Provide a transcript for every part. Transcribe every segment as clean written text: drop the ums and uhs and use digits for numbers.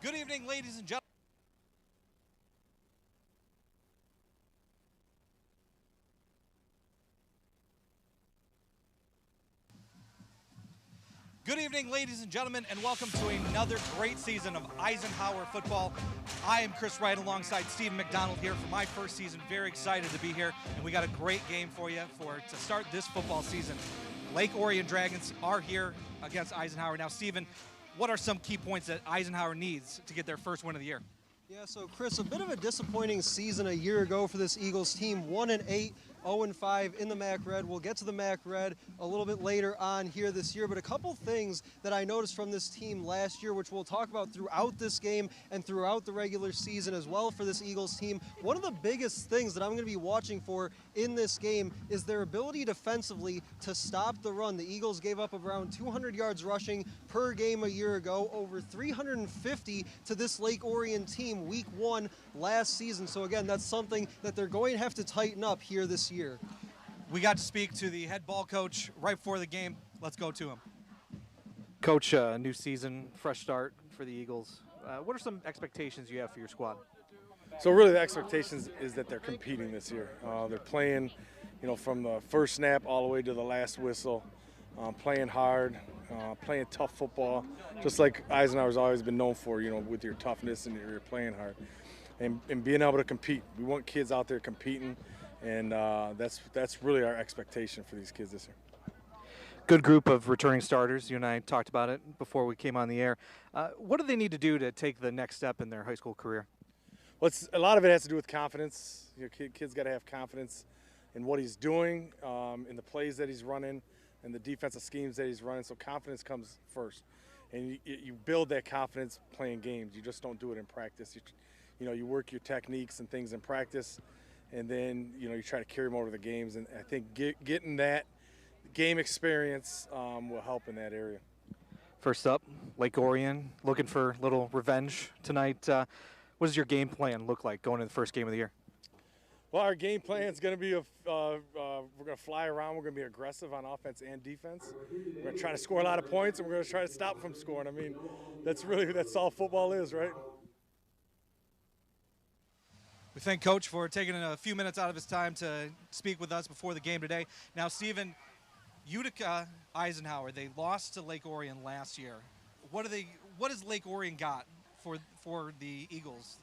Good evening, ladies and gentlemen. Good evening, ladies and gentlemen, and welcome to another great season of Eisenhower football. I am Chris Wright alongside Stephen McDonald here for my first season. Very excited to be here, and we got a great game for you to start this football season. Lake Orion Dragons are here against Eisenhower. Now, Stephen, what are some key points that Eisenhower needs to get their first win of the year? Yeah, so Chris, a bit of a disappointing season a year ago for this Eagles team. 1-8, 0-5 in the MAC Red. We'll get to the MAC Red a little bit later on here this year, but a couple things that I noticed from this team last year, which we'll talk about throughout this game and throughout the regular season as well for this Eagles team. One of the biggest things that I'm going to be watching for in this game is their ability defensively to stop the run. The Eagles gave up around 200 yards rushing per game a year ago, over 350 to this Lake Orion team week one last season. So again, that's something that they're going to have to tighten up here this year. We got to speak to the head ball coach right before the game. Let's go to him. Coach, new season, fresh start for the Eagles. What are some expectations you have for your squad? So really the expectations is that they're competing this year. They're playing, from the first snap all the way to the last whistle, playing hard, playing tough football, just like Eisenhower's always been known for, with your toughness and your playing hard. And being able to compete. We want kids out there competing, and that's really our expectation for these kids this year. Good group of returning starters. You and I talked about it before we came on the air. What do they need to do to take the next step in their high school career? Well, a lot of it has to do with confidence. Kids got to have confidence in what he's doing, in the plays that he's running, and the defensive schemes that he's running. So confidence comes first, and you build that confidence playing games. You just don't do it in practice. You work your techniques and things in practice, and then you try to carry them over to the games. And I think getting that game experience will help in that area. First up, Lake Orion, looking for a little revenge tonight. What does your game plan look like going into the first game of the year? Well, our game plan is going to be we're going to fly around. We're going to be aggressive on offense and defense. We're going to try to score a lot of points, and we're going to try to stop from scoring. I mean, that's all football is, right? We thank Coach for taking a few minutes out of his time to speak with us before the game today. Now, Stephen, Utica Eisenhower, they lost to Lake Orion last year. What has Lake Orion got for the Eagles?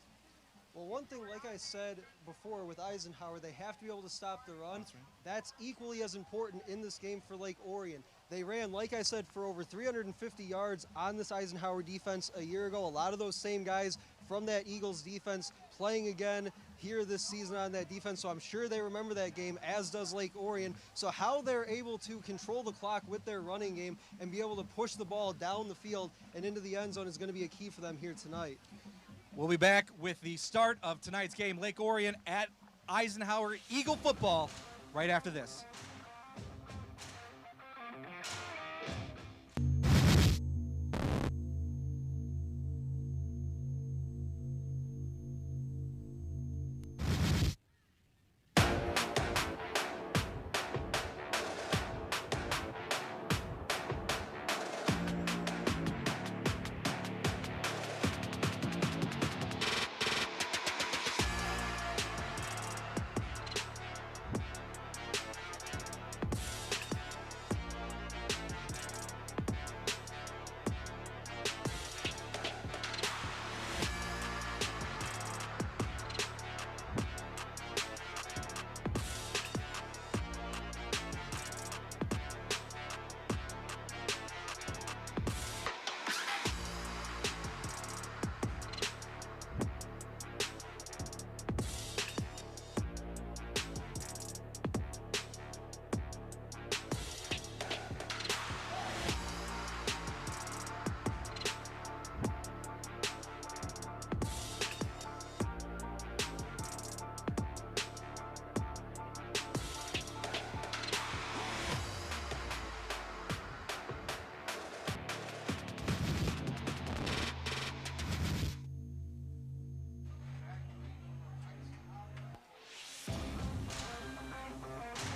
Well, one thing, like I said before with Eisenhower, they have to be able to stop the run. That's right. That's equally as important in this game for Lake Orion. They ran, like I said, for over 350 yards on this Eisenhower defense a year ago. A lot of those same guys from that Eagles defense playing again here this season on that defense, so I'm sure they remember that game, as does Lake Orion. So how they're able to control the clock with their running game and be able to push the ball down the field and into the end zone is going to be a key for them here tonight. We'll be back with the start of tonight's game, Lake Orion at Eisenhower Eagle football, right after this.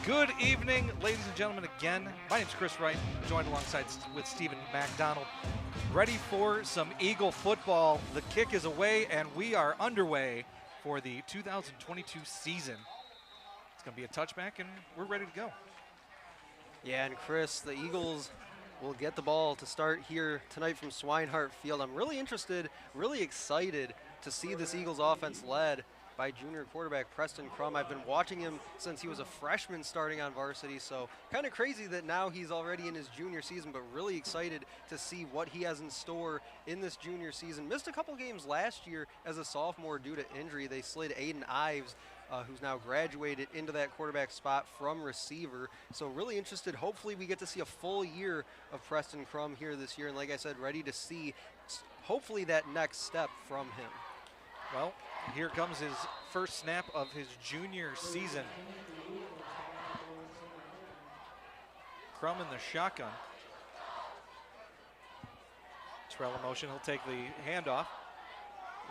Good evening, ladies and gentlemen, again. My name's Chris Wright, joined alongside with Stephen McDonald. Ready for some Eagle football. The kick is away, and we are underway for the 2022 season. It's going to be a touchback, and we're ready to go. Yeah, and Chris, the Eagles will get the ball to start here tonight from Swinehart Field. I'm really interested, really excited to see this Eagles offense led by junior quarterback Preston Crum. I've been watching him since he was a freshman starting on varsity, so kind of crazy that now he's already in his junior season, but really excited to see what he has in store in this junior season. Missed a couple games last year as a sophomore due to injury. They slid Aiden Ives, who's now graduated, into that quarterback spot from receiver. So really interested. Hopefully we get to see a full year of Preston Crum here this year, and like I said, ready to see hopefully that next step from him. Well, here comes his first snap of his junior season. Crum in the shotgun. Terrell in motion, he'll take the handoff.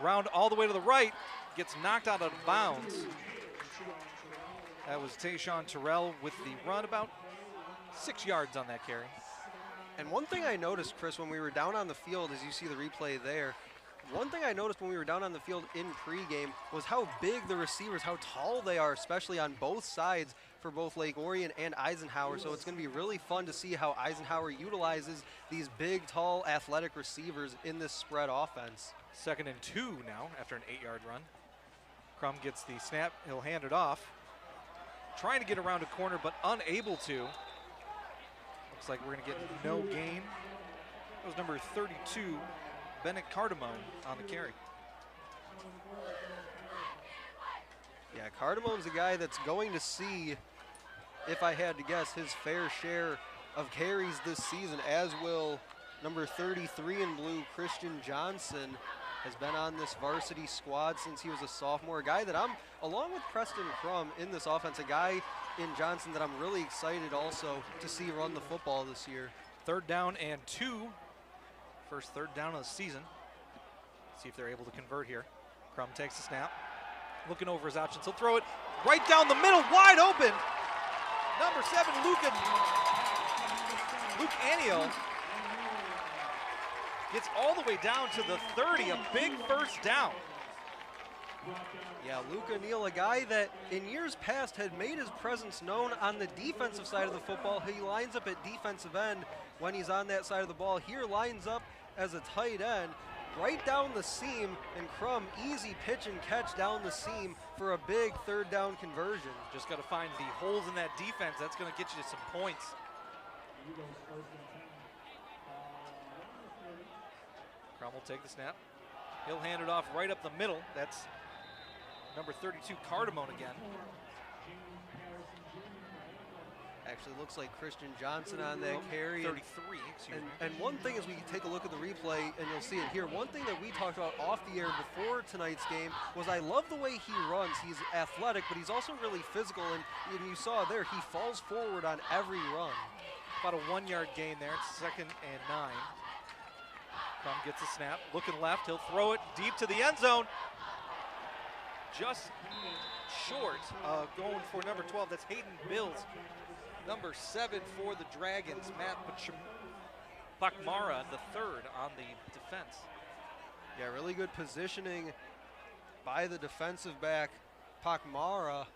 Round all the way to the right, gets knocked out of bounds. That was Tayshawn Terrell with the run, about 6 yards on that carry. And one thing I noticed, Chris, when we were down on the field, as you see the replay there, one thing I noticed when we were down on the field in pregame was how big the receivers, how tall they are, especially on both sides for both Lake Orion and Eisenhower. So it's going to be really fun to see how Eisenhower utilizes these big, tall, athletic receivers in this spread offense. 2nd and 2 now after an 8-yard run. Crum gets the snap, he'll hand it off. Trying to get around a corner, but unable to. Looks like we're going to get no gain. That was number 32, Bennett Cardamone on the carry. Yeah, Cardamone's a guy that's going to see, if I had to guess, his fair share of carries this season, as will number 33 in blue, Christian Johnson. Has been on this varsity squad since he was a sophomore. A guy that I'm, along with Preston Crum in this offense, a guy in Johnson that I'm really excited also to see run the football this year. 3rd down and 2. First 3rd down of the season. See if they're able to convert here. Crum takes the snap. Looking over his options. He'll throw it right down the middle, wide open. Number 7, Luke Aniel gets all the way down to the 30, a big first down. Yeah, Luke O'Neill, a guy that in years past had made his presence known on the defensive side of the football. He lines up at defensive end when he's on that side of the ball. Here lines up as a tight end, right down the seam, and Crum, easy pitch and catch down the seam for a big 3rd down conversion. Just got to find the holes in that defense. That's going to get you to some points. Crum will take the snap. He'll hand it off right up the middle. That's number 32, Cardamone again. Actually looks like Christian Johnson on that carry. 33, excuse me. And one thing as we take a look at the replay, and you'll see it here, one thing that we talked about off the air before tonight's game was I love the way he runs. He's athletic, but he's also really physical, and you saw there, he falls forward on every run. About a 1-yard gain there. It's 2nd and 9. Crum gets the snap, looking left, he'll throw it deep to the end zone. Just short, going for number 12, that's Hayden Bills. Number 7 for the Dragons, Matt Pakmara, the 3rd on the defense. Yeah, really good positioning by the defensive back, Pakmara.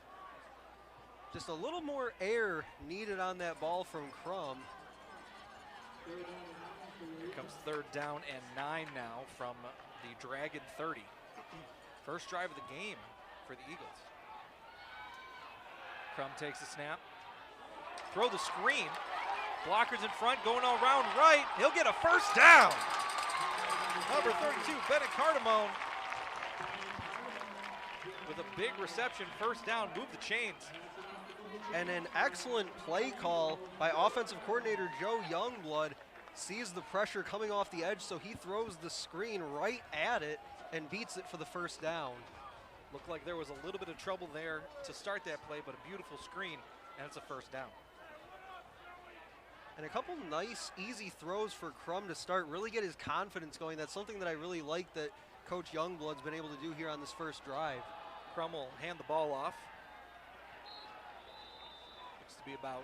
Just a little more air needed on that ball from Crum. Here comes 3rd down and 9 now from the Dragon 30. First drive of the game for the Eagles. Crum takes the snap. Throw the screen. Blockers in front, going all around right. He'll get a first down. Number 32, Bennett Cardamone, with a big reception, first down, move the chains. And an excellent play call by offensive coordinator Joe Youngblood. Sees the pressure coming off the edge, so he throws the screen right at it and beats it for the first down. Looked like there was a little bit of trouble there to start that play, but a beautiful screen, and it's a first down. And a couple nice, easy throws for Crum to start, really get his confidence going. That's something that I really like that Coach Youngblood's been able to do here on this first drive. Crum will hand the ball off. Looks to be about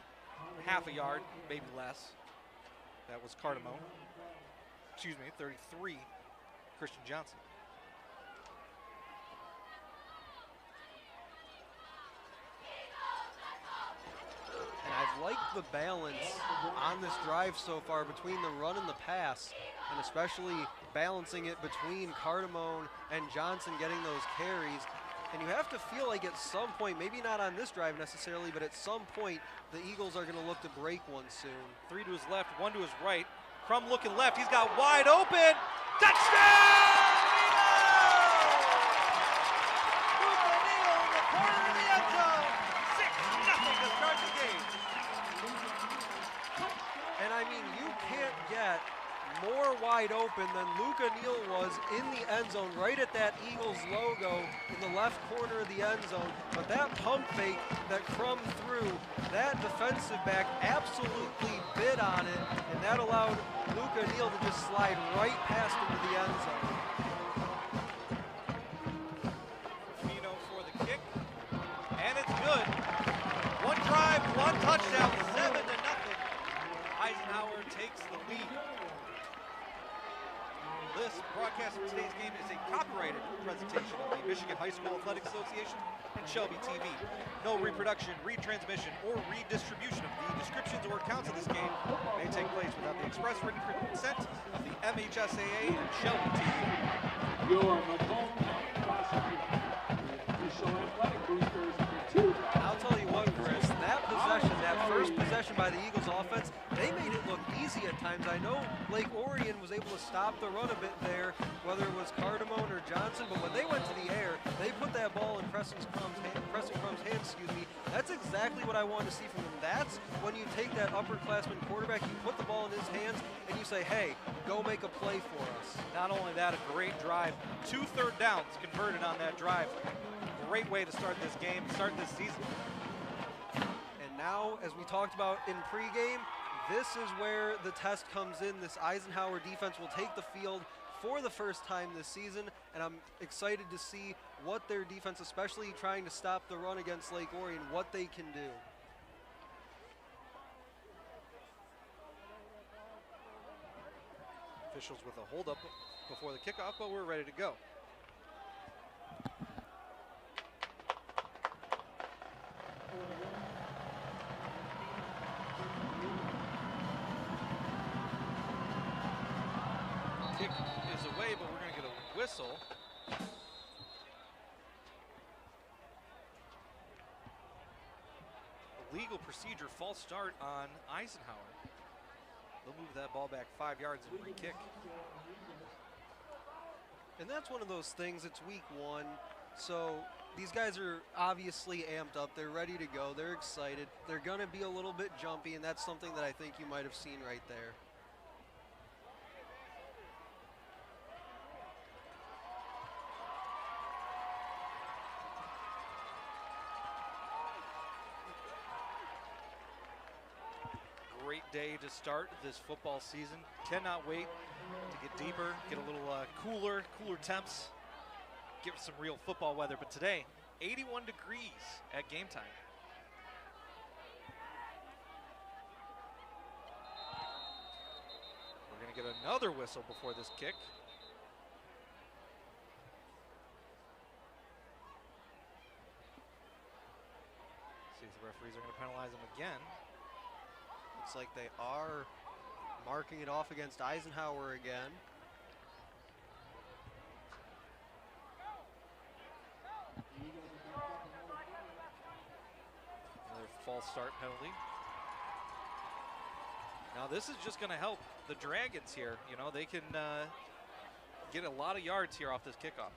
half a yard, maybe less. That was Cardamone. Excuse me, 33, Christian Johnson. And I've liked the balance on this drive so far between the run and the pass, and especially balancing it between Cardamone and Johnson getting those carries. And you have to feel like at some point, maybe not on this drive necessarily, but at some point, the Eagles are going to look to break one soon. 3 to his left, 1 to his right. Crum looking left, he's got wide open. Touchdown! Luca Neal in the corner of the end zone. 6-0 to start the game. And I mean, you can't get more wide open than Luca Neal was in the end zone, right at that Eagles logo in the left corner of the end zone. But that pump fake that Crum threw, that defensive back absolutely bid on it, and that allowed Luca Neal to just slide right past him to the end zone. Fino for the kick, and it's good. One drive, one touchdown, 7-0. Eisenhower takes the lead. This broadcast of today's game is a copyrighted presentation of the Michigan High School Athletic Association and Shelby TV. No reproduction, retransmission, or redistribution of the descriptions or accounts of this game may take place without the express written consent of the MHSAA and Shelby TV. Your Macomb County prosecutor, official athletic boosters for 2. I'll tell you what, Chris, that possession, that first possession by the Eagles offense, they made it look easy at times. I know Lake Orion was able to stop the run a bit there, whether it was Cardamone or Johnson, but when they went to the air, they put that ball in Preston Crum's hands, That's exactly what I wanted to see from him. That's when you take that upperclassman quarterback, you put the ball in his hands, and you say, hey, go make a play for us. Not only that, a great drive. 2 third downs converted on that drive. Great way to start this game, start this season. And now, as we talked about in pregame, this is where the test comes in. This Eisenhower defense will take the field for the first time this season, and I'm excited to see what their defense, especially trying to stop the run against Lake Orion, what they can do. Officials with a hold up before the kickoff, but we're ready to go. Kick is away, but we're going to get a whistle. Legal procedure, false start on Eisenhower. They'll move that ball back 5 yards and re-kick. And that's one of those things, it's week 1, so these guys are obviously amped up, they're ready to go, they're excited, they're going to be a little bit jumpy, and that's something that I think you might have seen right there. Great day to start this football season. Cannot wait to get deeper, get a little cooler temps, get some real football weather. But today, 81 degrees at game time. We're going to get another whistle before this kick. See if the referees are going to penalize him again. Looks like they are marking it off against Eisenhower again. Another false start penalty. Now this is just going to help the Dragons here. You know, they can get a lot of yards here off this kickoff.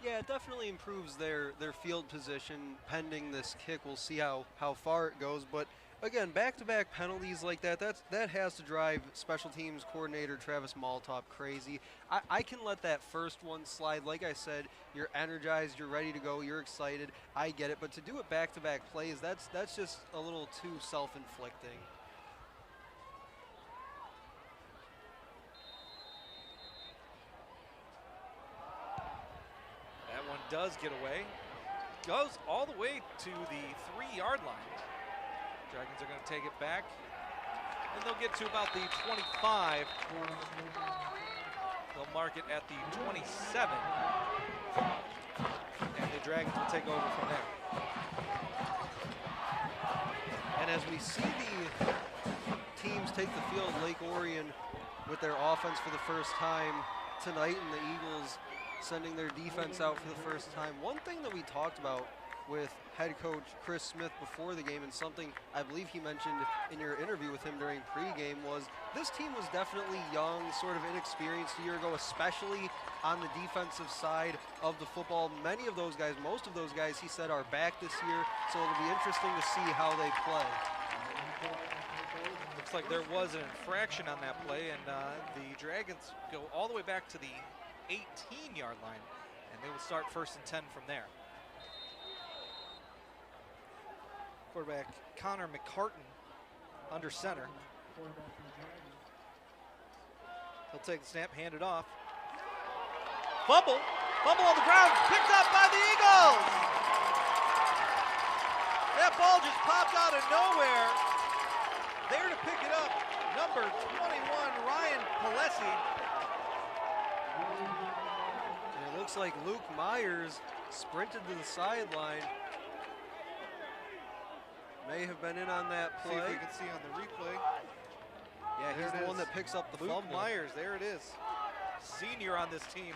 Yeah, it definitely improves their field position pending this kick. We'll see how far it goes, but again, back-to-back penalties like that has to drive special teams coordinator Travis Maltop crazy. I can let that first one slide. Like I said, you're energized, you're ready to go, you're excited. I get it, but to do it back-to-back plays, that's just a little too self-inflicting. That one does get away. Goes all the way to the 3-yard line. Dragons are going to take it back, and they'll get to about the 25. They'll mark it at the 27, and the Dragons will take over from there. And as we see the teams take the field, Lake Orion with their offense for the first time tonight, and the Eagles sending their defense out for the first time. One thing that we talked about with head coach Chris Smith before the game, and something I believe he mentioned in your interview with him during pregame, was this team was definitely young, sort of inexperienced a year ago, especially on the defensive side of the football. Many of those guys, most of those guys, he said, are back this year, so it'll be interesting to see how they play. Looks like there was an infraction on that play, and the Dragons go all the way back to the 18-yard line, and they will start 1st and 10 from there. Quarterback Connor McCartan under center. He'll take the snap, hand it off. Fumble on the ground, picked up by the Eagles! That ball just popped out of nowhere. There to pick it up, number 21, Ryan Palesi. And it looks like Luke Myers sprinted to the sideline. May have been in on that play. See if we can see on the replay. Yeah, he's the one that picks up the Luke fumble. Myers, there it is. Senior on this team.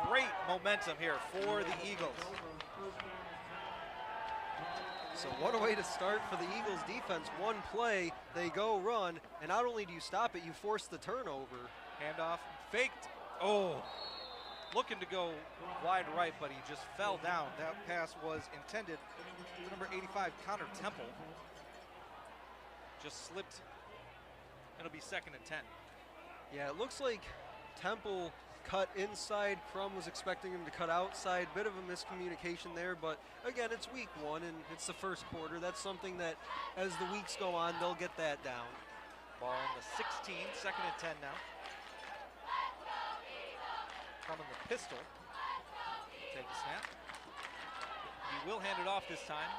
Great momentum here for the Eagles. So what a way to start for the Eagles defense. One play, they go run, and not only do you stop it, you force the turnover. Handoff, faked. Oh, looking to go wide right, but he just fell down. That pass was intended for number 85, Connor Temple. Just slipped. It'll be 2nd and 10. Yeah, it looks like Temple cut inside. Crum was expecting him to cut outside. Bit of a miscommunication there, but again, it's week 1 and it's the first quarter. That's something that as the weeks go on, they'll get that down. Ball on the 16, 2nd and 10 now. Crum in the pistol. Take the snap. He will hand it off this time.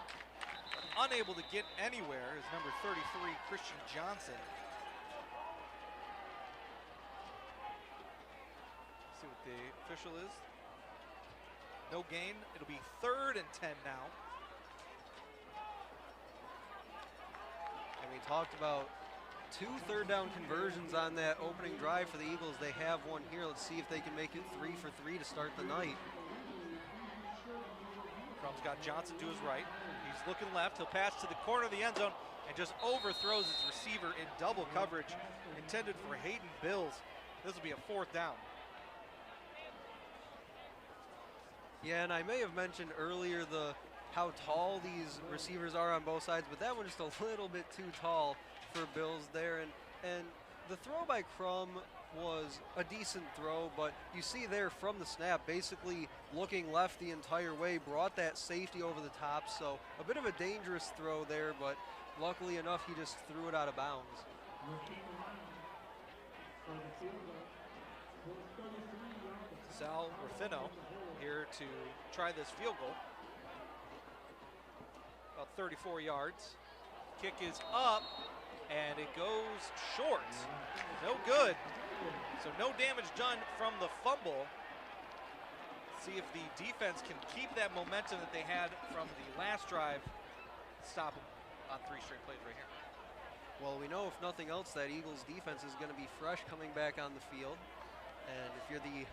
Unable to get anywhere is number 33, Christian Johnson. See what the official is. No gain. It'll be 3rd and 10 now. And we talked about 2 third-down conversions on that opening drive for the Eagles. They have one here. Let's see if they can make it 3 for 3 to start the night. Crum's got Johnson to his right. He's looking left. He'll pass to the corner of the end zone and just overthrows his receiver in double coverage, intended for Hayden Bills. This will be a 4th down. Yeah, and I may have mentioned earlier how tall these receivers are on both sides, but that one just a little bit too tall for Bills there. And the throw by Crum was a decent throw, but you see there from the snap, basically looking left the entire way, brought that safety over the top. So a bit of a dangerous throw there, but luckily enough, he just threw it out of bounds. Sal Ruffino here to try this field goal. About 34 yards. Kick is up, and it goes short. No good. So no damage done from the fumble. See if the defense can keep that momentum that they had from the last drive. Stop them on 3 straight plays right here. Well, we know if nothing else that Eagles defense is going to be fresh coming back on the field. And if you're the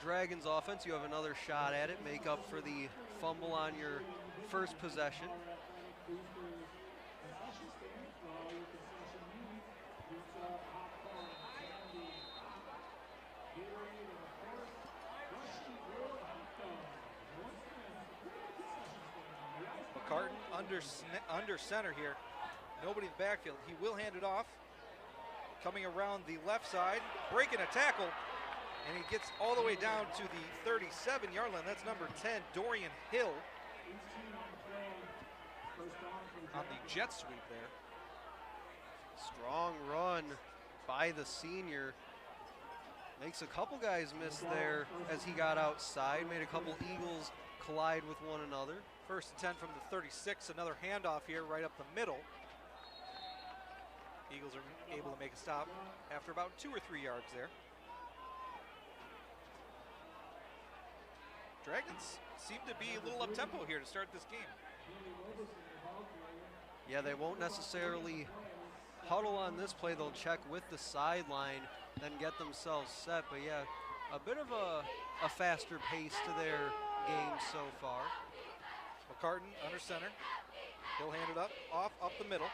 Dragons offense, you have another shot at it. Make up for the fumble on your first possession. McCartan under center here. Nobody in the backfield. He will hand it off. Coming around the left side, breaking a tackle, and he gets all the way down to the 37-yard line. That's number 10, Dorian Hill, on the jet sweep there. Strong run by the senior. Makes a couple guys miss there as he got outside. Made a couple Eagles collide with one another. First and 10 from the 36, another handoff here right up the middle. Eagles are able to make a stop after about 2 or 3 yards there. Dragons seem to be a little up-tempo here to start this game. Yeah, they won't necessarily huddle on this play. They'll check with the sideline, then get themselves set. But yeah, a bit of a faster pace to their game so far. McCartan under center. He'll hand it off up the middle.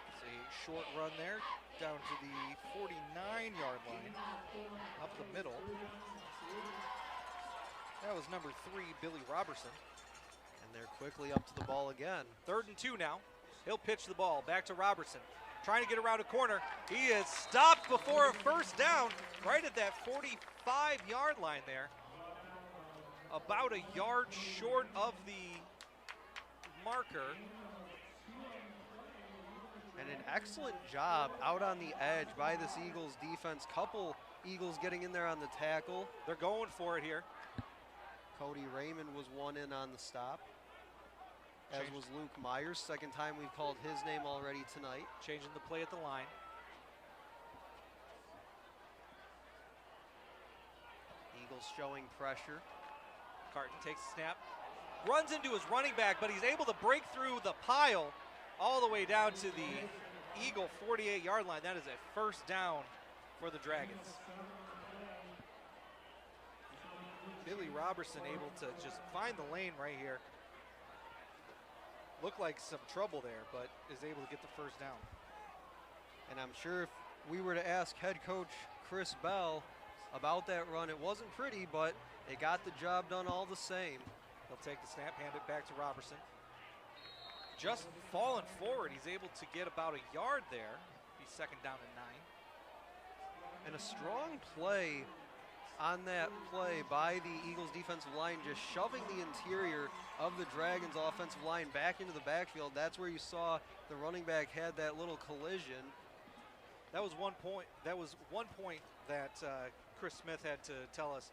It's a short run there down to the 49-yard line, up the middle. That was number 3, Billy Robertson. And they're quickly up to the ball again. 3rd and 2 now. He'll pitch the ball back to Robertson. Trying to get around a corner. He is stopped before a first down, right at that 45-yard line there. About a yard short of the marker. And an excellent job out on the edge by this Eagles defense. Couple Eagles getting in there on the tackle. They're going for it here. Cody Raymond was one in on the stop, as was Luke Myers. Second time we've called his name already tonight. Changing the play at the line. Eagles showing pressure. Carton takes the snap, runs into his running back, but he's able to break through the pile all the way down to the Eagle 48-yard line. That is a first down for the Dragons. Billy Robertson able to just find the lane right here. Looked like some trouble there, but is able to get the first down. And I'm sure if we were to ask head coach Chris Bell about that run, it wasn't pretty, but it got the job done all the same. He'll take the snap, hand it back to Robertson. Just falling forward, he's able to get about a yard there. He's second down and 9. And a strong play on that play by the Eagles defensive line, just shoving the interior of the Dragons offensive line back into the backfield. That's where you saw the running back had that little collision. That was one point. That was one point that Chris Smith had to tell us.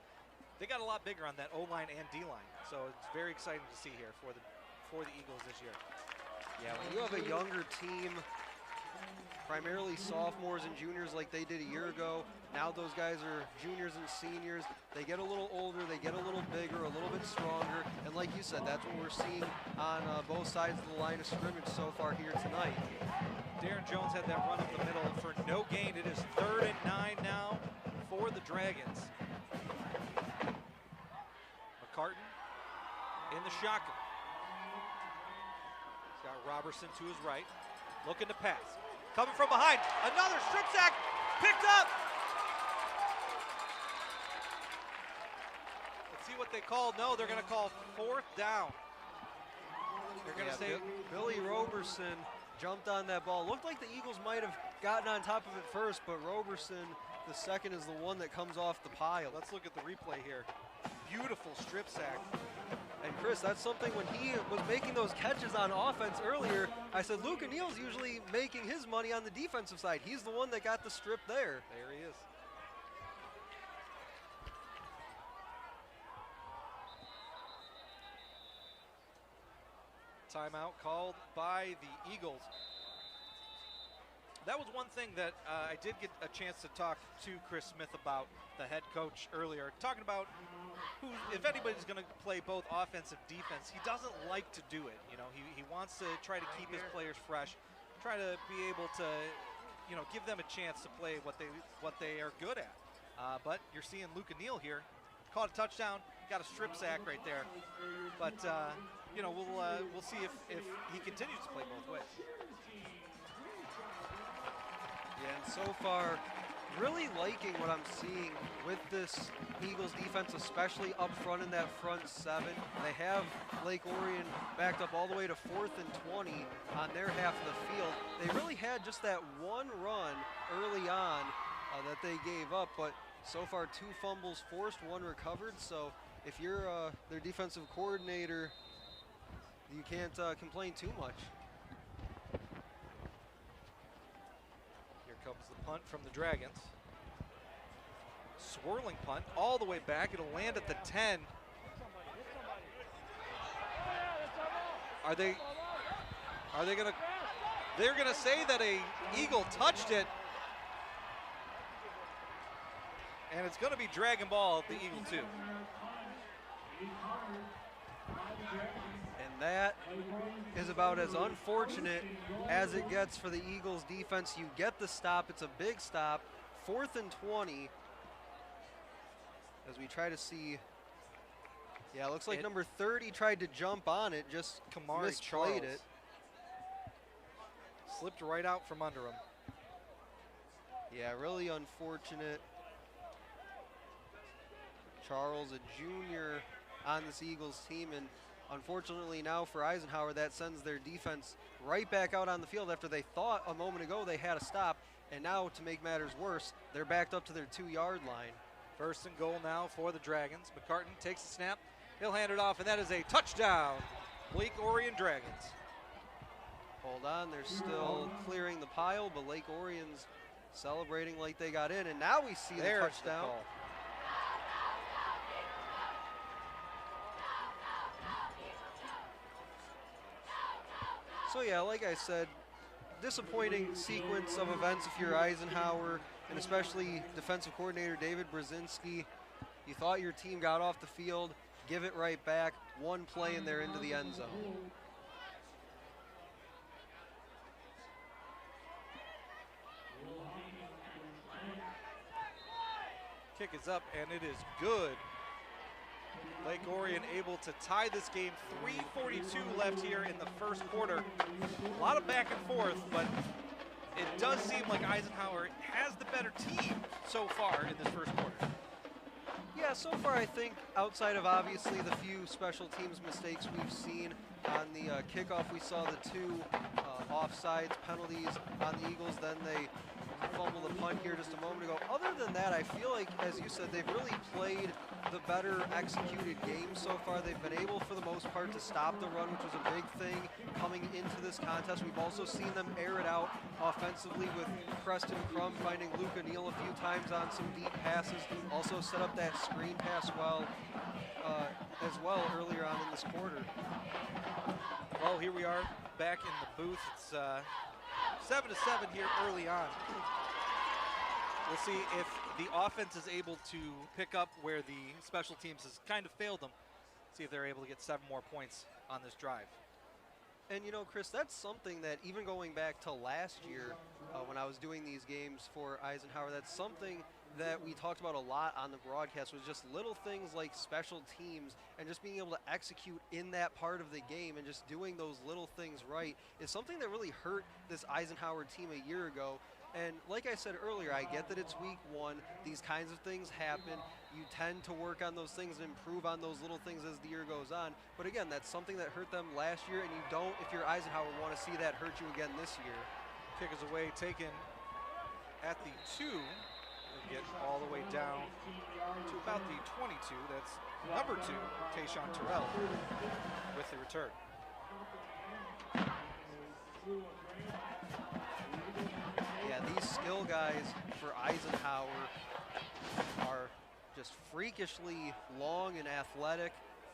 They got a lot bigger on that O-line and D-line, so it's very exciting to see here for the Eagles this year. Yeah, when you have a younger team, primarily sophomores and juniors like they did a year ago, now those guys are juniors and seniors. They get a little older, they get a little bigger, a little bit stronger, and like you said, that's what we're seeing on both sides of the line of scrimmage so far here tonight. Darren Jones had that run up the middle for no gain. It is 3rd and 9 now for the Dragons. McCartan in the shotgun. He's got Robertson to his right, looking to pass. Coming from behind, another strip sack, picked up. Let's see what they call. No, they're going to call 4th down. They're going to say Billy Robertson jumped on that ball. Looked like the Eagles might have gotten on top of it first, but Robertson, the second, is the one that comes off the pile. Let's look at the replay here. Beautiful strip sack. And Chris, that's something when he was making those catches on offense earlier, I said Luke O'Neal's usually making his money on the defensive side. He's the one that got the strip there. There he is. Timeout called by the Eagles. That was one thing that I did get a chance to talk to Chris Smith about, the head coach, earlier, talking about who, if anybody's going to play both offense and defense, he doesn't like to do it. You know, he wants to try to keep his players fresh, try to be able to, you know, give them a chance to play what they are good at. But you're seeing Luke O'Neal here, caught a touchdown, got a strip sack right there. But you know, we'll see if he continues to play both ways. Yeah, and so far, really liking what I'm seeing with this Eagles defense, especially up front in that front 7. They have Lake Orion backed up all the way to 4th and 20 on their half of the field. They really had just that one run early on that they gave up, but so far 2 fumbles forced, 1 recovered. So if you're their defensive coordinator, you can't complain too much. Here comes the punt from the Dragons. Swirling punt all the way back. It'll land at the 10. Are they gonna, they're gonna say that a Eagle touched it. And it's gonna be dragon ball at the Eagle 2. And that is about as unfortunate as it gets for the Eagles defense. You get the stop, it's a big stop, 4th and 20. As we try to see, yeah, it looks like number 30 tried to jump on it, just misplayed it. Slipped right out from under him. Yeah, really unfortunate. Charles, a junior on this Eagles team, and unfortunately now for Eisenhower, that sends their defense right back out on the field after they thought a moment ago they had a stop, and now to make matters worse, they're backed up to their 2-yard line. 1st and goal now for the Dragons. McCartan takes the snap. He'll hand it off, and that is a touchdown. Lake Orion Dragons. Hold on, they're still clearing the pile, but Lake Orion's celebrating like they got in, and now we see the touchdown. So yeah, like I said, disappointing sequence of events if you're Eisenhower, and especially defensive coordinator David Brzezinski. You thought your team got off the field, give it right back, one play and they're into the end zone. Kick is up and it is good. Lake Orion able to tie this game. 3:42 left here in the first quarter. A lot of back and forth, but it does seem like Eisenhower has the better team so far in this first quarter. Yeah, so far I think outside of obviously the few special teams mistakes we've seen on the kickoff, we saw the 2 offsides penalties on the Eagles, then they fumbled the punt here just a moment ago. Other than that, I feel like, as you said, they've really played the better executed game so far. They've been able, for the most part, to stop the run, which was a big thing coming into this contest. We've also seen them air it out offensively with Preston Crum finding Luke O'Neill a few times on some deep passes. Also set up that screen pass as well earlier on in this quarter. Well, here we are back in the booth. It's 7-7 here early on. We'll see if the offense is able to pick up where the special teams has kind of failed them. See if they're able to get 7 more points on this drive. And you know, Chris, that's something that even going back to last year when I was doing these games for Eisenhower, that's something that we talked about a lot on the broadcast, was just little things like special teams and just being able to execute in that part of the game and just doing those little things right is something that really hurt this Eisenhower team a year ago. And like I said earlier, I get that it's week 1. These kinds of things happen. You tend to work on those things and improve on those little things as the year goes on. But again, that's something that hurt them last year, and you don't, if you're Eisenhower, want to see that hurt you again this year. Kick is away, taken at the 2. We'll get all the way down to about the 22. That's number 2, Tayshawn Terrell, with the return. Yeah, these skill guys for Eisenhower are just freakishly long and athletic.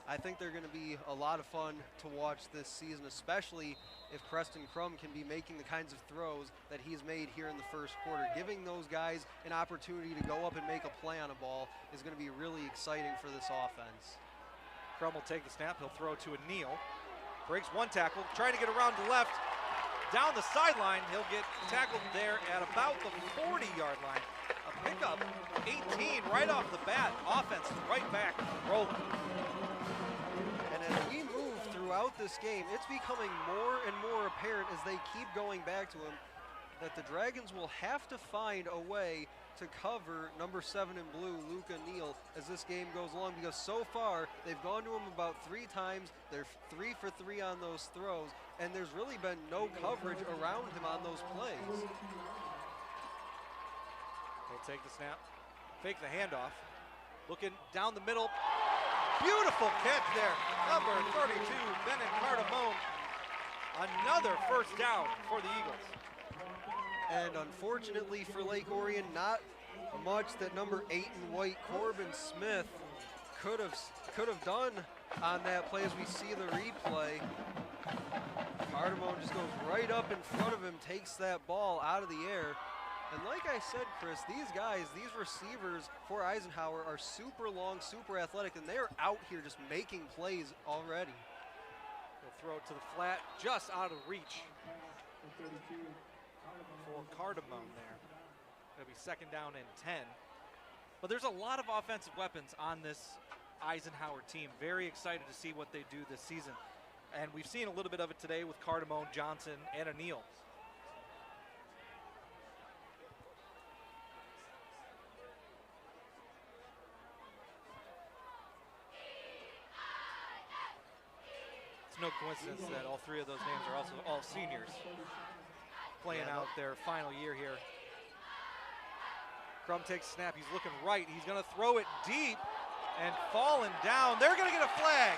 I think they're going to be a lot of fun to watch this season, especially if Preston Crum can be making the kinds of throws that he's made here in the first quarter. Giving those guys an opportunity to go up and make a play on a ball is going to be really exciting for this offense. Crum will take the snap. He'll throw to O'Neill. Breaks one tackle, trying to get around to left. Down the sideline, he'll get tackled there at about the 40-yard line. A pickup, 18 right off the bat. Offense right back, rolling. And as we move throughout this game, it's becoming more and more apparent as they keep going back to him that the Dragons will have to find a way to cover number 7 in blue, Luke O'Neill, as this game goes along, because so far they've gone to him about 3 times. They're 3 for 3 on those throws, and there's really been no coverage around him on those plays. He'll take the snap, fake the handoff, looking down the middle. Beautiful catch there, number 32, Bennett Cardamone. Another first down for the Eagles. And unfortunately for Lake Orion, not much that number 8 in white, Corbin Smith, could have done on that play as we see the replay. Cardamone just goes right up in front of him, takes that ball out of the air. And like I said, Chris, these guys, these receivers for Eisenhower are super long, super athletic, and they are out here just making plays already. He'll throw it to the flat, just out of reach for Cardamone there. It'll be second down and 10. But there's a lot of offensive weapons on this Eisenhower team. Very excited to see what they do this season. And we've seen a little bit of it today with Cardamone, Johnson, and O'Neal. It's no coincidence that all three of those names are also all seniors playing out their final year here. Crum takes a snap, he's looking right, he's gonna throw it deep and falling down. They're gonna get a flag.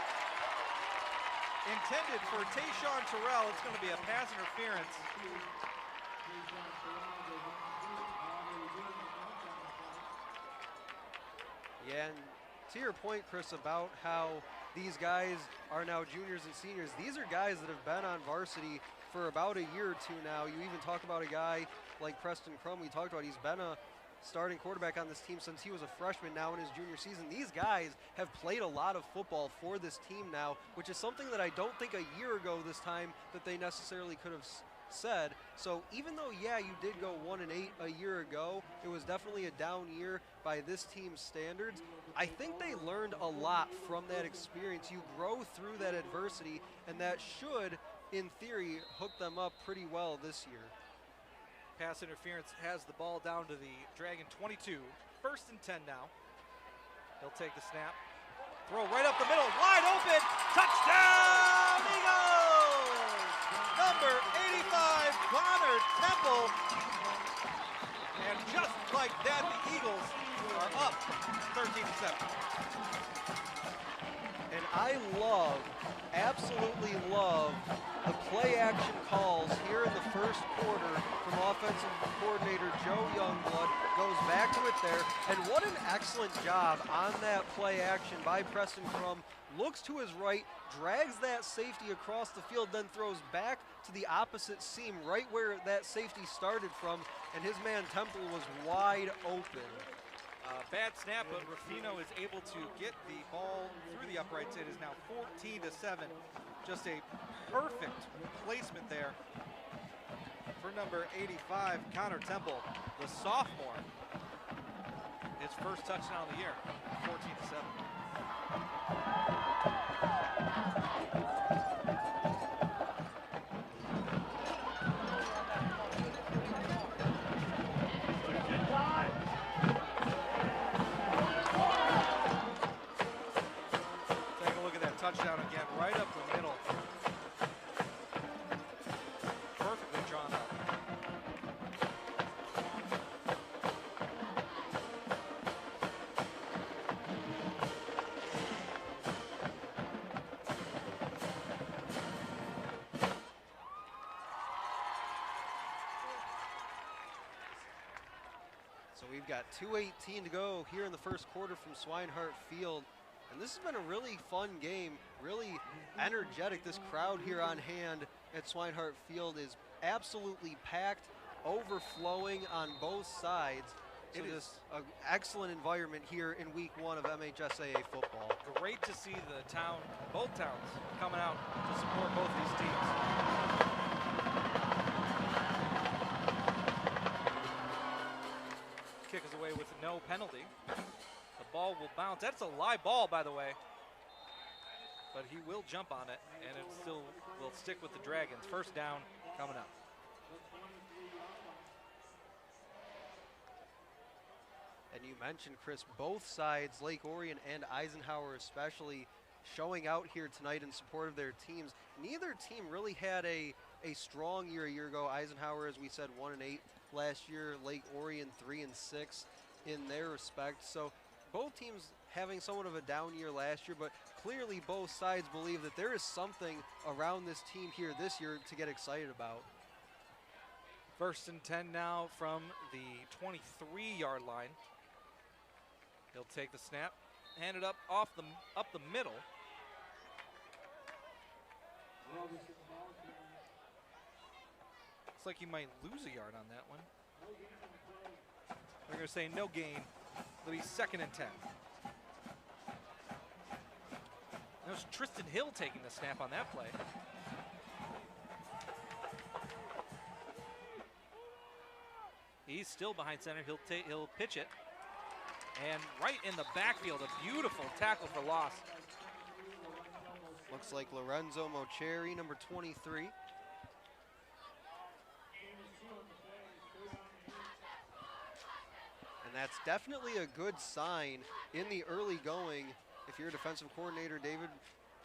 Intended for Tayshawn Terrell, it's gonna be a pass interference. Yeah, and to your point, Chris, about how these guys are now juniors and seniors, these are guys that have been on varsity for about a year or two now. You even talk about a guy like Preston Crum, we talked about, he's been a starting quarterback on this team since he was a freshman now in his junior season. These guys have played a lot of football for this team now, which is something that I don't think a year ago this time that they necessarily could have said. So even though, yeah, you did go 1-8 a year ago, it was definitely a down year by this team's standards. I think they learned a lot from that experience. You grow through that adversity, and that should, in theory, hook them up pretty well this year. Pass interference has the ball down to the Dragon 22. First and 10 now. He'll take the snap. Throw right up the middle, wide open. Touchdown, Eagles! Number 85, Connor Temple. And just like that, the Eagles are up 13-7. And I love, absolutely love, the play action calls here in the first quarter from offensive coordinator Joe Youngblood. Goes back to it there. And what an excellent job on that play action by Preston Crum. Looks to his right, drags that safety across the field, then throws back to the opposite seam, right where that safety started from, and his man Temple was wide open. Bad snap, but Ruffino is able to get the ball through the uprights. It is now 14-7. Just a perfect placement there for number 85, Connor Temple, the sophomore. His first touchdown of the year, 14-7. Touchdown again, right up the middle. Perfectly drawn up. So we've got 2:18 to go here in the first quarter from Swinehart Field. And this has been a really fun game, really energetic. This crowd here on hand at Swinehart Field is absolutely packed, overflowing on both sides. So it is an excellent environment here in week 1 of MHSAA football. Great to see the town, both towns, coming out to support both these teams. Kick is away with no penalty. The ball will bounce. That's a live ball, by the way. But he will jump on it, and it still will stick with the Dragons. First down coming up. And you mentioned, Chris, both sides, Lake Orion and Eisenhower especially, showing out here tonight in support of their teams. Neither team really had a strong year a year ago. Eisenhower, as we said, 1-8 last year. Lake Orion 3-6 in their respect. So both teams having somewhat of a down year last year, but clearly both sides believe that there is something around this team here this year to get excited about. First and 10 now from the 23-yard line. He'll take the snap, hand it up up the middle. Looks like he might lose a yard on that one. They're going to say no gain. It'll be 2nd and 10. That was Tristan Hill taking the snap on that play. He's still behind center. He'll pitch it. And right in the backfield, a beautiful tackle for loss. Looks like Lorenzo Mocheri, number 23. And that's definitely a good sign in the early going. If you're a defensive coordinator, David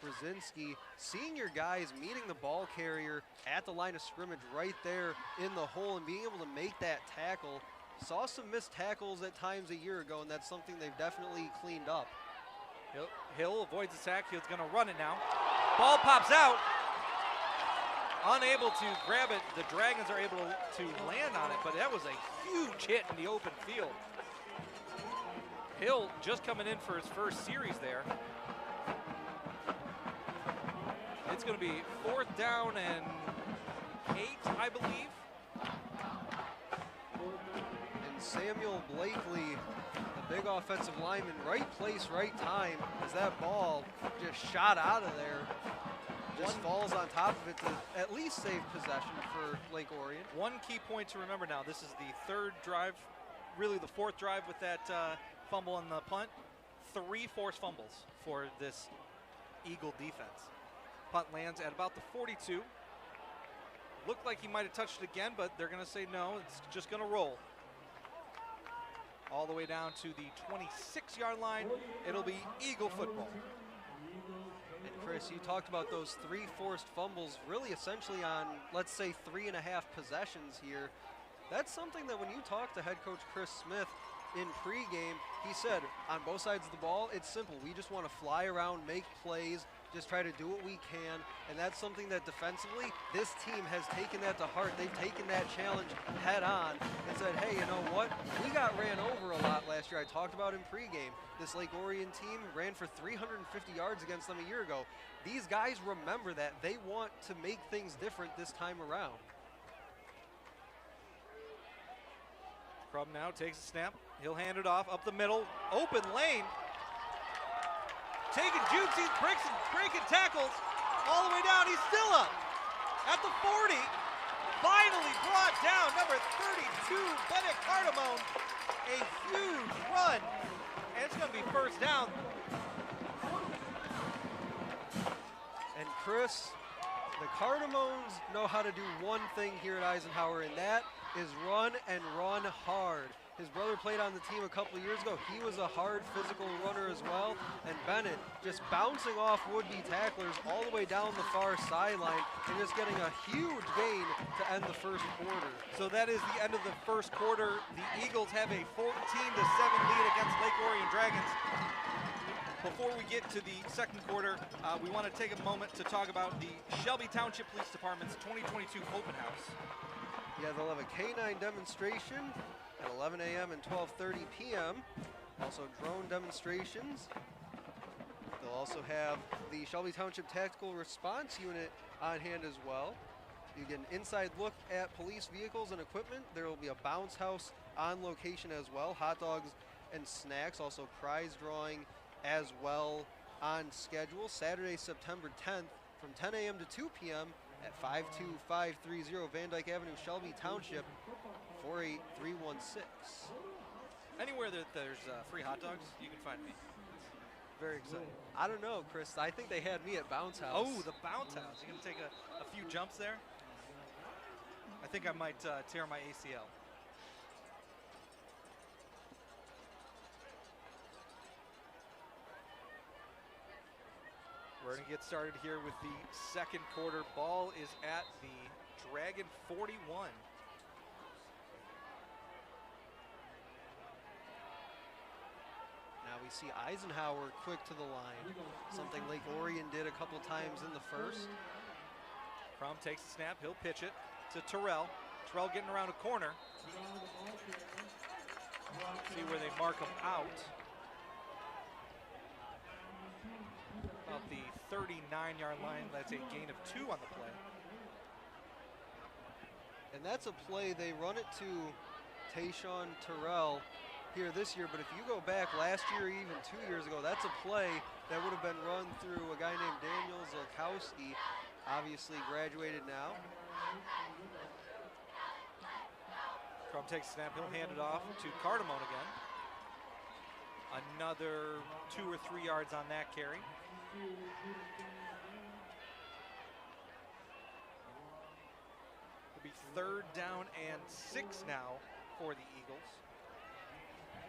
Brzezinski, seeing your guys meeting the ball carrier at the line of scrimmage right there in the hole and being able to make that tackle. Saw some missed tackles at times a year ago, and that's something they've definitely cleaned up. Hill avoids the sack. He's going to run it now. Ball pops out. Unable to grab it. The Dragons are able to land on it, but that was a huge hit in the open field. Hill just coming in for his first series there. It's going to be 4th down and 8, I believe. And Samuel Blakely, the big offensive lineman, right place, right time, as that ball just shot out of there. Just falls on top of it to at least save possession for Lake Orion. One key point to remember now, this is the 3rd drive, really the 4th drive with that fumble on the punt. 3 forced fumbles for this Eagle defense. Punt lands at about the 42. Looked like he might have touched it again, but they're going to say no, it's just going to roll. All the way down to the 26-yard line. It'll be Eagle football. And Chris, you talked about those 3 forced fumbles, really essentially on, let's say, 3.5 possessions here. That's something that when you talk to head coach Chris Smith in pregame, he said on both sides of the ball, it's simple. We just want to fly around, make plays, just try to do what we can, and that's something that defensively, this team has taken that to heart. They've taken that challenge head on and said, hey, you know what? We got ran over a lot last year. I talked about in pregame. This Lake Orion team ran for 350 yards against them a year ago. These guys remember that. They want to make things different this time around. Crum now takes a snap. He'll hand it off up the middle. Open lane. Taking jukes, he's breaking tackles all the way down. He's still up at the 40. Finally brought down, number 32, Bennett Cardamone. A huge run, and it's going to be 1st down. And Chris, the Cardamones know how to do one thing here at Eisenhower, and that is run and run hard. His brother played on the team a couple of years ago. He was a hard physical runner as well. And Bennett just bouncing off would-be tacklers all the way down the far sideline and just getting a huge gain to end the 1st quarter. So that is the end of the 1st quarter. The Eagles have a 14-7 lead against Lake Orion Dragons. Before we get to the 2nd quarter, we want to take a moment to talk about the Shelby Township Police Department's 2022 open house. Yeah, they'll have a K-9 demonstration at 11 a.m. and 12:30 p.m. Also drone demonstrations. They'll also have the Shelby Township Tactical Response Unit on hand as well. You get an inside look at police vehicles and equipment. There will be a bounce house on location as well. Hot dogs and snacks, also prize drawing as well on schedule. Saturday, September 10th from 10 a.m. to 2 p.m. at 52530 Van Dyke Avenue, Shelby Township, 48316. Anywhere that there's free hot dogs, you can find me. Very excited. I don't know, Chris. I think they had me at Bounce House. Oh, the bounce house. You're going to take a few jumps there? I think I might tear my ACL. We're going to get started here with the 2nd quarter. Ball is at the Dragon 41. Now we see Eisenhower quick to the line, something Lake Orion did a couple times in the 1st. Crum takes the snap. He'll pitch it to Terrell. Terrell getting around a corner. See where they mark him out. About the 39-yard line. That's a gain of 2 on the play. And that's a play, they run it to Tayshawn Terrell here this year, but if you go back last year, even 2 years ago, that's a play that would have been run through a guy named Daniel Zilkowski, obviously graduated now. Crum takes a snap, he'll hand it off to Cardamone again. Another 2 or 3 yards on that carry. It'll be 3rd down and 6 now for the Eagles.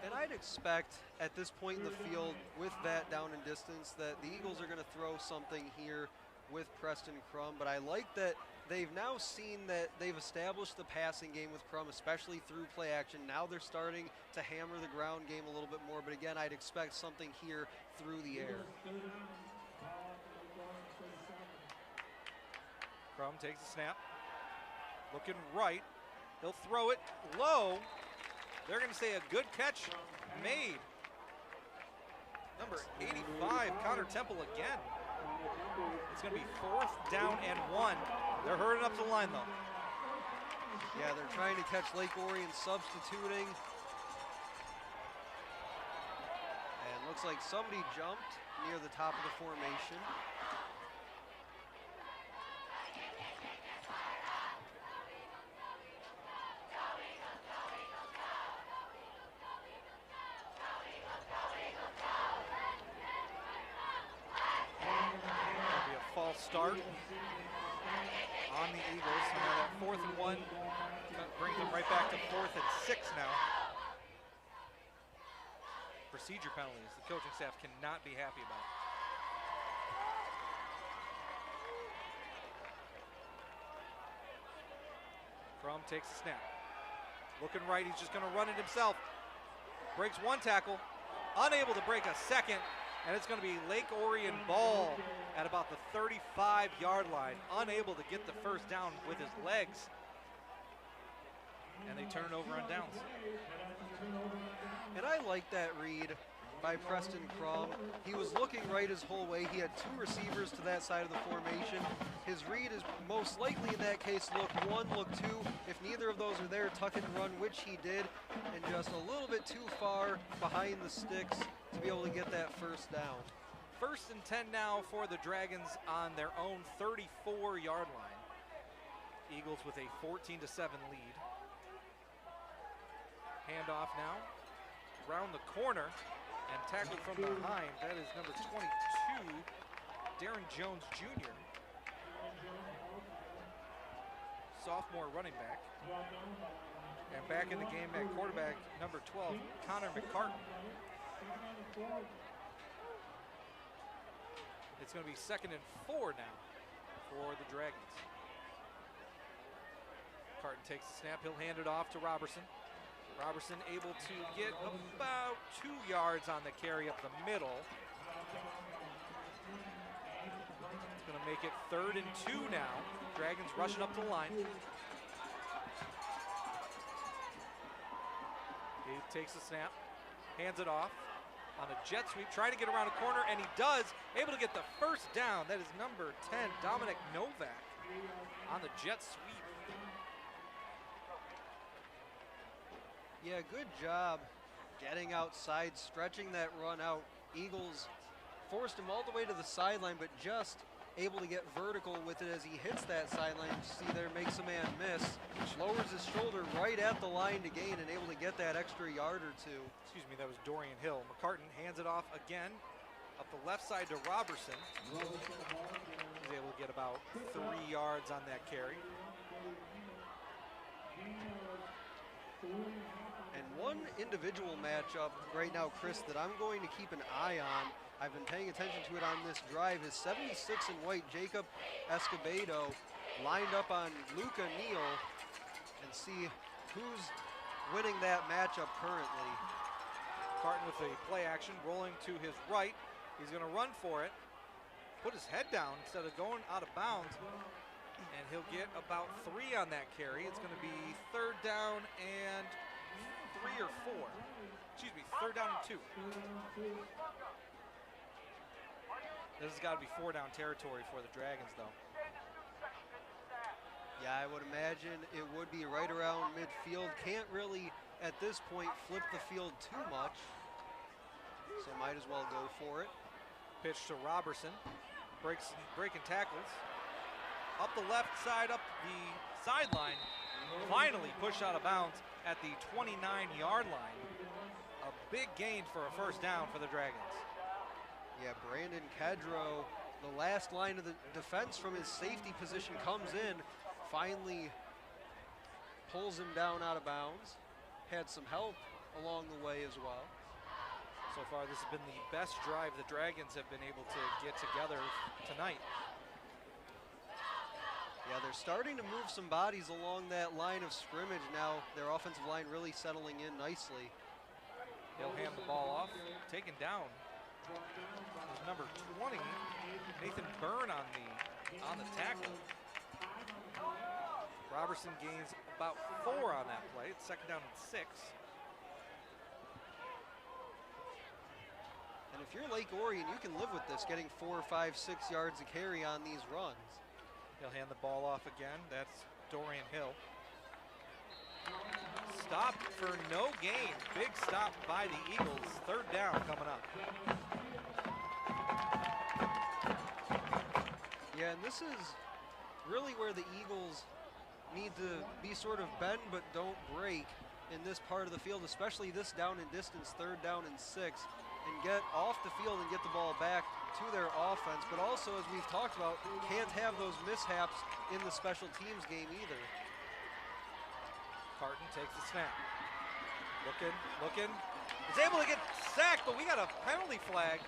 And I'd expect at this point in the field with that down and distance that the Eagles are going to throw something here with Preston Crum, but I like that they've now seen that they've established the passing game with Crum, especially through play action. Now they're starting to hammer the ground game a little bit more, but again, I'd expect something here through the air. Crum takes a snap, looking right, he'll throw it low. They're going to say a good catch made. Number 85, Connor Temple again. It's going to be 4th down and 1. They're herding up to the line, though. Yeah, they're trying to catch Lake Orion substituting. And looks like somebody jumped near the top of the formation. Start on the Eagles. So now that 4th and 1 brings them right back to 4th and 6 now. Procedure penalties, the coaching staff cannot be happy about. Crum takes a snap. Looking right, he's just going to run it himself. Breaks 1 tackle, unable to break a second. And it's going to be Lake Orion ball at about the 35-yard line, unable to get the 1st down with his legs. And they turn it over on downs. And I like that read by Preston Crum. He was looking right his whole way. He had 2 receivers to that side of the formation. His read is most likely in that case look 1, look 2. If neither of those are there, tuck and run, which he did, and just a little bit too far behind the sticks to be able to get that 1st down. 1st and 10 now for the Dragons on their own 34-yard line. Eagles with a 14-7 lead. Handoff now, around the corner, and tackled from behind. That is number 22, Darren Jones Jr. Sophomore running back. And back in the game at quarterback, number 12, Connor McCartan. It's going to be 2nd and 4 now for the Dragons. Carton takes the snap, he'll hand it off to Robertson. Robertson able to get about 2 yards on the carry up the middle. It's going to make it 3rd and 2 now. Dragons rushing up to the line. He takes the snap, hands it off on a jet sweep, trying to get around a corner, and he does. Able to get the 1st down. That is number 10, Dominic Novak, on the jet sweep. Yeah, good job getting outside, stretching that run out. Eagles forced him all the way to the sideline, but just able to get vertical with it as he hits that sideline. See there, makes a man miss, lowers his shoulder right at the line to gain and able to get that extra yard or 2. Excuse me, that was Dorian Hill. McCartan hands it off again up the left side to Robertson. He's able to get about 3 yards on that carry. And one individual matchup right now, Chris, that I'm going to keep an eye on, I've been paying attention to it on this drive, is 76 in white, Jacob Escobedo, lined up on Luca Neal, and see who's winning that matchup currently. Carton with a play action, rolling to his right. He's going to run for it, put his head down instead of going out of bounds, and he'll get about 3 on that carry. It's going to be 3rd down and 3 or 4. Excuse me, 3rd down and 2. This has got to be 4 down territory for the Dragons, though. Yeah, I would imagine it would be right around midfield. Can't really, at this point, flip the field too much. So might as well go for it. Pitch to Robertson. Breaking tackles. Up the left side, up the sideline. Finally pushed out of bounds at the 29-yard line. A big gain for a 1st down for the Dragons. Yeah, Brandon Kedro, the last line of the defense from his safety position, comes in, finally pulls him down out of bounds. Had some help along the way as well. So far, this has been the best drive the Dragons have been able to get together tonight. Yeah, they're starting to move some bodies along that line of scrimmage now. Their offensive line really settling in nicely. He'll hand the ball off, taken down. There's number 20, Nathan Byrne on the tackle. Robertson gains about 4 on that play. It's 2nd down and 6. And if you're Lake Orion, you can live with this, getting 4, 5, 6 yards a carry on these runs. He'll hand the ball off again. That's Dorian Hill. Stop for no gain. Big stop by the Eagles. 3rd down coming up. Yeah, and this is really where the Eagles need to be sort of bend but don't break in this part of the field, especially this down and distance, 3rd down and 6, and get off the field and get the ball back to their offense. But also, as we've talked about, can't have those mishaps in the special teams game either. Carton takes the snap. Looking. Is able to get sacked, but we got a penalty flag.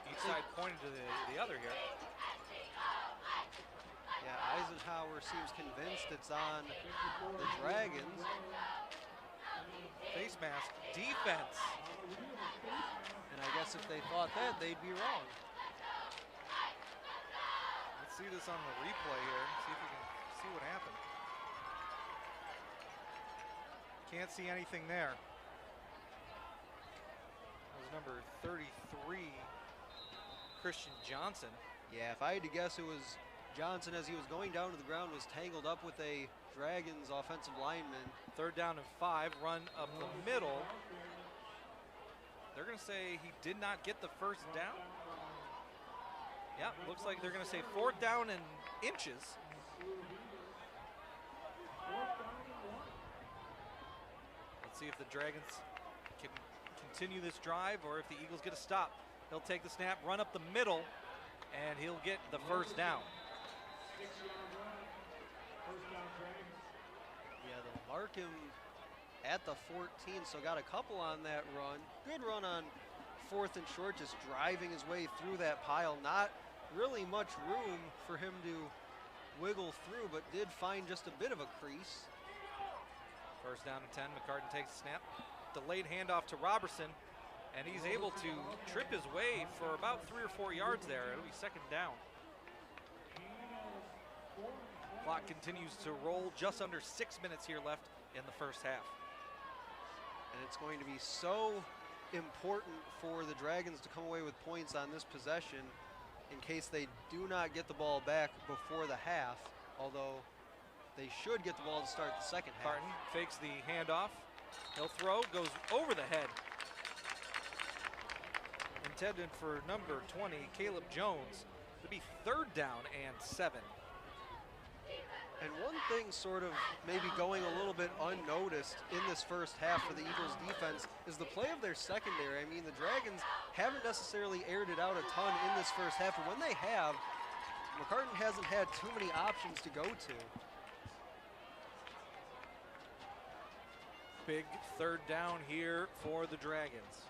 Each side pointed to the other here. Yeah, Eisenhower seems convinced it's on the Dragons. Face mask, defense. And I guess if they thought that, they'd be wrong. Let's see this on the replay here. See if we can see what happened. Can't see anything there. That was number 33, Christian Johnson. Yeah, if I had to guess, it was Johnson, as he was going down to the ground, was tangled up with a Dragons offensive lineman. 3rd down and 5, run up the middle. They're going to say he did not get the 1st down. Yeah, looks like they're going to say 4th down and inches. Let's see if the Dragons can continue this drive or if the Eagles get a stop. He'll take the snap, run up the middle, and he'll get the 1st down. Yeah, they'll mark him at the 14, so got a couple on that run. Good run on 4th and short, just driving his way through that pile. Not really much room for him to wiggle through, but did find just a bit of a crease. 1st down and 10, McCartan takes the snap. Delayed handoff to Robertson, and he's able to trip his way for about 3 or 4 yards there. It'll be 2nd down. Clock continues to roll, just under 6 minutes here left in the 1st half. And it's going to be so important for the Dragons to come away with points on this possession in case they do not get the ball back before the half, although they should get the ball to start the 2nd half. Carton fakes the handoff. He'll throw, goes over the head. Intended for number 20, Caleb Jones. It'll be 3rd down and 7. And one thing sort of maybe going a little bit unnoticed in this 1st half for the Eagles defense is the play of their secondary. I mean, the Dragons haven't necessarily aired it out a ton in this 1st half, but when they have, McCartan hasn't had too many options to go to. Big 3rd down here for the Dragons.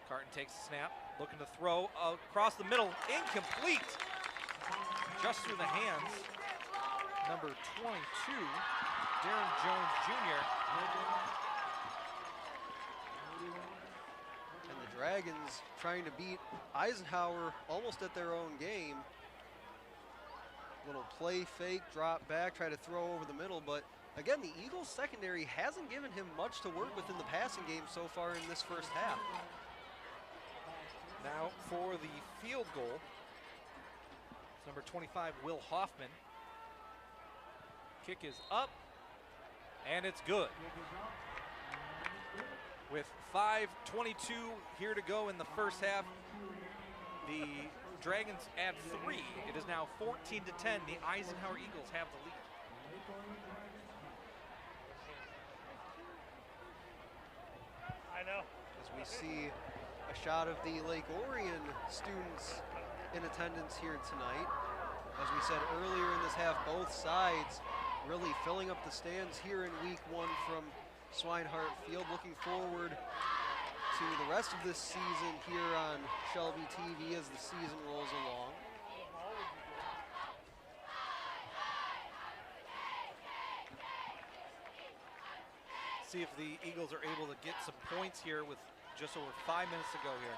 Carton takes the snap, looking to throw across the middle, incomplete. Just through the hands, number 22, Darren Jones Jr. Dragons trying to beat Eisenhower almost at their own game. Little play fake, drop back, try to throw over the middle, but again, the Eagles secondary hasn't given him much to work with in the passing game so far in this first half. Now for the field goal, it's number 25, Will Hoffman. Kick is up, and it's good. With 5:22 here to go in the first half, the Dragons add 3. It is now 14-10. The Eisenhower Eagles have the lead. I know. As we see a shot of the Lake Orion students in attendance here tonight. As we said earlier in this half, both sides really filling up the stands here in week 1 from Swinehart Field. Looking forward to the rest of this season here on Shelby TV as the season rolls along. See if the Eagles are able to get some points here with just over 5 minutes to go here.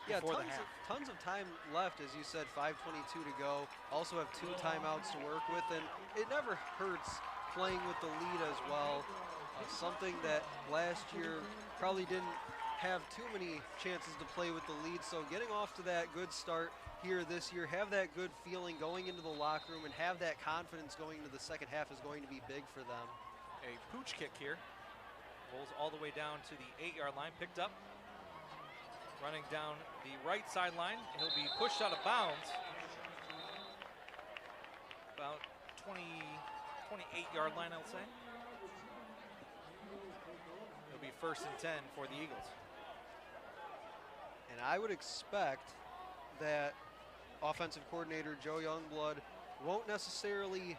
Yeah, before the half. tons of time left, as you said, 5:22 to go. Also have 2 timeouts to work with, and it never hurts playing with the lead as well. Something that last year probably didn't have too many chances to play with the lead, so getting off to that good start here this year, have that good feeling going into the locker room, and have that confidence going into the second half is going to be big for them. A pooch kick here. Rolls all the way down to the 8-yard line, picked up. Running down the right sideline. He'll be pushed out of bounds. About 28-yard line, I'll say. It'll be 1st and 10 for the Eagles. And I would expect that offensive coordinator Joe Youngblood won't necessarily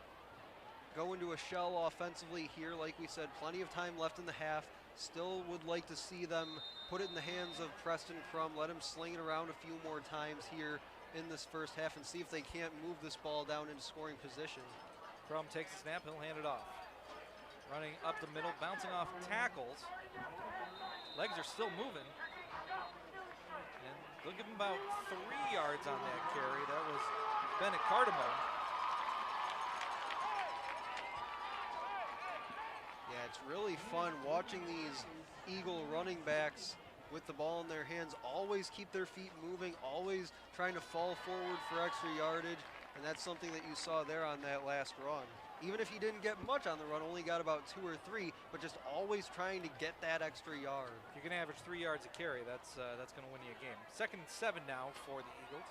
go into a shell offensively here. Like we said, plenty of time left in the half. Still would like to see them put it in the hands of Preston Crum, let him sling it around a few more times here in this first half and see if they can't move this ball down into scoring position. Crum takes the snap, he'll hand it off. Running up the middle, bouncing off tackles. Legs are still moving. And they'll give him about 3 yards on that carry. That was Bennett Cardamone. Yeah, it's really fun watching these Eagle running backs with the ball in their hands, always keep their feet moving, always trying to fall forward for extra yardage, and that's something that you saw there on that last run. Even if he didn't get much on the run, only got about 2 or 3, but just always trying to get that extra yard. If you can average 3 yards a carry, that's going to win you a game. 2nd and 7 now for the Eagles.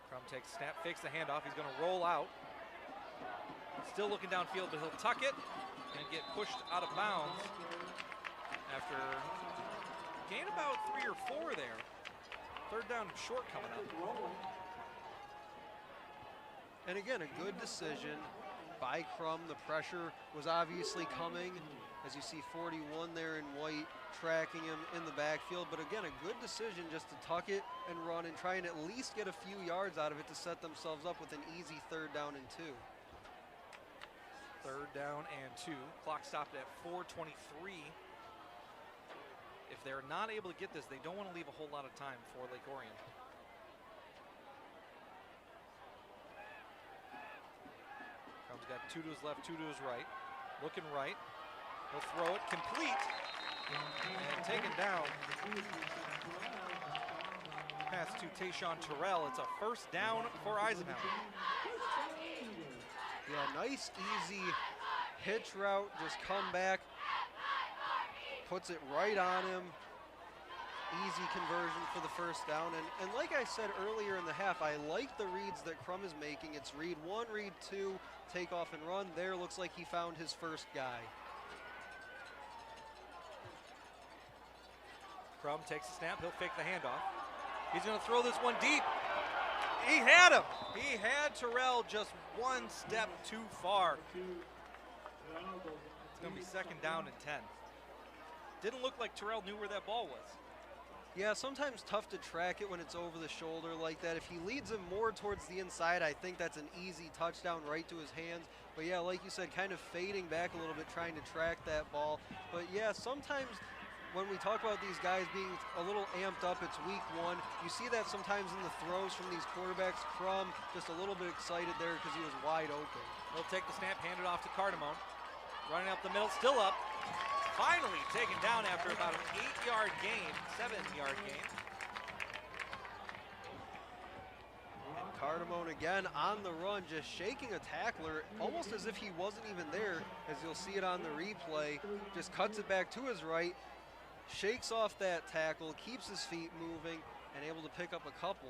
Crum takes the snap, fakes the handoff. He's going to roll out. Still looking downfield, but he'll tuck it and get pushed out of bounds after gain about 3 or 4 there. 3rd down and short coming up. And again, a good decision by Crum. The pressure was obviously coming. As you see 41 there in white tracking him in the backfield. But again, a good decision just to tuck it and run and try and at least get a few yards out of it to set themselves up with an easy 3rd down and 2. 3rd down and 2. Clock stopped at 4:23. If they're not able to get this, they don't want to leave a whole lot of time for Lake Orion. Crum's got 2 to his left, 2 to his right. Looking right. He'll throw it complete and taken down. Pass to Tayshawn Terrell. It's a 1st down for Eisenhower. Yeah, nice, easy hitch route. Just come back, puts it right on him. Easy conversion for the 1st down. And like I said earlier in the half, I like the reads that Crum is making. It's read 1, read 2, take off and run. There looks like he found his 1st guy. Crum takes the snap. He'll fake the handoff. He's going to throw this one deep. He had him. He had Terrell just 1 step too far. It's going to be 2nd down and 10. Didn't look like Terrell knew where that ball was. Yeah, sometimes tough to track it when it's over the shoulder like that. If he leads him more towards the inside, I think that's an easy touchdown right to his hands. But yeah, like you said, kind of fading back a little bit, trying to track that ball. But yeah, sometimes when we talk about these guys being a little amped up, it's week 1. You see that sometimes in the throws from these quarterbacks. Crum just a little bit excited there because he was wide open. He'll take the snap, hand it off to Cardamone. Running up the middle, still up. Finally taken down after about an 8-yard gain, 7-yard gain. And Cardamone again on the run, just shaking a tackler, almost as if he wasn't even there, as you'll see it on the replay. Just cuts it back to his right, shakes off that tackle, keeps his feet moving, and able to pick up a couple.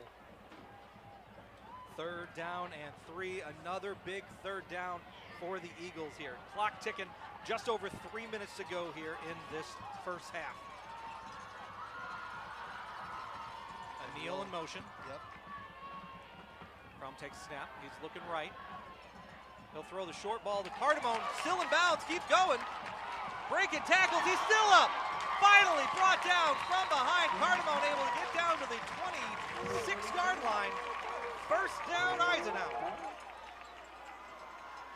3rd down and 3, another big 3rd down for the Eagles here. Clock ticking, just over 3 minutes to go here in this first half. O'Neal in motion. Yep. Crum takes a snap, he's looking right. He'll throw the short ball to Cardamone, still in bounds, keep going. Breaking tackles, he's still up. Finally brought down from behind. Cardamone able to get down to the 26-yard line. First down, Eisenhower.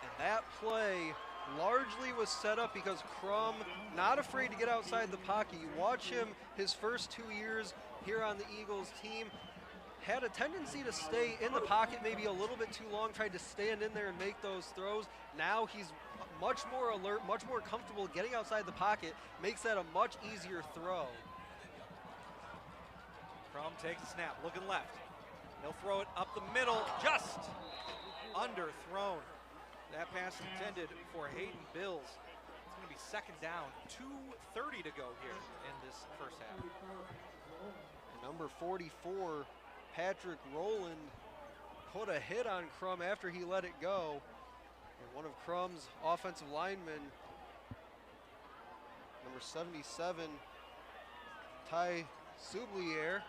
And that play largely was set up because Crum, not afraid to get outside the pocket. You watch him his first 2 years here on the Eagles team, had a tendency to stay in the pocket maybe a little bit too long, tried to stand in there and make those throws. Now he's much more alert, much more comfortable getting outside the pocket, makes that a much easier throw. Crum takes a snap, looking left. He'll throw it up the middle, just underthrown. That pass intended for Hayden Bills. It's going to be 2nd down, 2:30 to go here in this first half. And number 44, Patrick Rowland, put a hit on Crum after he let it go. And one of Crum's offensive linemen, number 77, Ty Sublier,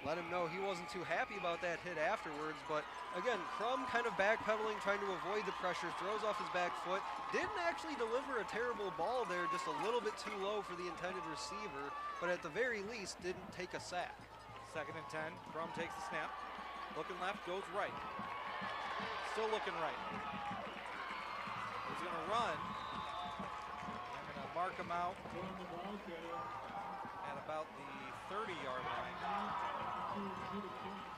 let him know he wasn't too happy about that hit afterwards. But again, Crum kind of backpedaling, trying to avoid the pressure, throws off his back foot. Didn't actually deliver a terrible ball there, just a little bit too low for the intended receiver, but at the very least didn't take a sack. 2nd and 10, Crum takes the snap. Looking left, goes right. Still looking right. He's gonna run. I'm gonna mark him out at about the 30-yard line.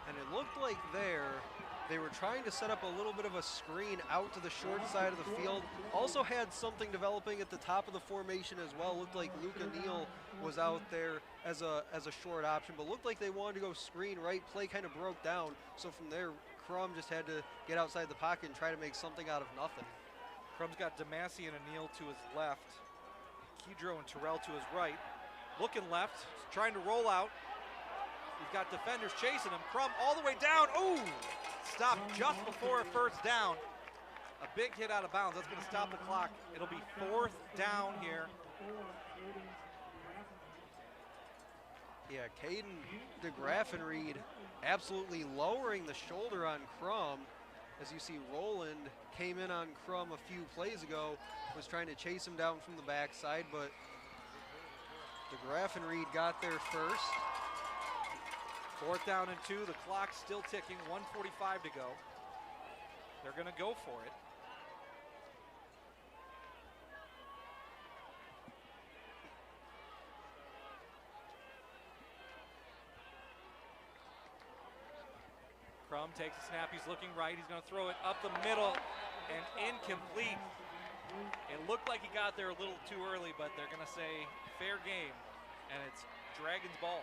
And it looked like they were trying to set up a little bit of a screen out to the short side of the field. Also had something developing at the top of the formation as well. Looked like Luke O'Neal was out there as a short option, but looked like they wanted to go screen right. Play kind of broke down, so from there, Crum just had to get outside the pocket and try to make something out of nothing. Crum's got Damasi and O'Neal to his left. Kedro and Terrell to his right. Looking left, trying to roll out. He's got defenders chasing him. Crum all the way down. Ooh! Stopped just before a 1st down. A big hit out of bounds. That's going to stop the clock. It'll be 4th down here. Yeah, Caden DeGraffenried absolutely lowering the shoulder on Crum. As you see, Rowland came in on Crum a few plays ago, was trying to chase him down from the backside, but DeGraffenried got there first. 4th down and 2. The clock's still ticking. 1:45 to go. They're going to go for it. Crum takes a snap. He's looking right. He's going to throw it up the middle and incomplete. It looked like he got there a little too early, but they're going to say fair game, and it's Dragons ball.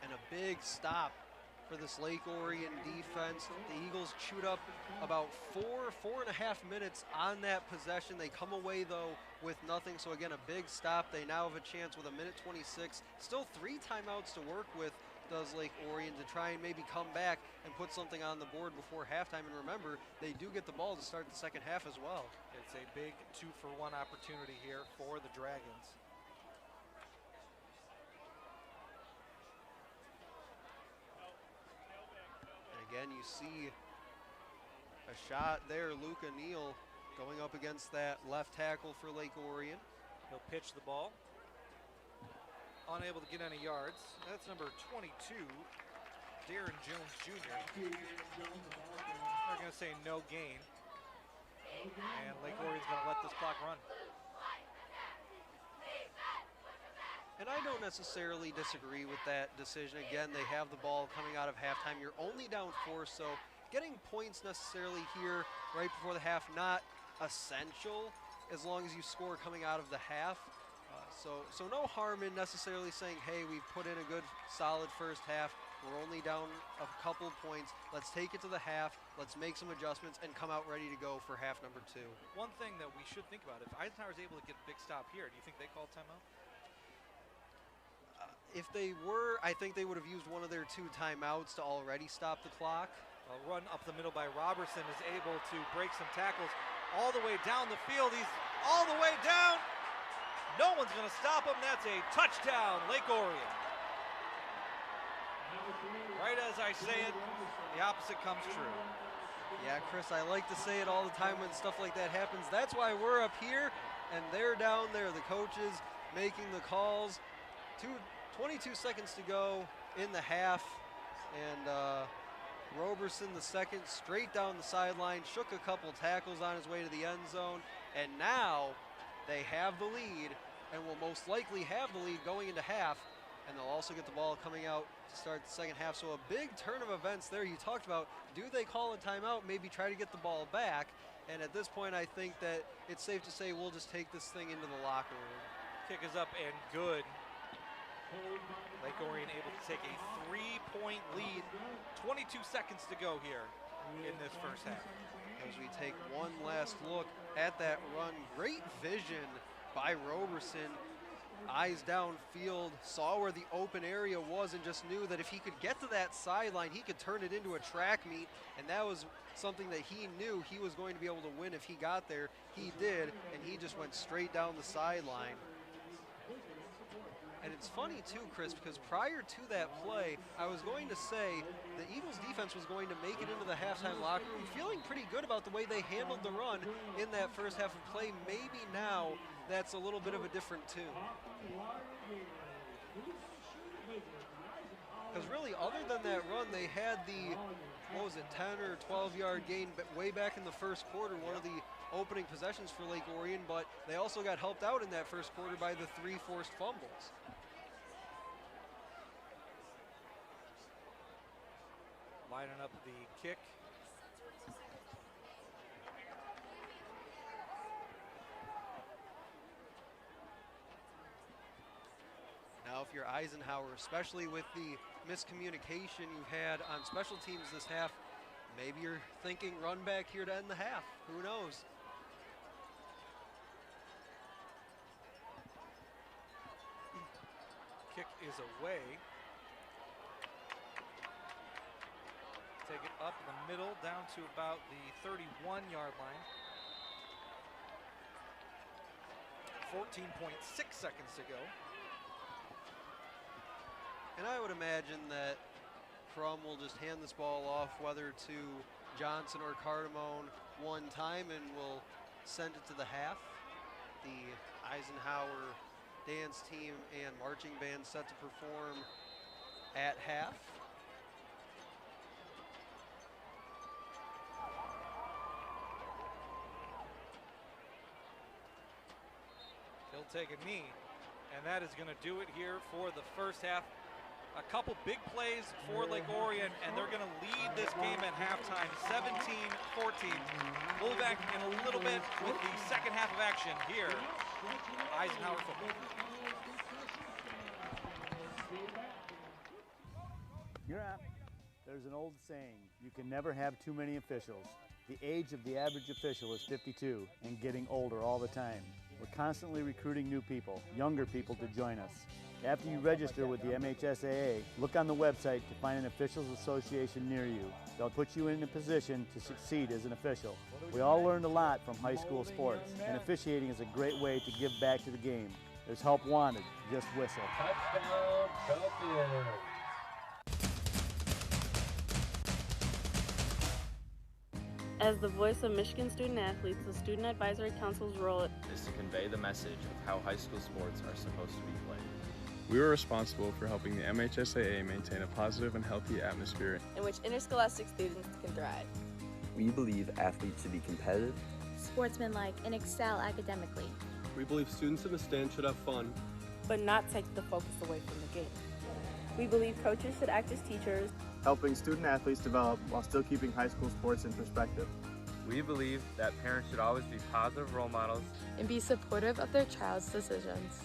And a big stop for this Lake Orion defense. The Eagles chewed up about 4.5 minutes on that possession. They come away, though, with nothing. So, again, a big stop. They now have a chance with 1:26. Still 3 timeouts to work with, does Lake Orion, to try and maybe come back and put something on the board before halftime. And remember, they do get the ball to start the second half as well. It's a big 2-for-1 opportunity here for the Dragons. Again, you see a shot there, Luke O'Neal going up against that left tackle for Lake Orion. He'll pitch the ball. Unable to get any yards. That's number 22, Darren Jones Jr. They're going to say no gain. And Lake Orion's going to let this clock run. I don't necessarily disagree with that decision. Again, they have the ball coming out of halftime. You're only down 4, so getting points necessarily here right before the half, not essential as long as you score coming out of the half. So no harm in necessarily saying, hey, we've put in a good solid first half. We're only down a couple points. Let's take it to the half. Let's make some adjustments and come out ready to go for half number 2. One thing that we should think about, if Eisenhower's able to get a big stop here, do you think they call timeout? If they were, I think they would have used one of their 2 timeouts to already stop the clock. A run up the middle by Robertson is able to break some tackles all the way down the field. He's all the way down. No one's going to stop him. That's a touchdown, Lake Orion. Right as I say it, the opposite comes true. Yeah, Chris, I like to say it all the time when stuff like that happens. That's why we're up here and they're down there, the coaches making the calls. 22 seconds to go in the half, and Roberson, the second, straight down the sideline, shook a couple tackles on his way to the end zone, and now they have the lead and will most likely have the lead going into half, and they'll also get the ball coming out to start the second half. So a big turn of events there. You talked about, do they call a timeout, maybe try to get the ball back, and at this point I think that it's safe to say we'll just take this thing into the locker room. Kick is up and good. Lake Orion able to take a 3-point lead. 22 seconds to go here in this first half. As we take one last look at that run, great vision by Roberson. Eyes downfield, saw where the open area was and just knew that if he could get to that sideline, he could turn it into a track meet, and that was something that he knew he was going to be able to win if he got there. He did, and he just went straight down the sideline. And it's funny too, Chris, because prior to that play, I was going to say the Eagles defense was going to make it into the halftime locker room, feeling pretty good about the way they handled the run in that first half of play. Maybe now that's a little bit of a different tune. Because really, other than that run, they had the, 10 or 12-yard gain way back in the first quarter, one of the opening possessions for Lake Orion, but they also got helped out in that first quarter by the 3 forced fumbles. Lining up the kick. Now, if you're Eisenhower, especially with the miscommunication you've had on special teams this half, maybe you're thinking run back here to end the half. Who knows? Kick is away. Take it up in the middle, down to about the 31-yard line. 14.6 seconds to go. And I would imagine that Crum will just hand this ball off, whether to Johnson or Cardamone, one time, and will send it to the half. The Eisenhower dance team and marching band set to perform at half. He'll take a knee, and that is going to do it here for the first half. A couple big plays for Lake Orion, and they're going to lead this game at halftime, 17-14. We'll be back in a little bit with the second half of action here, Eisenhower football. There's an old saying, you can never have too many officials. The age of the average official is 52 and getting older all the time. We're constantly recruiting new people, younger people to join us. After you register with the MHSAA, look on the website to find an officials association near you. They'll put you in a position to succeed as an official. We all learned a lot from high school sports, and officiating is a great way to give back to the game. There's help wanted, just whistle. Touchdown, Shelby. As the voice of Michigan student athletes, the Student Advisory Council's role is to convey the message of how high school sports are supposed to be played. We were responsible for helping the MHSAA maintain a positive and healthy atmosphere in which interscholastic students can thrive. We believe athletes should be competitive, sportsmanlike, and excel academically. We believe students in the stand should have fun, but not take the focus away from the game. We believe coaches should act as teachers, helping student athletes develop while still keeping high school sports in perspective. We believe that parents should always be positive role models and be supportive of their child's decisions.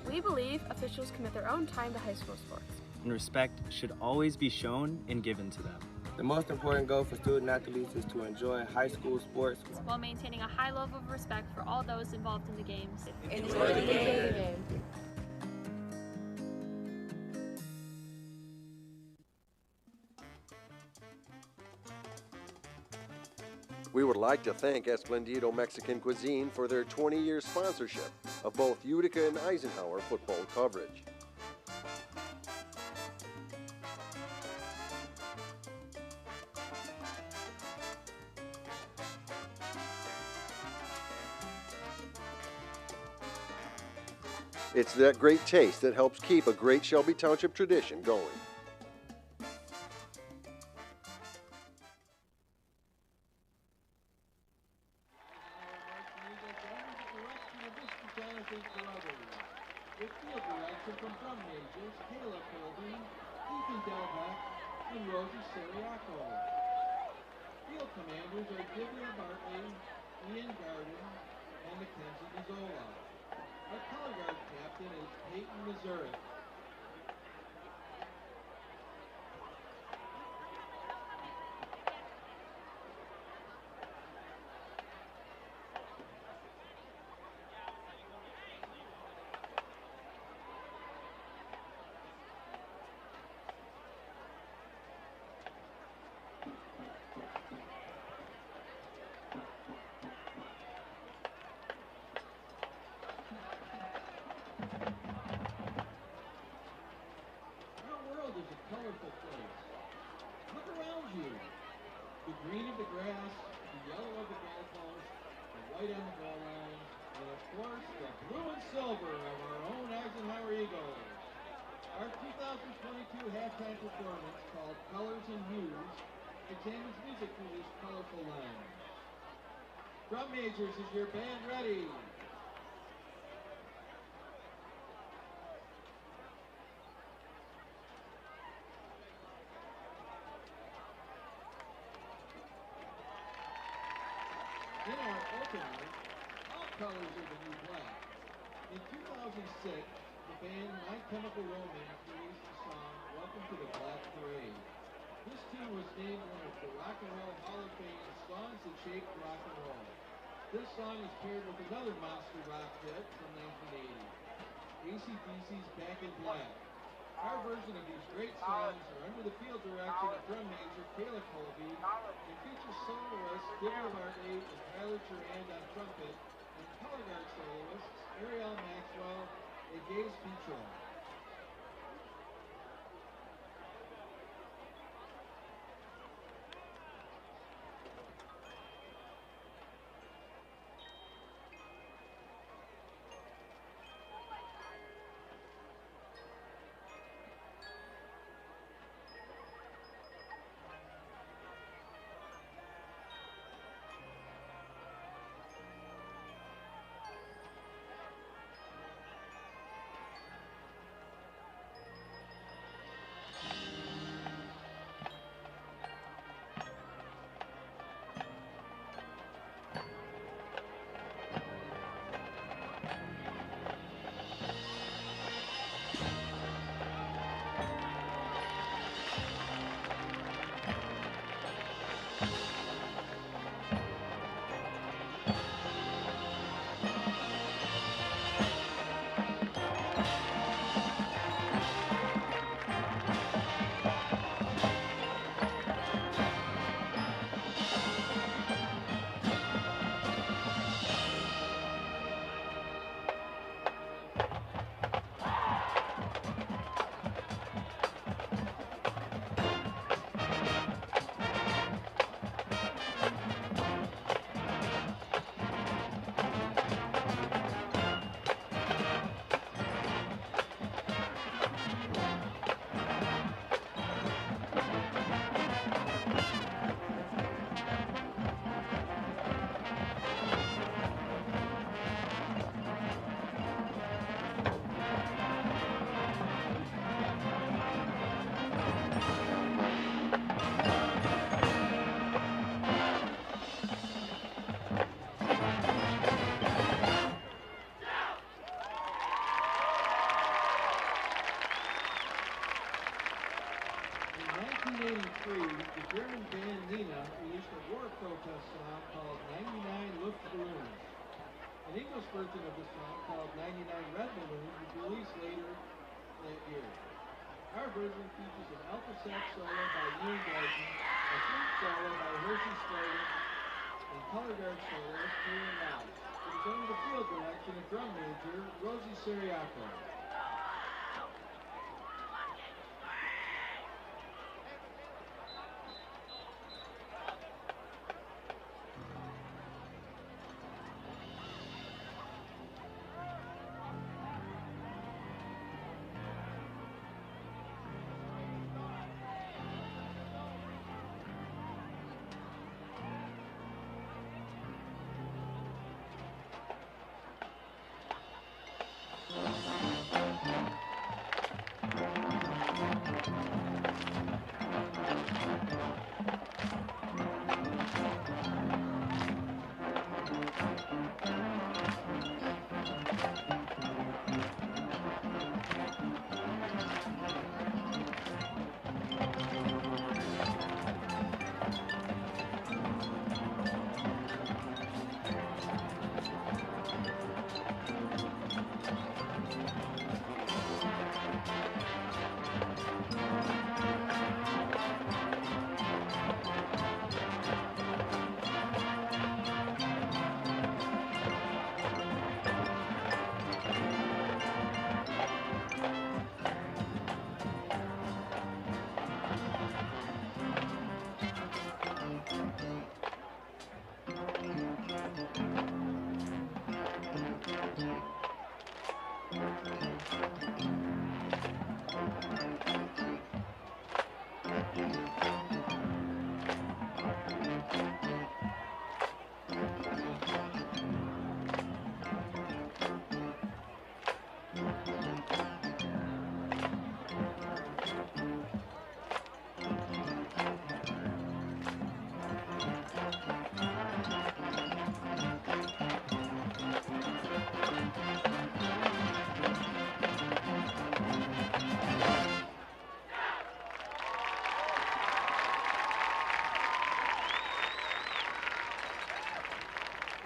We believe officials commit their own time to high school sports. And respect should always be shown and given to them. The most important goal for student athletes is to enjoy high school sports while maintaining a high level of respect for all those involved in the games. Enjoy the game. We would like to thank Esplendido Mexican Cuisine for their 20-year sponsorship of both Utica and Eisenhower football coverage. It's that great taste that helps keep a great Shelby Township tradition going. With field direction from drum majors Kayla Colby, Ethan Delbeck, and Rosie Seriaco. Field commanders are Divya Bartley, Ian Garden, and Mackenzie Mazzola. Our color guard captain is Peyton Missouri. Colorful place. Look around you. The green of the grass, the yellow of the goalpost, the white on the goal line, and of course the blue and silver of our own Eisenhower Eagles. Our 2022 halftime performance called Colors and Hues examines music through this colorful lens. Drum majors, is your band ready? In our opener, all colors are the new black. In 2006, the band My Chemical Romance released the song Welcome to the Black Parade. This tune was named one of the Rock and Roll Hall of Fame songs that shaped rock and roll. This song is paired with another monster rock hit from 1980, AC/DC's Back in Black. Our version of these great songs are under the field direction of drum major Kayla Colby and features soloists Divya Bartley and Tyler Durand on trumpet and color guard soloists Ariel Maxwell and Gaze Petro. German band Nina released a war protest song called 99 Luftballons. An English version of the song called 99 Red Balloons was released later that year. Our version features an alto sax solo by Ian Guyton, a flute solo by Hershey Slater, and color guard soloist Julian Rouse. It is under the field direction of drum major Rosie Seriaco.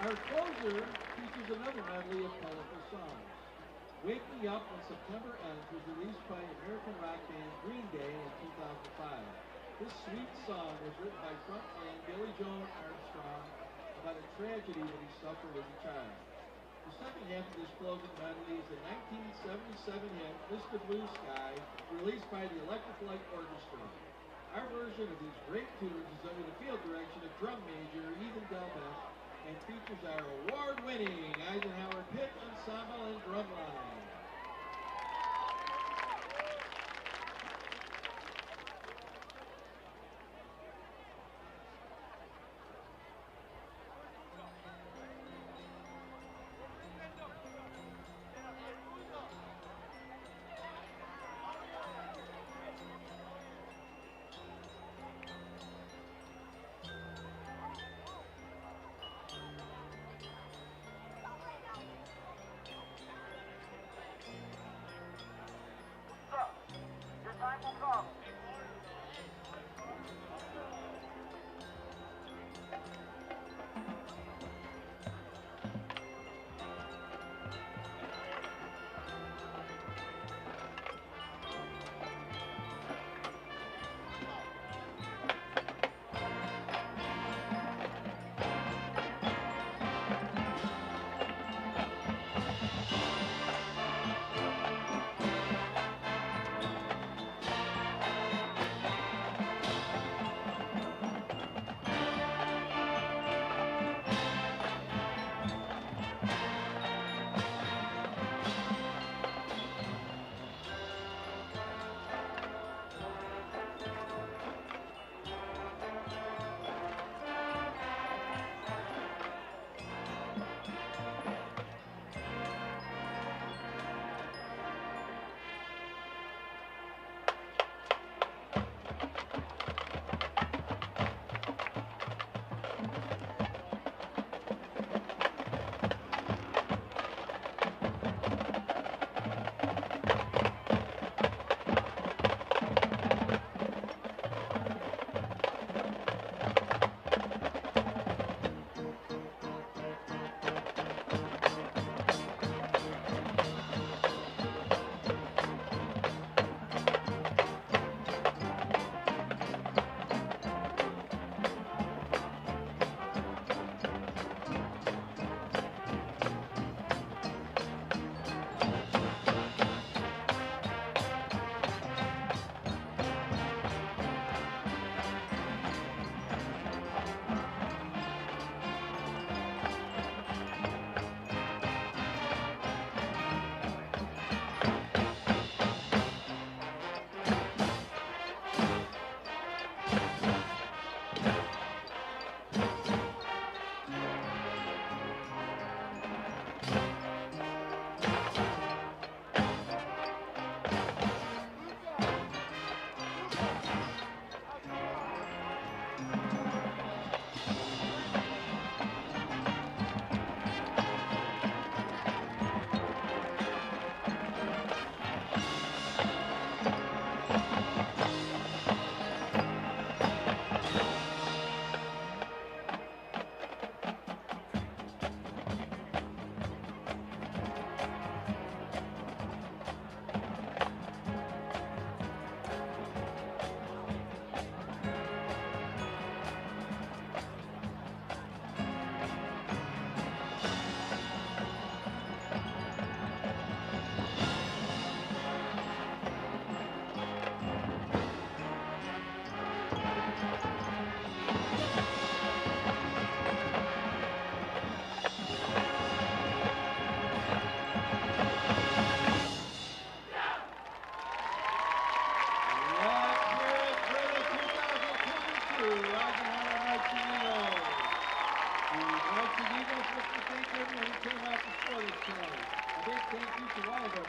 Our closer features another medley of colorful songs. Wake Me Up When September Ends was released by American rock band Green Day in 2005. This sweet song was written by frontman Billy Joe Armstrong about a tragedy that he suffered as a child. The second half of this closing medley is the 1977 hit Mr. Blue Sky, released by the Electric Light Orchestra. Our version of these great tunes is under the field direction of drum major Ethan Delbeth, and features our award-winning Eisenhower Pit Ensemble and Drumline.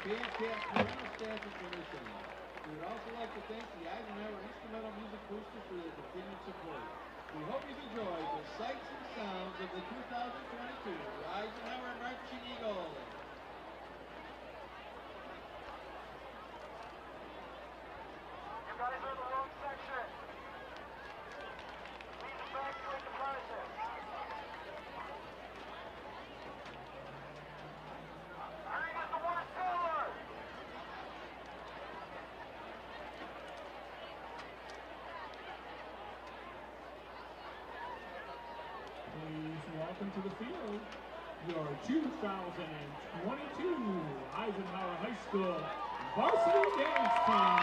band camp parental staff information. We would also like to thank the Eisenhower Instrumental Music Booster for their continued support. We hope you've enjoyed the sights and sounds of the 2022 Eisenhower Marching Eagles. You guys are in the wrong section. Please evacuate the premises. Green is the worst color. Please welcome to the field your 2022 Eisenhower High School varsity dance team.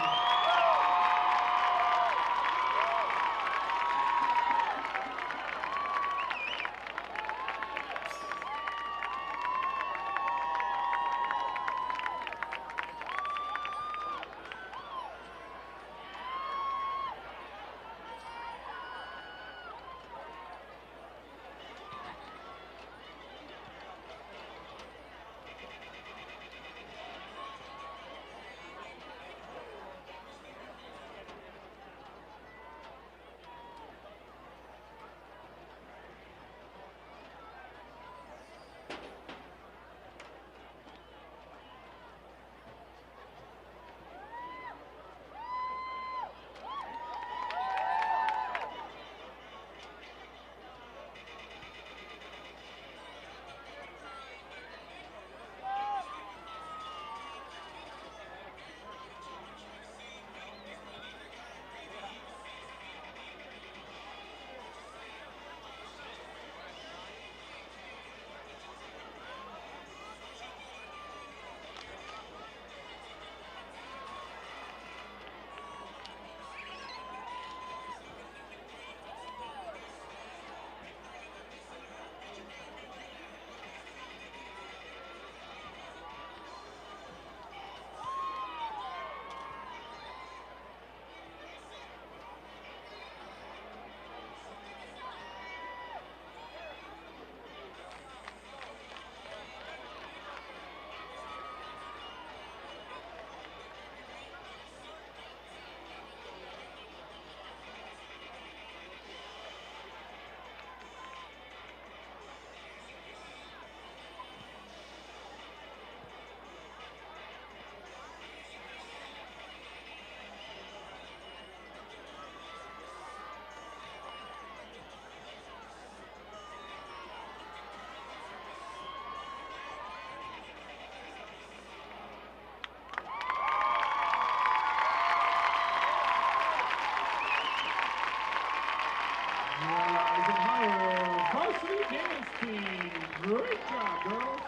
Eisenhower varsity dance team. Great job, girls.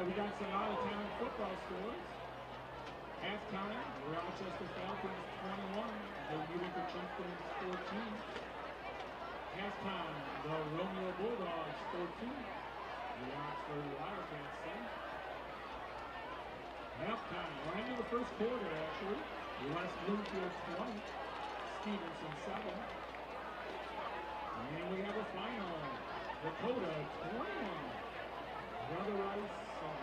We got some out-of-town football scores. Halftime, Rochester Falcons 21, the Utica Chieftains 14. Halftime, the Romeo Bulldogs 14, the Oxford Wildcats 7. Halftime, right into the first quarter actually, West Bloomfield 20, Stevenson 7. And we have a final, Dakota 21, Brother Rice 7.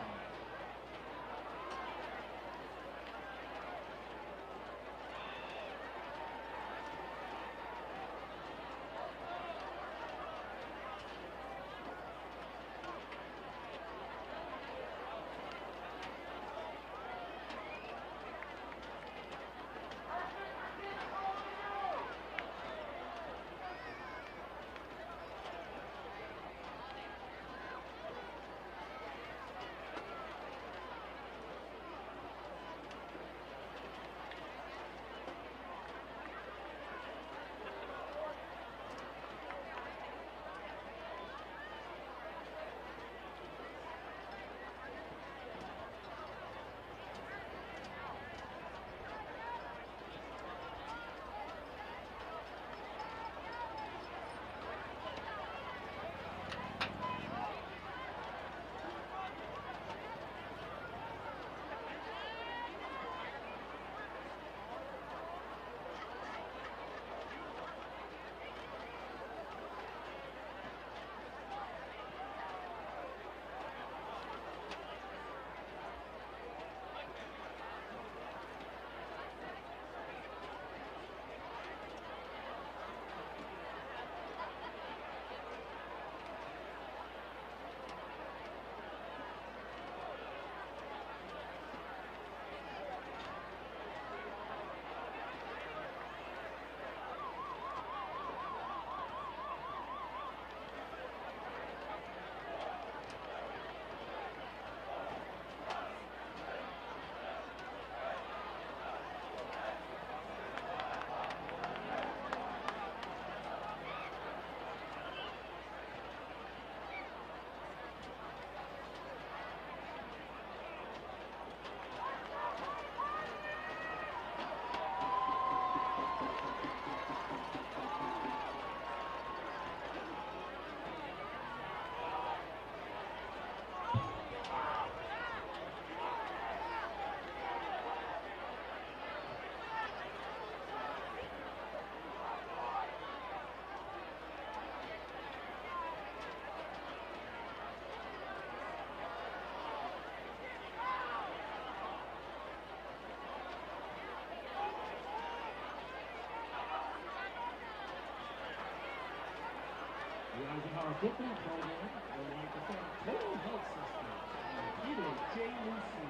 Eisenhower football program would like to thank Total Health System and Peter J. Lucy,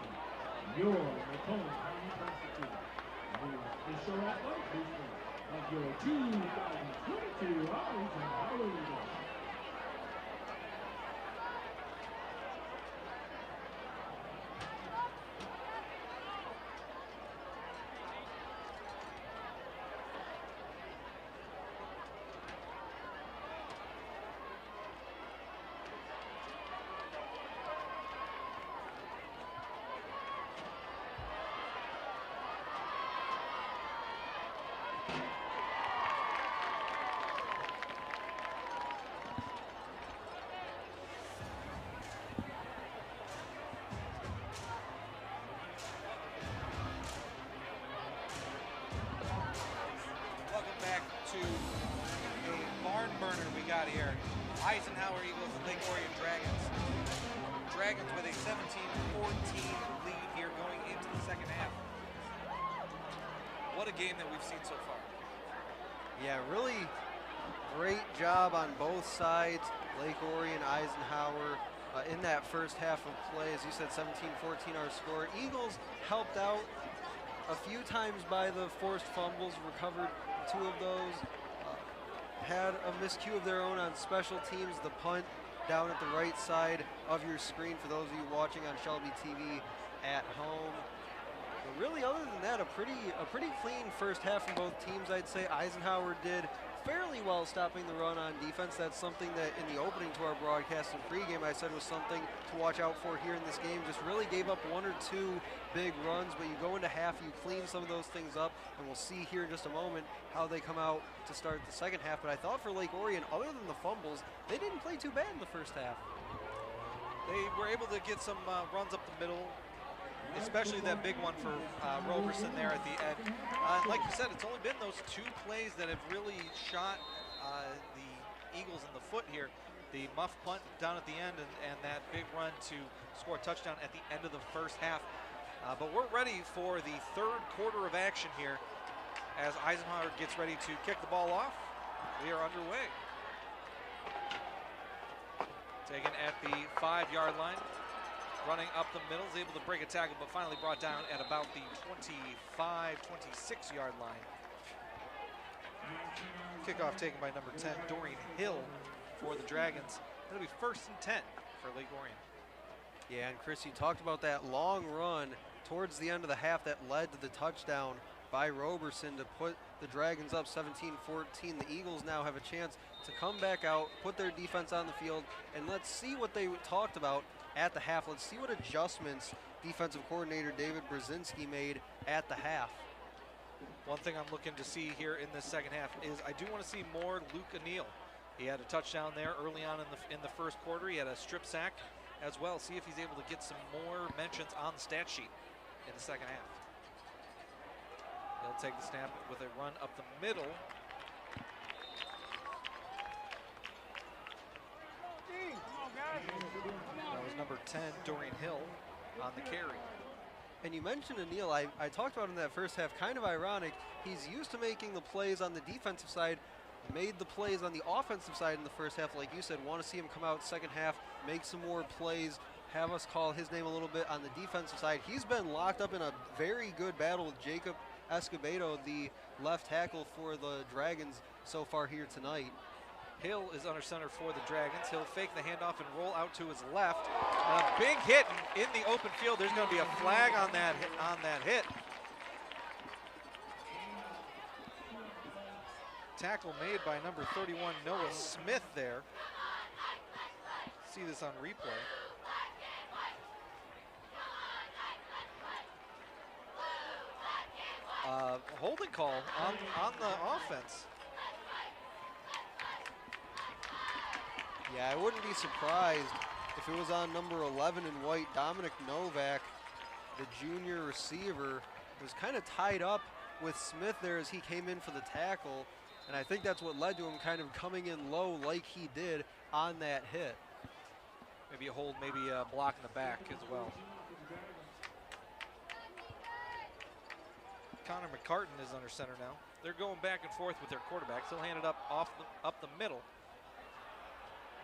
your Macomb County prosecutor. The official athletic booster of your 2022 Eisenhower Eagles. To a barn burner we got here. Eisenhower Eagles and Lake Orion Dragons. Dragons with a 17-14 lead here going into the second half. What a game that we've seen so far. Yeah, really great job on both sides. Lake Orion, Eisenhower in that first half of play. As you said, 17-14 our score. Eagles helped out a few times by the forced fumbles, recovered 2 of those, had a miscue of their own on special teams, the punt down at the right side of your screen for those of you watching on Shelby TV at home. But really, other than that, a pretty clean first half from both teams, I'd say. Eisenhower did fairly well stopping the run on defense. That's something that in the opening to our broadcast and pregame I said was something to watch out for here in this game. Just really gave up 1 or 2 big runs, but you go into half, you clean some of those things up, and we'll see here in just a moment how they come out to start the second half. But I thought for Lake Orion, other than the fumbles, they didn't play too bad in the first half. They were able to get some runs up the middle, especially that big one for Roberson there at the end. Like you said, it's only been those 2 plays that have really shot the Eagles in the foot here. The muff punt down at the end and that big run to score a touchdown at the end of the first half. But we're ready for the third quarter of action here as Eisenhower gets ready to kick the ball off. We are underway. Taken at the 5-yard line. Running up the middle, is able to break a tackle, but finally brought down at about the 25, 26-yard line. Kickoff taken by number 10, Dorian Hill for the Dragons. That'll be 1st and 10 for Lake Orion. Yeah, and Chris, you talked about that long run towards the end of the half that led to the touchdown by Roberson to put the Dragons up 17-14. The Eagles now have a chance to come back out, put their defense on the field, and let's see what they talked about at the half. Let's see what adjustments defensive coordinator David Brzezinski made at the half. One thing I'm looking to see here in this second half is I do want to see more Luke O'Neill. He had a touchdown there early on in the first quarter. He had a strip sack as well. See if he's able to get some more mentions on the stat sheet in the second half. He'll take the snap with a run up the middle. That was number 10, Dorian Hill, on the carry. And you mentioned O'Neill. I talked about in that first half, kind of ironic. He's used to making the plays on the defensive side, made the plays on the offensive side in the first half. Like you said, want to see him come out second half, make some more plays, have us call his name a little bit on the defensive side. He's been locked up in a very good battle with Jacob Escobedo, the left tackle for the Dragons so far here tonight. Hill is under center for the Dragons. He'll fake the handoff and roll out to his left. A big hit in the open field. There's going to be a flag on that hit. Tackle made by number 31, Noah Smith there. See this on replay. Holding call on the offense. Yeah, I wouldn't be surprised if it was on number 11 in white. Dominic Novak, the junior receiver, was kind of tied up with Smith there as he came in for the tackle. And I think that's what led to him kind of coming in low like he did on that hit. Maybe a hold, maybe a block in the back as well. Connor McCartan is under center now. They're going back and forth with their quarterbacks. He'll hand it up up the middle.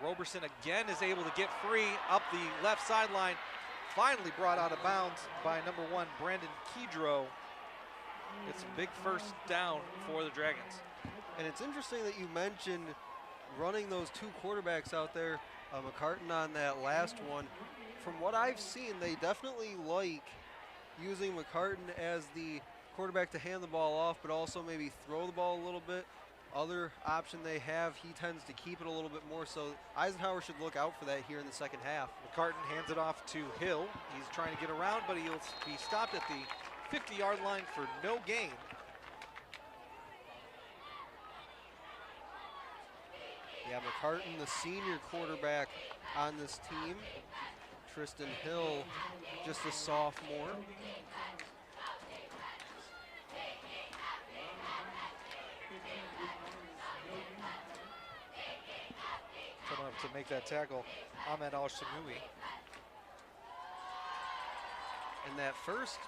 Roberson again is able to get free up the left sideline. Finally brought out of bounds by number 1, Brandon Kedro. It's a big first down for the Dragons. And it's interesting that you mentioned running those 2 quarterbacks out there, McCartan on that last one. From what I've seen, they definitely like using McCartan as the quarterback to hand the ball off, but also maybe throw the ball a little bit. Other option they have, he tends to keep it a little bit more, so Eisenhower should look out for that here in the second half. McCartan hands it off to Hill. He's trying to get around, but he'll be stopped at the 50-yard line for no gain. Yeah, McCartan, the senior quarterback on this team. Tristan Hill, just a sophomore. Coming up to make that tackle, Ahmed Al-Shamui. And that first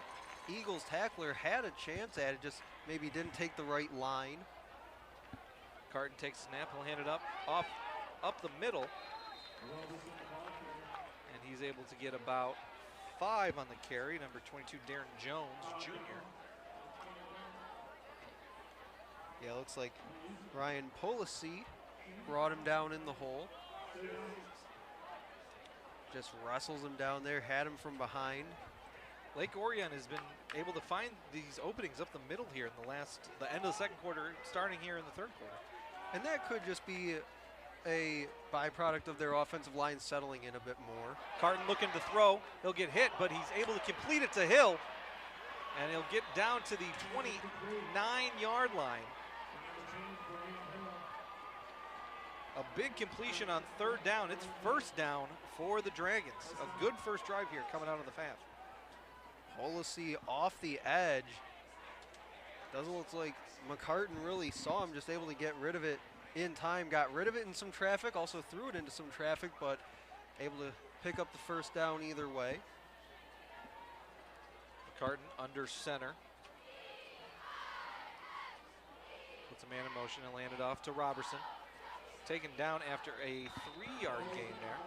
Eagles tackler had a chance at it, just maybe didn't take the right line. Carton takes a snap, he'll hand it up the middle. And he's able to get about 5 on the carry. Number 22, Darren Jones, Jr. Yeah, looks like Ryan Polisi brought him down in the hole. Just wrestles him down there, had him from behind. Lake Orion has been able to find these openings up the middle here in the end of the second quarter, starting here in the third quarter. And that could just be a byproduct of their offensive line settling in a bit more. Carton looking to throw. He'll get hit, but he's able to complete it to Hill. And he'll get down to the 29-yard line. A big completion on third down. It's first down for the Dragons. A good first drive here coming out of the FAF. Polisi off the edge. Doesn't look like McCartan really saw him, just able to get rid of it in time. Got rid of it in some traffic, also threw it into some traffic, but able to pick up the first down either way. McCartan under center. Puts a man in motion and landed off to Robertson. Taken down after a 3-yard gain there.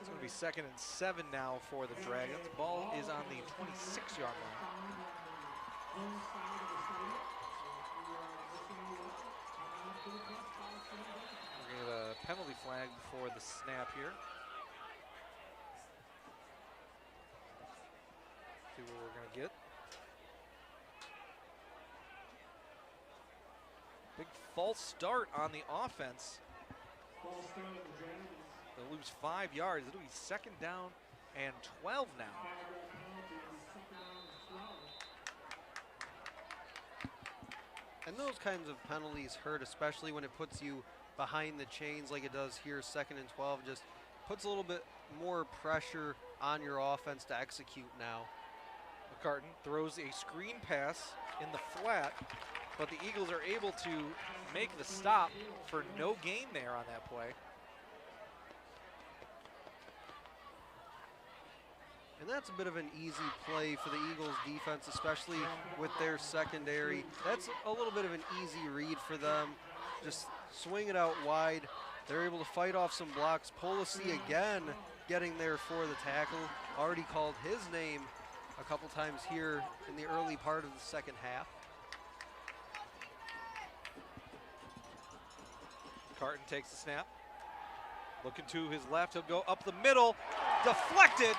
It's going to be 2nd and 7 now for the Dragons. Ball is on the 26-yard line. We're going to get a penalty flag before the snap here. See what we're going to get. Big false start on the offense. They'll lose 5 yards. It'll be 2nd down and 12 now. And those kinds of penalties hurt, especially when it puts you behind the chains like it does here, 2nd and 12. Just puts a little bit more pressure on your offense to execute now. McCartan throws a screen pass in the flat, but the Eagles are able to make the stop for no gain there on that play. And that's a bit of an easy play for the Eagles defense, especially with their secondary. That's a little bit of an easy read for them. Just swing it out wide. They're able to fight off some blocks. Polisi again getting there for the tackle. Already called his name a couple times here in the early part of the second half. Carton takes the snap. Looking to his left, he'll go up the middle. Deflected.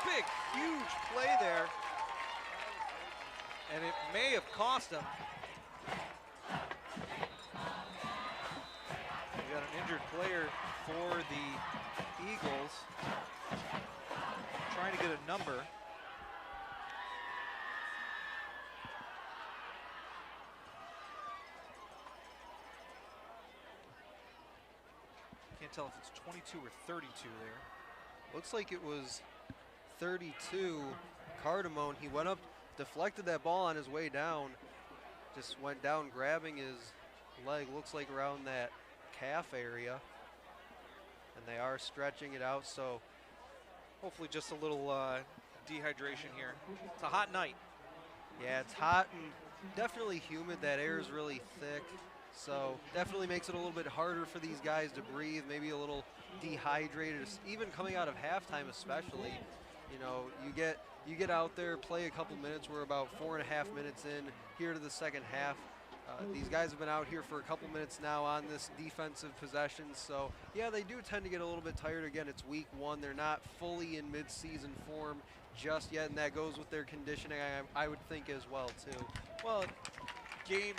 Big, huge play there. And it may have cost him. We got an injured player for the Eagles. Trying to get a number. Can't tell if it's 22 or 32 there. Looks like it was 32. Cardamone, he went up, deflected that ball on his way down, just went down grabbing his leg, looks like around that calf area. And they are stretching it out, so hopefully just a little dehydration here. It's a hot night. Yeah, it's hot and definitely humid. That air is really thick, so definitely makes it a little bit harder for these guys to breathe, maybe a little dehydrated, even coming out of halftime especially. You know, you get out there, play a couple minutes. We're about 4.5 minutes in here to the second half. These guys have been out here for a couple minutes now on this defensive possession, so yeah, they do tend to get a little bit tired. Again, it's week 1. They're not fully in mid-season form just yet, and that goes with their conditioning, I would think, as well, too. Well, game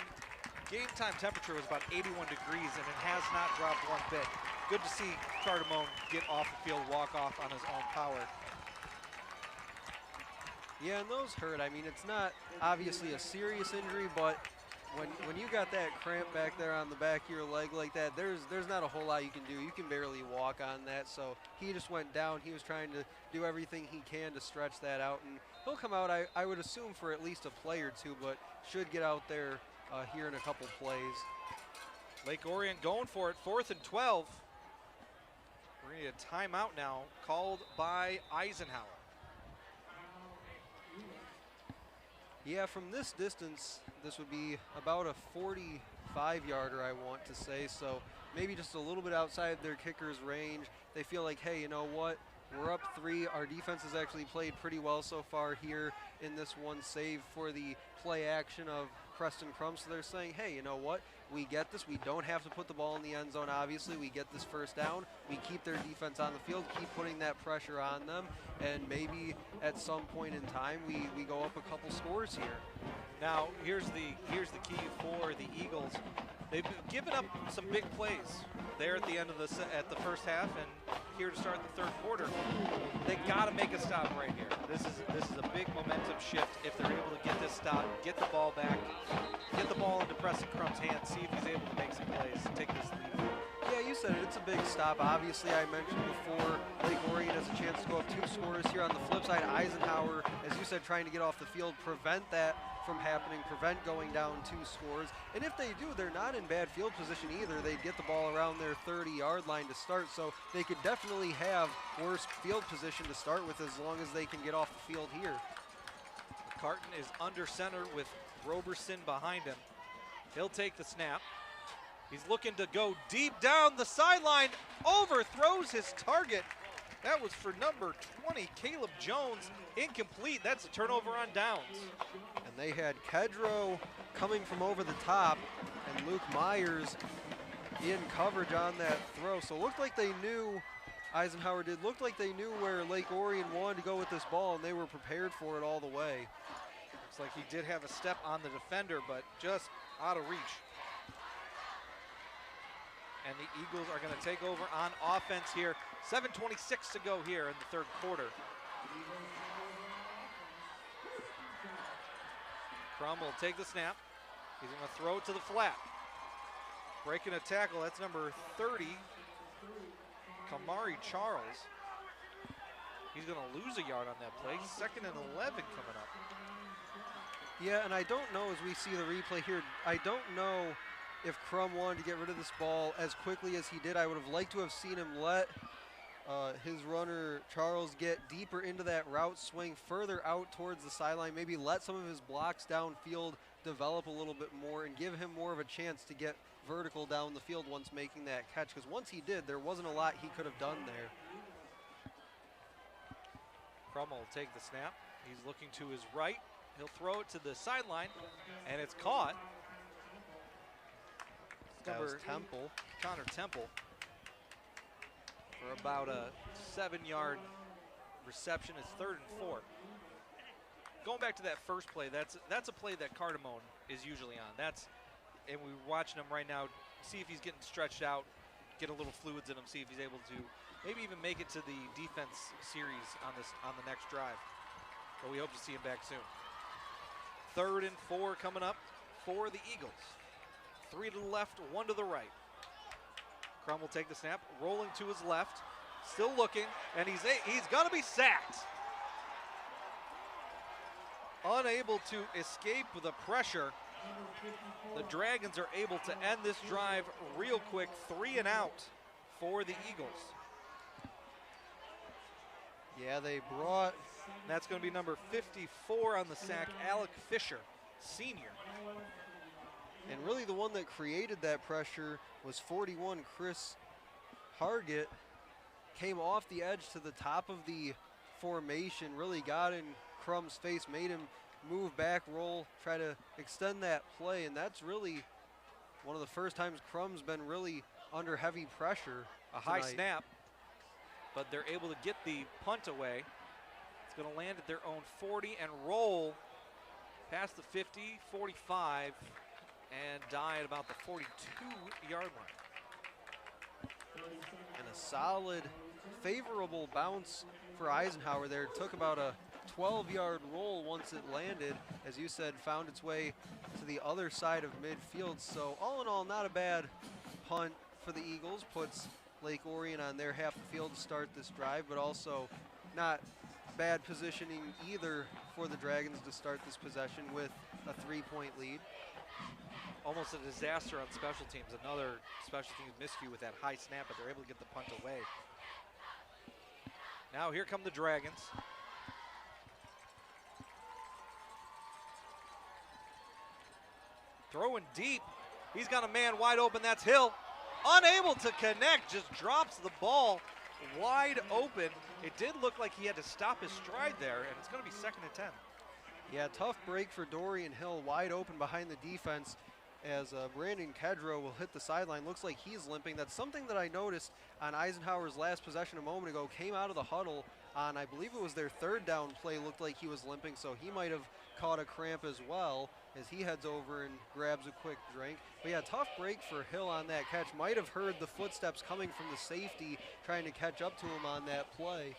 time temperature was about 81 degrees, and it has not dropped one bit. Good to see Cardamone get off the field, walk off on his own power. Yeah, and those hurt. I mean, it's not obviously a serious injury, but when you got that cramp back there on the back of your leg like that, there's not a whole lot you can do. You can barely walk on that, so he just went down. He was trying to do everything he can to stretch that out, and he'll come out, I would assume, for at least a play or two, but should get out there here in a couple plays. Lake Orion going for it, 4th and 12. We're gonna need a timeout now, called by Eisenhower. Yeah, from this distance, this would be about a 45-yarder, I want to say, so maybe just a little bit outside their kicker's range. They feel like, hey, you know what? We're up 3. Our defense has actually played pretty well so far here in this one, save for the play action of Preston Crum. So they're saying, hey, you know what? We get this. We don't have to put the ball in the end zone, obviously. We get this first down. We keep their defense on the field, keep putting that pressure on them, and maybe at some point in time we go up a couple scores here. Now, here's the key for the Eagles. They've given up some big plays there at the end of the first half, and here to start the 3rd quarter. They got to make a stop right here. This is a big momentum shift if they're able to get this stop, get the ball back, get the ball into Preston Crum's hands, see if he's able to make some plays, take this lead. Yeah, you said it. It's a big stop. Obviously, I mentioned before, Lake Orion has a chance to go up 2 scores here. On the flip side, Eisenhower, as you said, trying to get off the field, prevent that from happening, prevent going down 2 scores. And if they do, they're not in bad field position either. They'd get the ball around their 30-yard line to start, so they could definitely have worse field position to start with as long as they can get off the field here. Carton is under center with Roberson behind him. He'll take the snap. He's looking to go deep down the sideline, overthrows his target. That was for number 20, Caleb Jones, incomplete. That's a turnover on downs. And they had Kedro coming from over the top and Luke Myers in coverage on that throw. So it looked like they knew, Eisenhower did, looked like they knew where Lake Orion wanted to go with this ball, and they were prepared for it all the way. Looks like he did have a step on the defender, but just out of reach. And the Eagles are going to take over on offense here. 7:26 to go here in the 3rd quarter. Crum will take the snap. He's going to throw it to the flat. Breaking a tackle, that's number 30, Kamari Charles. He's going to lose a yard on that play. 2nd and 11 coming up. Yeah, and I don't know, as we see the replay here, I don't know if Crum wanted to get rid of this ball as quickly as he did. I would have liked to have seen him let his runner Charles get deeper into that route, swing further out towards the sideline, maybe let some of his blocks downfield develop a little bit more and give him more of a chance to get vertical down the field once making that catch, because once he did, there wasn't a lot he could have done there. Crum will take the snap. He's looking to his right. He'll throw it to the sideline, and it's caught. That was Temple. Connor Temple for about a 7-yard reception. It's 3rd and 4. Going back to that first play, that's a play that Cardamone is usually on. And we're watching him right now, see if he's getting stretched out, get a little fluids in him, see if he's able to maybe even make it to the defense series on the next drive. But we hope to see him back soon. 3rd and 4 coming up for the Eagles. 3 to the left, 1 to the right. Crum will take the snap, rolling to his left, still looking, and he's going to be sacked. Unable to escape the pressure. The Dragons are able to end this drive real quick, 3 and out for the Eagles. Yeah, they brought. That's going to be number 54 on the sack, Alec Fisher, senior. And really the one that created that pressure was 41, Chris Hargett. Came off the edge to the top of the formation, really got in Crum's face, made him move back, roll, try to extend that play, and that's really one of the first times Crum's been really under heavy pressure. A high snap, but they're able to get the punt away. It's going to land at their own 40 and roll past the 50, 45, and die at about the 42-yard line. And a solid, favorable bounce for Eisenhower there. It took about a 12-yard roll once it landed. As you said, found its way to the other side of midfield. So all in all, not a bad punt for the Eagles. Puts Lake Orion on their half the field to start this drive, but also not bad positioning either for the Dragons to start this possession with a 3-point lead. Almost a disaster on special teams. Another special teams miscue with that high snap, but they're able to get the punt away. Now here come the Dragons. Throwing deep. He's got a man wide open. That's Hill. Unable to connect, just drops the ball wide open. It did look like he had to stop his stride there, and it's going to be 2nd and 10. Yeah, tough break for Dorian Hill, wide open behind the defense as Brandon Kedro will hit the sideline. Looks like he's limping. That's something that I noticed on Eisenhower's last possession a moment ago. Came out of the huddle on, I believe it was their 3rd down play, looked like he was limping, so he might have caught a cramp as well as he heads over and grabs a quick drink. But yeah, tough break for Hill on that catch. Might have heard the footsteps coming from the safety trying to catch up to him on that play.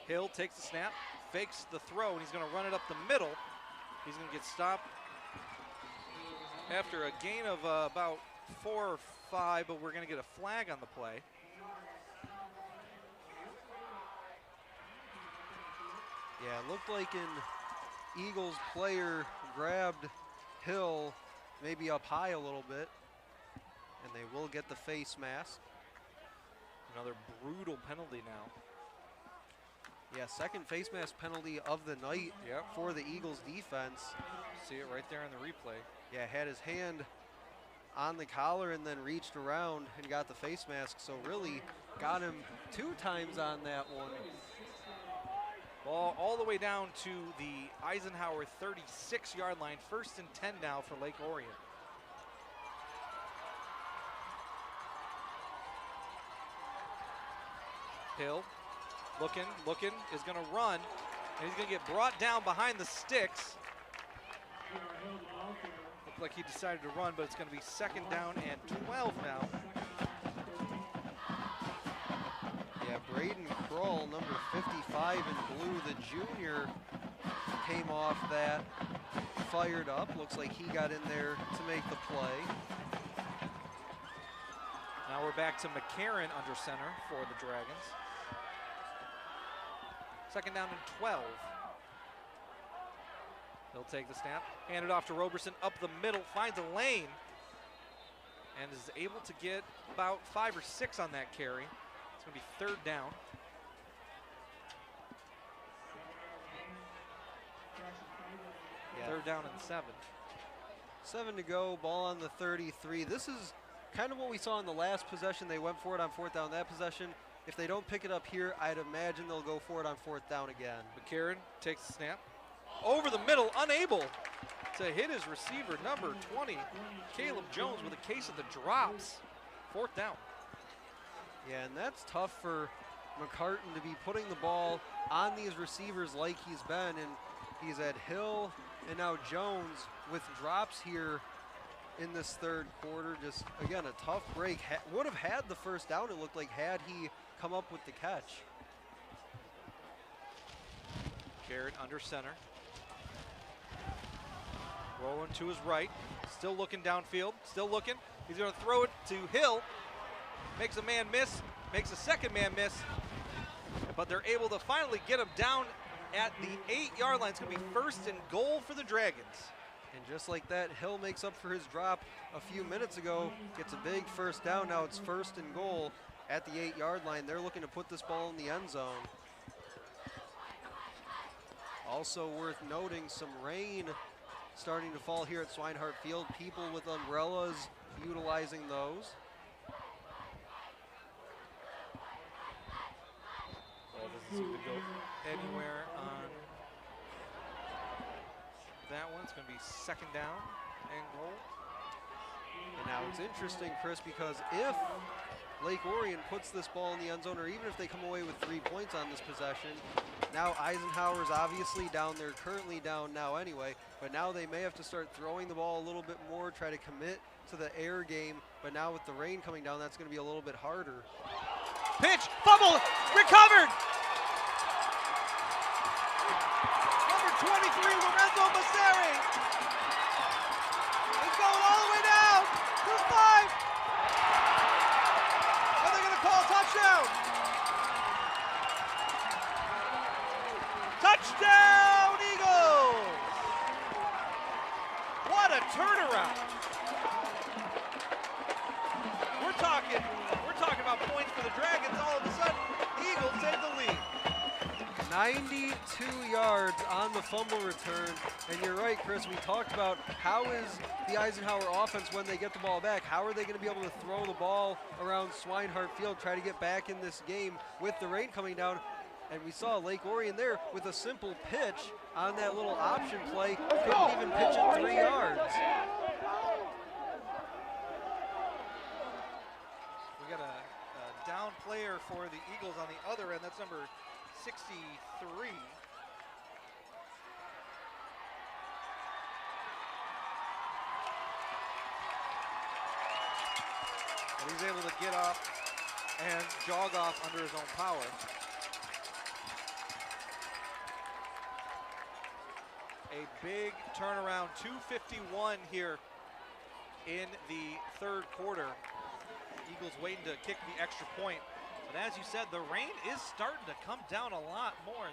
Hill takes the snap, fakes the throw, and he's going to run it up the middle. He's going to get stopped after a gain of about 4 or 5, but we're going to get a flag on the play. Yeah, it looked like an Eagles player grabbed Hill maybe up high a little bit, and they will get the face mask. Another brutal penalty now. Yeah, 2nd face mask penalty of the night for the Eagles defense. See it right there in the replay. Yeah, had his hand on the collar and then reached around and got the face mask, so really got him 2 times on that one. Ball all the way down to the Eisenhower 36-yard line. 1st and 10 now for Lake Orion. Hill looking, is going to run, and he's going to get brought down behind the sticks. Looked like he decided to run, but it's going to be 2nd down and 12 now. Yeah, Braden Kroll, number 55 in blue, the junior, came off that, fired up. Looks like he got in there to make the play. Now we're back to McCarron under center for the Dragons. 2nd down and 12. He'll take the snap, hand it off to Roberson up the middle, finds a lane, and is able to get about 5 or 6 on that carry. It's going to be 3rd down. Yeah. 3rd down and 7. 7 to go, ball on the 33. This is kind of what we saw in the last possession. They went for it on 4th down that possession. If they don't pick it up here, I'd imagine they'll go for it on 4th down again. McCarron takes the snap. Over the middle, unable to hit his receiver, number 20, Caleb Jones, with a case of the drops. 4th down. Yeah, and that's tough for McCartan to be putting the ball on these receivers like he's been, and he's at Hill and now Jones with drops here in this 3rd quarter. Just, again, a tough break. Would have had the 1st down, it looked like, had he come up with the catch. Garrett under center. Rolling to his right, still looking downfield, still looking. He's going to throw it to Hill. Makes a man miss, makes a 2nd man miss, but they're able to finally get him down at the 8-yard line. It's going to be 1st and goal for the Dragons. And just like that, Hill makes up for his drop a few minutes ago, gets a big 1st down. Now it's 1st and goal at the 8-yard line. They're looking to put this ball in the end zone. Also worth noting, some rain starting to fall here at Swinehart Field. People with umbrellas utilizing those. Ball doesn't seem to go anywhere on that one. It's going to be second down and goal. And now it's interesting, Chris, because if Lake Orion puts this ball in the end zone, or even if they come away with 3 points on this possession, now Eisenhower's obviously down. They're currently down now anyway, but now they may have to start throwing the ball a little bit more, try to commit to the air game. But now with the rain coming down, that's going to be a little bit harder. Pitch, fumble, recovered! Number 23, Lorenzo Masseri. It's going all the way down to the 5. Are they going to call a touchdown? Touchdown, Eagles! What a turnaround! We're talking about points for the Dragons. All of a sudden, Eagles take the lead. 92 yards on the fumble return. And you're right, Chris, we talked about how is the Eisenhower offense when they get the ball back. How are they going to be able to throw the ball around Swinehart Field, try to get back in this game with the rain coming down? And we saw Lake Orion there with a simple pitch on that little option play. Couldn't even pitch it 3 yards. We got a down player for the Eagles on the other end. That's number 63. And he's able to get up and jog off under his own power. A big turnaround, 2:51 here in the third quarter. Eagles waiting to kick the extra point. But as you said, the rain is starting to come down a lot more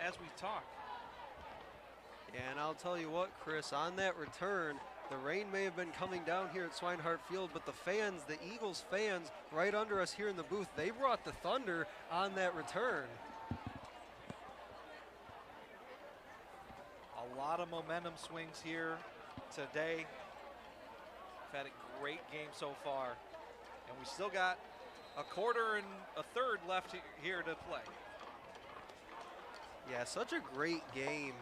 as we talk. And I'll tell you what, Chris, on that return, the rain may have been coming down here at Swinehart Field, but the fans, the Eagles fans right under us here in the booth, they brought the thunder on that return. A lot of momentum swings here today. We've had a great game so far, and we still got a quarter and a third left here to play. Yeah, such a great game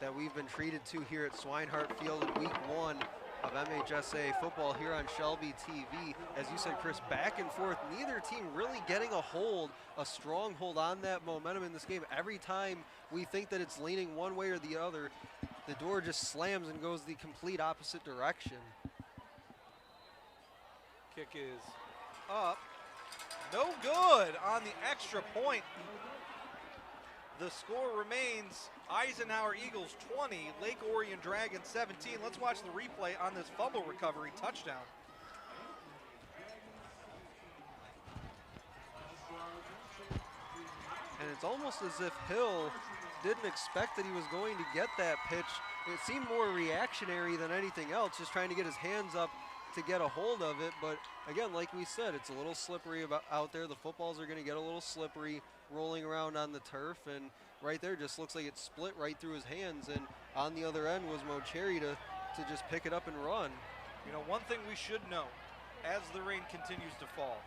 that we've been treated to here at Swinehart Field in week 1 of MHSA football here on Shelby TV. As you said, Chris, back and forth, neither team really getting a strong hold on that momentum in this game. Every time we think that it's leaning one way or the other, the door just slams and goes the complete opposite direction. Kick is up. No good on the extra point. The score remains Eisenhower Eagles 20, Lake Orion Dragons 17. Let's watch the replay on this fumble recovery touchdown. And it's almost as if Hill didn't expect that he was going to get that pitch. It seemed more reactionary than anything else, just trying to get his hands up to get a hold of it. But again, like we said, it's a little slippery out there. The footballs are going to get a little slippery rolling around on the turf, and right there just looks like it split right through his hands, and on the other end was Mocheri to just pick it up and run. You know, one thing we should know as the rain continues to fall,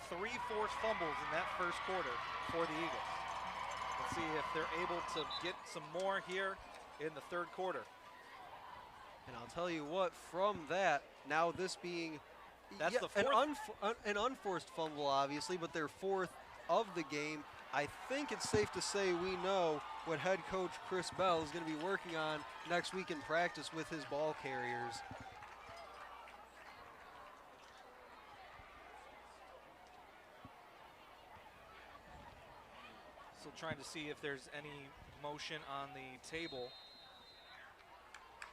3 forced fumbles in that first quarter for the Eagles. Let's see if they're able to get some more here in the third quarter. And I'll tell you what, from that, now this being That's the fourth. an unforced fumble, obviously, but their 4th of the game. I think it's safe to say we know what head coach Chris Bell is going to be working on next week in practice with his ball carriers. Still trying to see if there's any motion on the table.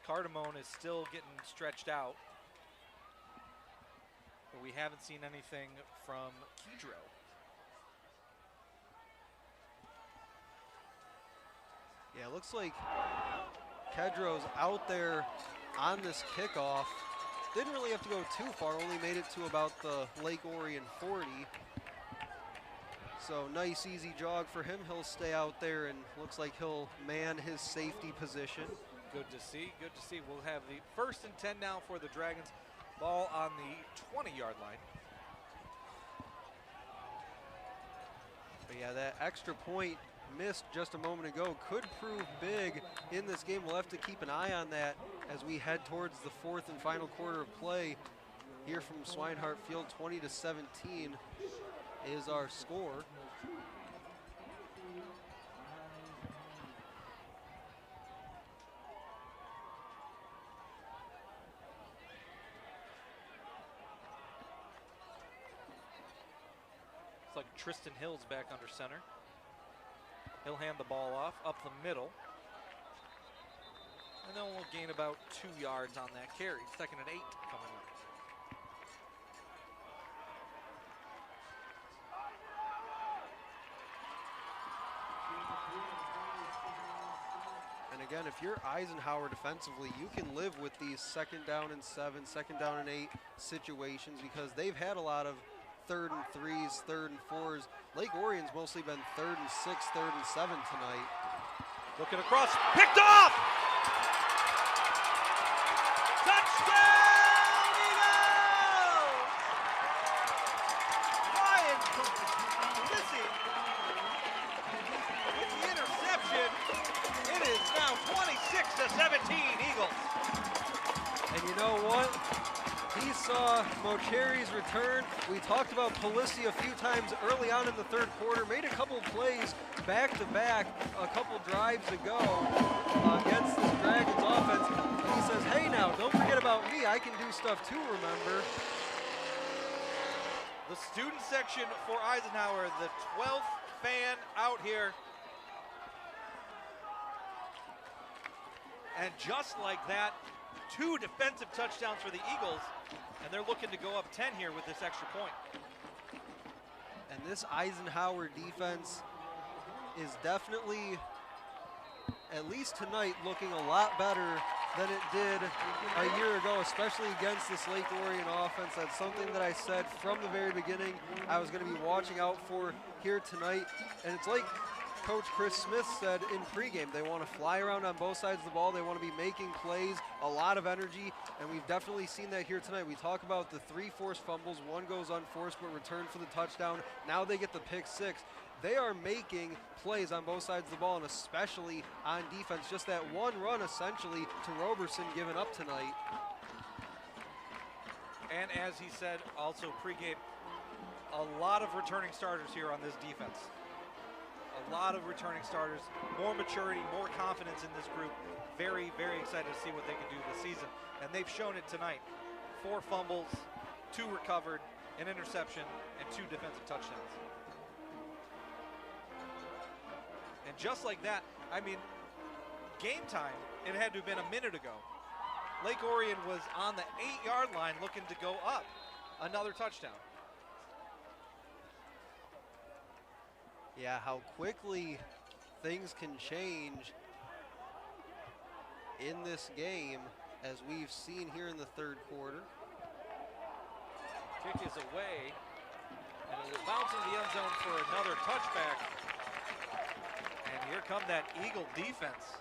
Cardamone is still getting stretched out, but we haven't seen anything from Kedro. Yeah, it looks like Kedro's out there on this kickoff. Didn't really have to go too far, only made it to about the Lake Orion 40. So nice, easy jog for him. He'll stay out there and looks like he'll man his safety position. Good to see, good to see. We'll have the 1st and 10 now for the Dragons. Ball on the 20-yard line. But yeah, that extra point missed just a moment ago could prove big in this game. We'll have to keep an eye on that as we head towards the 4th and final quarter of play. Here from Swinehart Field, 20-17 is our score. It's like Tristan Hill's back under center. He'll hand the ball off up the middle. And then we'll gain about 2 yards on that carry. 2nd and 8 coming up. And again, if you're Eisenhower defensively, you can live with these 2nd down and 7, 2nd down and 8 situations because they've had a lot of 3rd and 3s, 3rd and 4s. Lake Orion's mostly been 3rd and 6, 3rd and 7 tonight. Looking across, picked off! Touchdown, Eagles! Ryan Lissy with the interception. It is now 26-17 Eagles. And you know what? He saw Mocheri's return. We talked about Polissi a few times early on in the 3rd quarter, made a couple plays back-to-back a couple drives ago against this Dragons offense. And he says, hey now, don't forget about me. I can do stuff too, remember? The student section for Eisenhower, the 12th fan out here. And just like that, 2 defensive touchdowns for the Eagles, and they're looking to go up 10 here with this extra point. And this Eisenhower defense is definitely, at least tonight, looking a lot better than it did a year ago, especially against this Lake Orion offense. That's something that I said from the very beginning I was going to be watching out for here tonight. And it's like Coach Chris Smith said in pregame, they want to fly around on both sides of the ball. They want to be making plays, a lot of energy, and we've definitely seen that here tonight. We talk about the 3 forced fumbles, 1 goes unforced but returned for the touchdown. Now they get the pick 6. They are making plays on both sides of the ball, and especially on defense. Just that one run essentially to Roberson given up tonight. And as he said also pregame, a lot of returning starters here on this defense. A lot of returning starters, more maturity, more confidence in this group. Very, very excited to see what they can do this season. And they've shown it tonight. 4 fumbles, 2 recovered, an interception, and 2 defensive touchdowns. And just like that, I mean, game time, it had to have been a minute ago. Lake Orion was on the 8-yard line looking to go up. Another touchdown. Yeah, how quickly things can change in this game, as we've seen here in the 3rd quarter. Kick is away, and it will bounce into the end zone for another touchback. And here come that Eagle defense.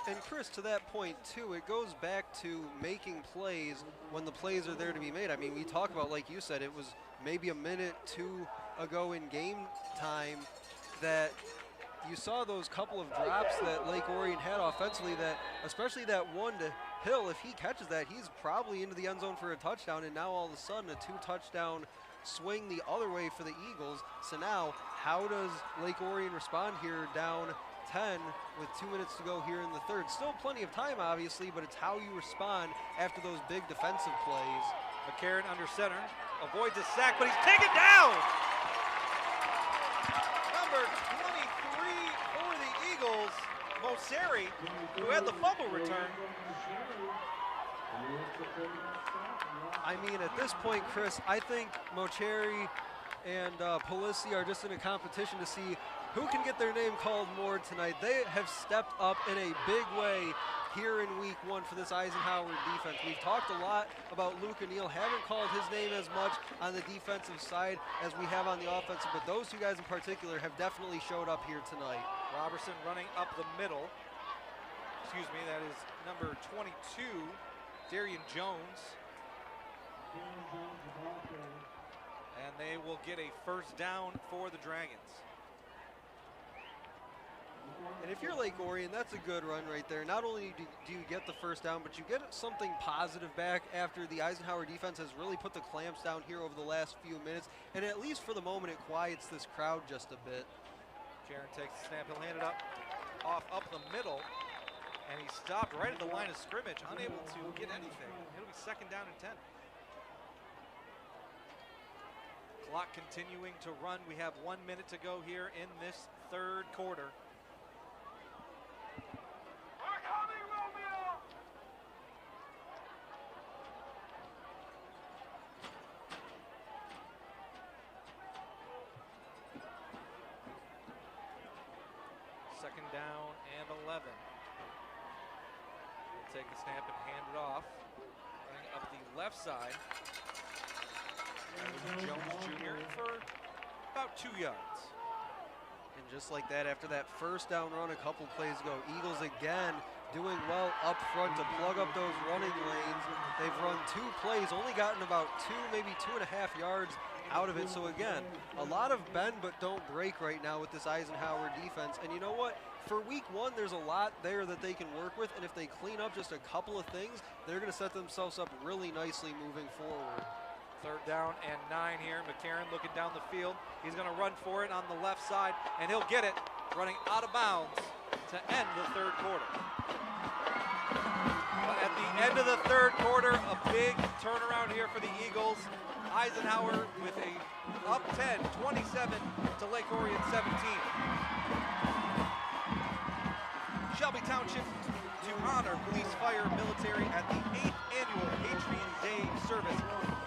And Chris, to that point too, it goes back to making plays when the plays are there to be made. I mean, we talk about, like you said, it was maybe a minute, 2 ago in game time that you saw those couple of drops that Lake Orion had offensively, that especially that one to Hill, if he catches that, he's probably into the end zone for a touchdown, and now all of a sudden a 2-touchdown swing the other way for the Eagles. So now how does Lake Orion respond here down 10 with 2 minutes to go here in the 3rd? Still plenty of time obviously, but it's how you respond after those big defensive plays. McCarron under center, avoids a sack, but he's taken down! Number 23 for the Eagles, Moseri, who had the fumble return. I mean, at this point, Chris, I think Mocheri and Polissi are just in a competition to see who can get their name called more tonight? They have stepped up in a big way here in week 1 for this Eisenhower defense. We've talked a lot about Luke O'Neill, haven't called his name as much on the defensive side as we have on the offensive, but those two guys in particular have definitely showed up here tonight. Robertson running up the middle. Excuse me, that is number 22, Darian Jones. And they will get a first down for the Dragons. And if you're Lake Orion, that's a good run right there. Not only do you get the first down, but you get something positive back after the Eisenhower defense has really put the clamps down here over the last few minutes. And at least for the moment, it quiets this crowd just a bit. Jaron takes the snap. He'll hand it up the middle. And he stopped right at the line of scrimmage, unable to get anything. It'll be second down and 10. Clock continuing to run. We have 1 minute to go here in this third quarter. Second down and 11. We'll take the snap and hand it off. Running up the left side. That was Jones Jr. for about 2 yards. And just like that, after that first down run a couple plays ago, Eagles again doing well up front to plug up those running lanes. They've run 2 plays, only gotten about 2, maybe 2.5 yards out of it. So again, a lot of bend but don't break right now with this Eisenhower defense. And you know what? For week 1, there's a lot there that they can work with. And if they clean up just a couple of things, they're going to set themselves up really nicely moving forward. Third down and 9 here. McCarron looking down the field. He's going to run for it on the left side, and he'll get it running out of bounds to end the third quarter. But at the end of the third quarter, a big turnaround here for the Eagles. Eisenhower with a up 10, 27 to Lake Orion 17. Shelby Township to honor police, fire, military at the 8th annual Patriot Day service.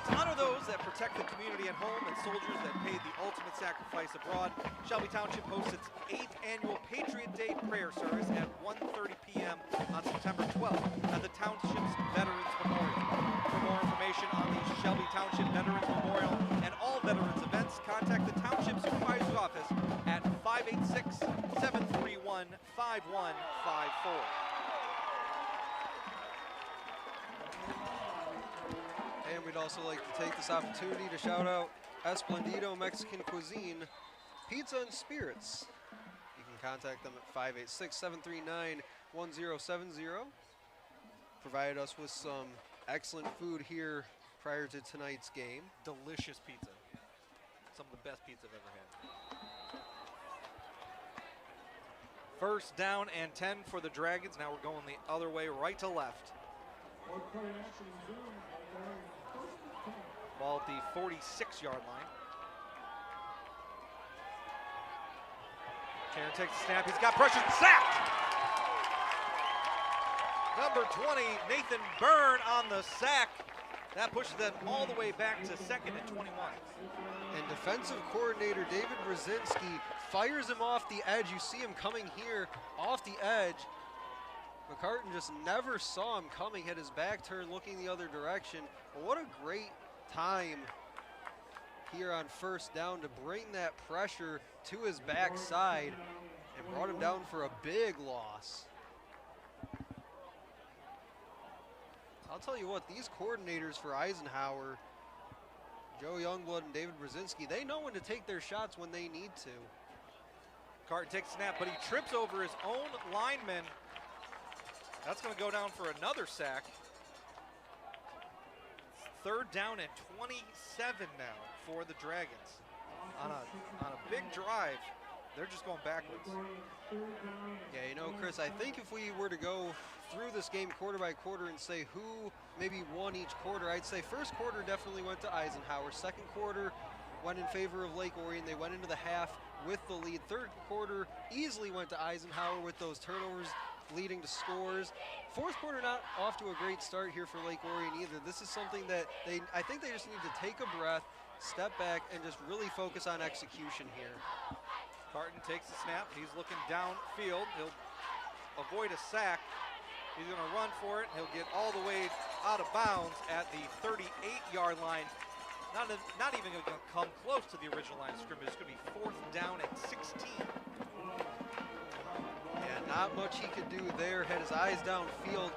To honor those that protect the community at home and soldiers that paid the ultimate sacrifice abroad, Shelby Township hosts its 8th annual Patriot Day prayer service at 1:30 p.m. on September 12th at the Township's Veterans Memorial. For more information on the Shelby Township Veterans Memorial and all veterans events, contact the Township Supervisor's Office at 586-731-5154. And we'd also like to take this opportunity to shout out Esplendido Mexican Cuisine Pizza and Spirits. You can contact them at 586-739-1070. Provided us with some excellent food here prior to tonight's game. Delicious pizza. Some of the best pizza I've ever had. First down and 10 for the Dragons. Now we're going the other way, right to left. Ball at the 46-yard line. Karen takes the snap. He's got pressure. Sacked! Number 20, Nathan Byrne on the sack. That pushes them all the way back to second and 21. And defensive coordinator David Brzezinski fires him off the edge. You see him coming here off the edge. McCartan just never saw him coming, had his back turned looking the other direction. But what a great time here on first down to bring that pressure to his backside and brought him down for a big loss. I'll tell you what, these coordinators for Eisenhower, Joe Youngblood and David Brzezinski, they know when to take their shots when they need to. Carton takes a snap, but he trips over his own lineman. That's going to go down for another sack. Third down and 27 now for the Dragons. On a big drive, they're just going backwards. Yeah, you know, Chris, I think if we were to go through this game quarter by quarter and say who maybe won each quarter, I'd say first quarter definitely went to Eisenhower. Second quarter went in favor of Lake Orion. They went into the half with the lead. Third quarter easily went to Eisenhower with those turnovers leading to scores. Fourth quarter not off to a great start here for Lake Orion either. This is something that I think they just need to take a breath, step back, and just really focus on execution here. Carton takes the snap. He's looking downfield. He'll avoid a sack. He's going to run for it. He'll get all the way out of bounds at the 38-yard line. Not even going to come close to the original line of scrimmage. It's going to be 4th down at 16. Yeah, not much he could do there. Had his eyes downfield.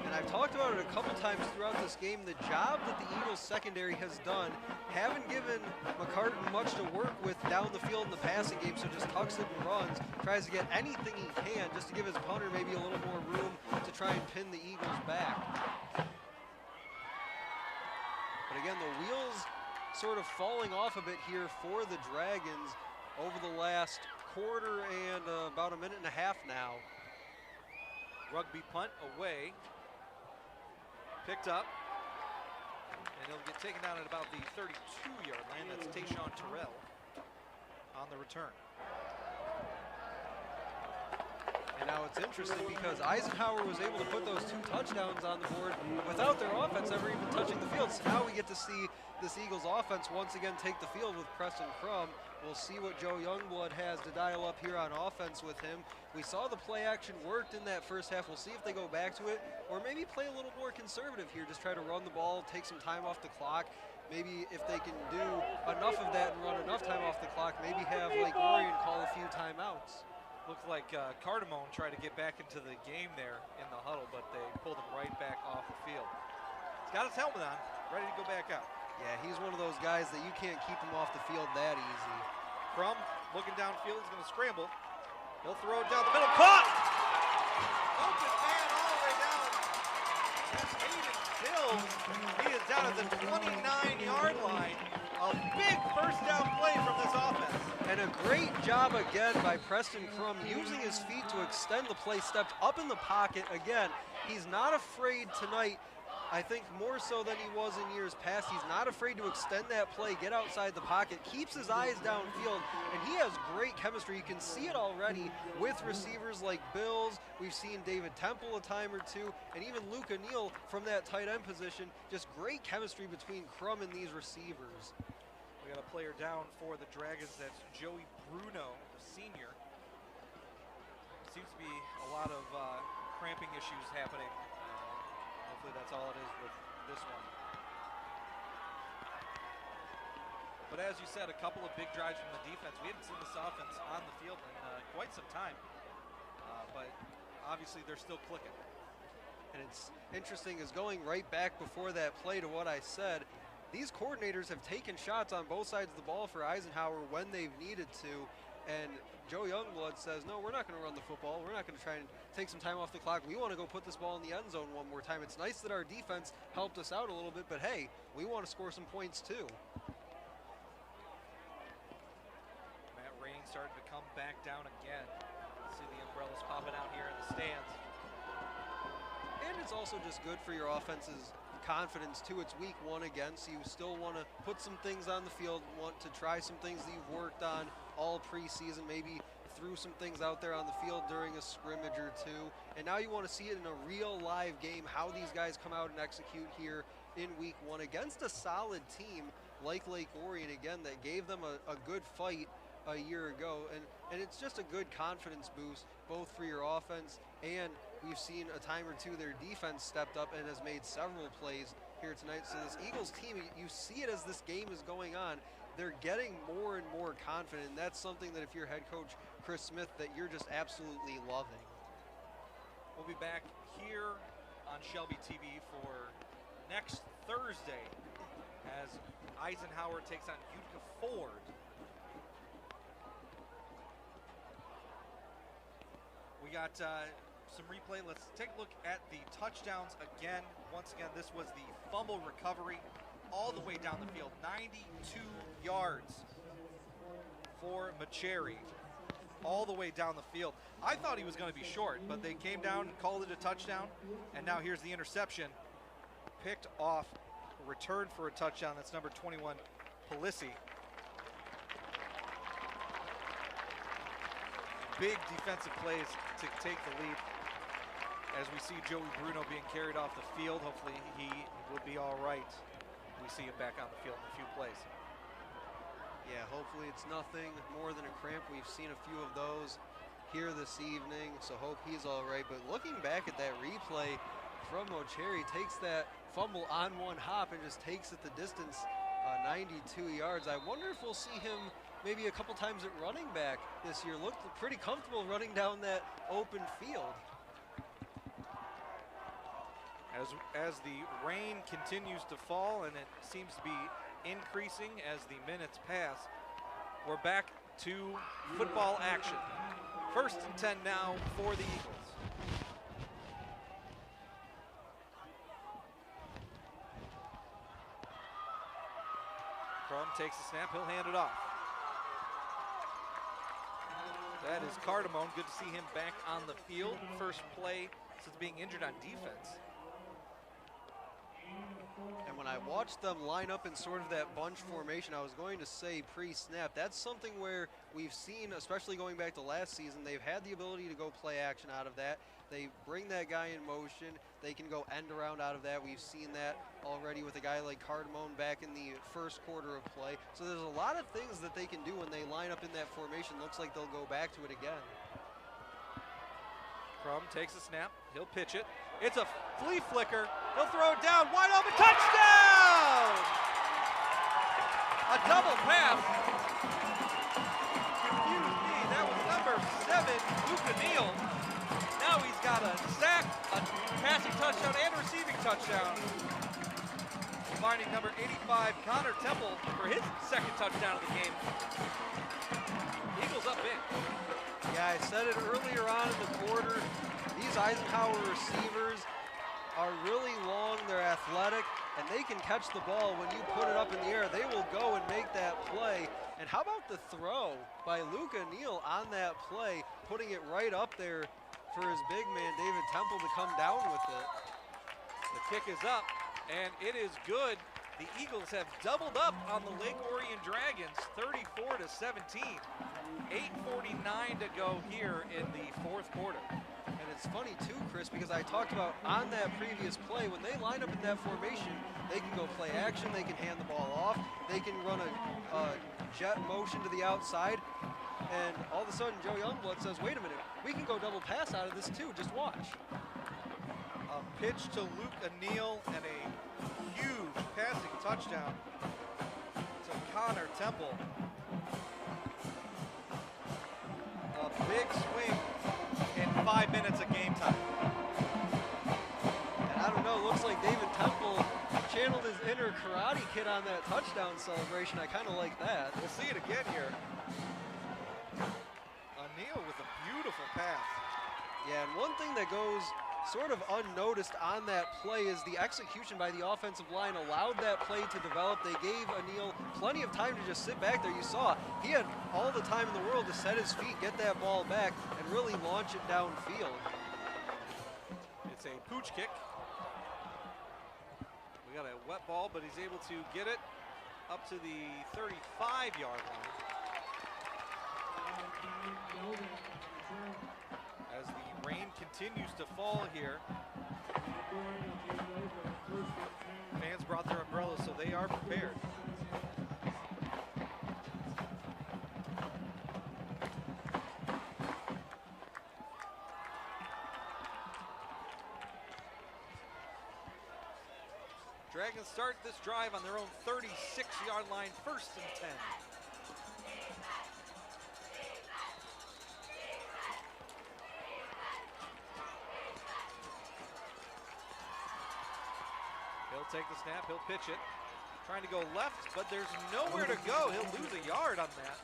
And I've talked about it a couple times throughout this game. The job that the Eagles secondary has done, haven't given McCartan much to work with down the field in the passing game, so just tucks it and runs, tries to get anything he can just to give his punter maybe a little more room to try and pin the Eagles back. But again, the wheels sort of falling off a bit here for the Dragons over the last quarter and about a minute and a half now. Rugby punt away. Picked up. And he'll get taken down at about the 32-yard line. That's Tayshawn Terrell on the return. And now it's interesting because Eisenhower was able to put those 2 touchdowns on the board without their offense ever even touching the field. So now we get to see this Eagles offense once again take the field with Preston Crum. We'll see what Joe Youngblood has to dial up here on offense with him. We saw the play action worked in that first half. We'll see if they go back to it or maybe play a little more conservative here. Just try to run the ball, take some time off the clock. Maybe if they can do enough of that and run enough time off the clock, maybe have like Orion call a few timeouts. Looked like Cardamone tried to get back into the game there in the huddle, but they pulled him right back off the field. He's got his helmet on, ready to go back out. Yeah, he's one of those guys that you can't keep him off the field that easy. Crum looking downfield, he's going to scramble. He'll throw it down the middle, caught! Open man all the way down. That's Hayden Bills. He is down at the 29-yard line. A big first down play from this offense. And a great job again by Preston Crum using his feet to extend the play, stepped up in the pocket. Again, he's not afraid tonight, I think more so than he was in years past. He's not afraid to extend that play, get outside the pocket, keeps his eyes downfield, and he has great chemistry. You can see it already with receivers like Bills. We've seen David Temple a time or two, and even Luke O'Neill from that tight end position. Just great chemistry between Crum and these receivers. We got a player down for the Dragons. That's Joey Bruno, the senior. Seems to be a lot of cramping issues happening. Hopefully that's all it is with this one. But as you said, a couple of big drives from the defense. We hadn't seen this offense on the field in quite some time. But obviously they're still clicking. And it's interesting is going right back before that play to what I said. These coordinators have taken shots on both sides of the ball for Eisenhower when they've needed to. And Joe Youngblood says, no, we're not going to run the football. We're not going to try and take some time off the clock. We want to go put this ball in the end zone one more time. It's nice that our defense helped us out a little bit, but hey, we want to score some points too. Matt Rain starting to come back down again. See the umbrellas popping out here in the stands. And it's also just good for your offense's confidence too. It's week 1 again, so you still want to put some things on the field, want to try some things that you've worked on all preseason, maybe threw some things out there on the field during a scrimmage or two, and now you want to see it in a real live game, how these guys come out and execute here in week 1 against a solid team like Lake Orion, again, that gave them a good fight a year ago, and it's just a good confidence boost both for your offense, and we've seen a time or two their defense stepped up and has made several plays here tonight. So this Eagles team, you see it as this game is going on, they're getting more and more confident, and that's something that if you're head coach Chris Smith, that you're just absolutely loving. We'll be back here on Shelby TV for next Thursday as Eisenhower takes on Utica Ford. We got some replay. Let's take a look at the touchdowns again. Once again, this was the fumble recovery all the way down the field. 92 yards for Macheri all the way down the field. I thought he was going to be short, but they came down and called it a touchdown. And now here's the interception. Picked off, returned for a touchdown. That's number 21, Palisi. Big defensive plays to take the lead. As we see Joey Bruno being carried off the field, hopefully he would be all right. We see him back on the field in a few plays. Yeah, hopefully it's nothing more than a cramp. We've seen a few of those here this evening, so hope he's all right. But looking back at that replay from O'Cherry, takes that fumble on one hop and just takes it the distance, 92 yards. I wonder if we'll see him maybe a couple times at running back this year. Looked pretty comfortable running down that open field. As the rain continues to fall, and it seems to be increasing as the minutes pass, we're back to football action. 1st and 10 now for the Eagles. Crum takes the snap, he'll hand it off. That is Cardamone. Good to see him back on the field. First play since being injured on defense. And when I watched them line up in sort of that bunch formation, I was going to say pre-snap. That's something where we've seen, especially going back to last season, they've had the ability to go play action out of that. They bring that guy in motion. They can go end around out of that. We've seen that already with a guy like Cardamone back in the first quarter of play. So there's a lot of things that they can do when they line up in that formation. Looks like they'll go back to it again. Crum takes a snap, he'll pitch it. It's a flea flicker, he'll throw it down, wide open, touchdown! A double pass. Confused me, that was number 7, Luca Neal. Now he's got a sack, a passing touchdown, and a receiving touchdown. Finding number 85, Connor Temple, for his 2nd touchdown of the game. Eagles up big. Yeah, I said it earlier on in the quarter. These Eisenhower receivers are really long, they're athletic, and they can catch the ball when you put it up in the air. They will go and make that play. And how about the throw by Luca Neal on that play, putting it right up there for his big man, David Temple, to come down with it. The kick is up, and it is good. The Eagles have doubled up on the Lake Orion Dragons, 34-17. 8:49 to go here in the 4th quarter. And it's funny too, Chris, because I talked about on that previous play, when they line up in that formation, they can go play action, they can hand the ball off, they can run a jet motion to the outside, and all of a sudden Joe Youngblood says, wait a minute, we can go double pass out of this too, just watch. A pitch to Luke Neal and a huge passing touchdown to Connor Temple. A big swing in 5 minutes of game time. And I don't know, looks like David Temple channeled his inner Karate Kid on that touchdown celebration. I kind of like that. We'll see it again here. Neal with a beautiful pass. Yeah, and one thing that goes sort of unnoticed on that play is the execution by the offensive line allowed that play to develop. They gave Neal plenty of time to just sit back there. You saw he had all the time in the world to set his feet, get that ball back, and really launch it downfield. It's a pooch kick. We got a wet ball, but he's able to get it up to the 35-yard line. As the rain continues to fall here, fans brought their umbrellas, so they are prepared. Dragons start this drive on their own 36-yard line, 1st and 10. He'll take the snap, he'll pitch it. Trying to go left, but there's nowhere to go. He'll lose a yard on that.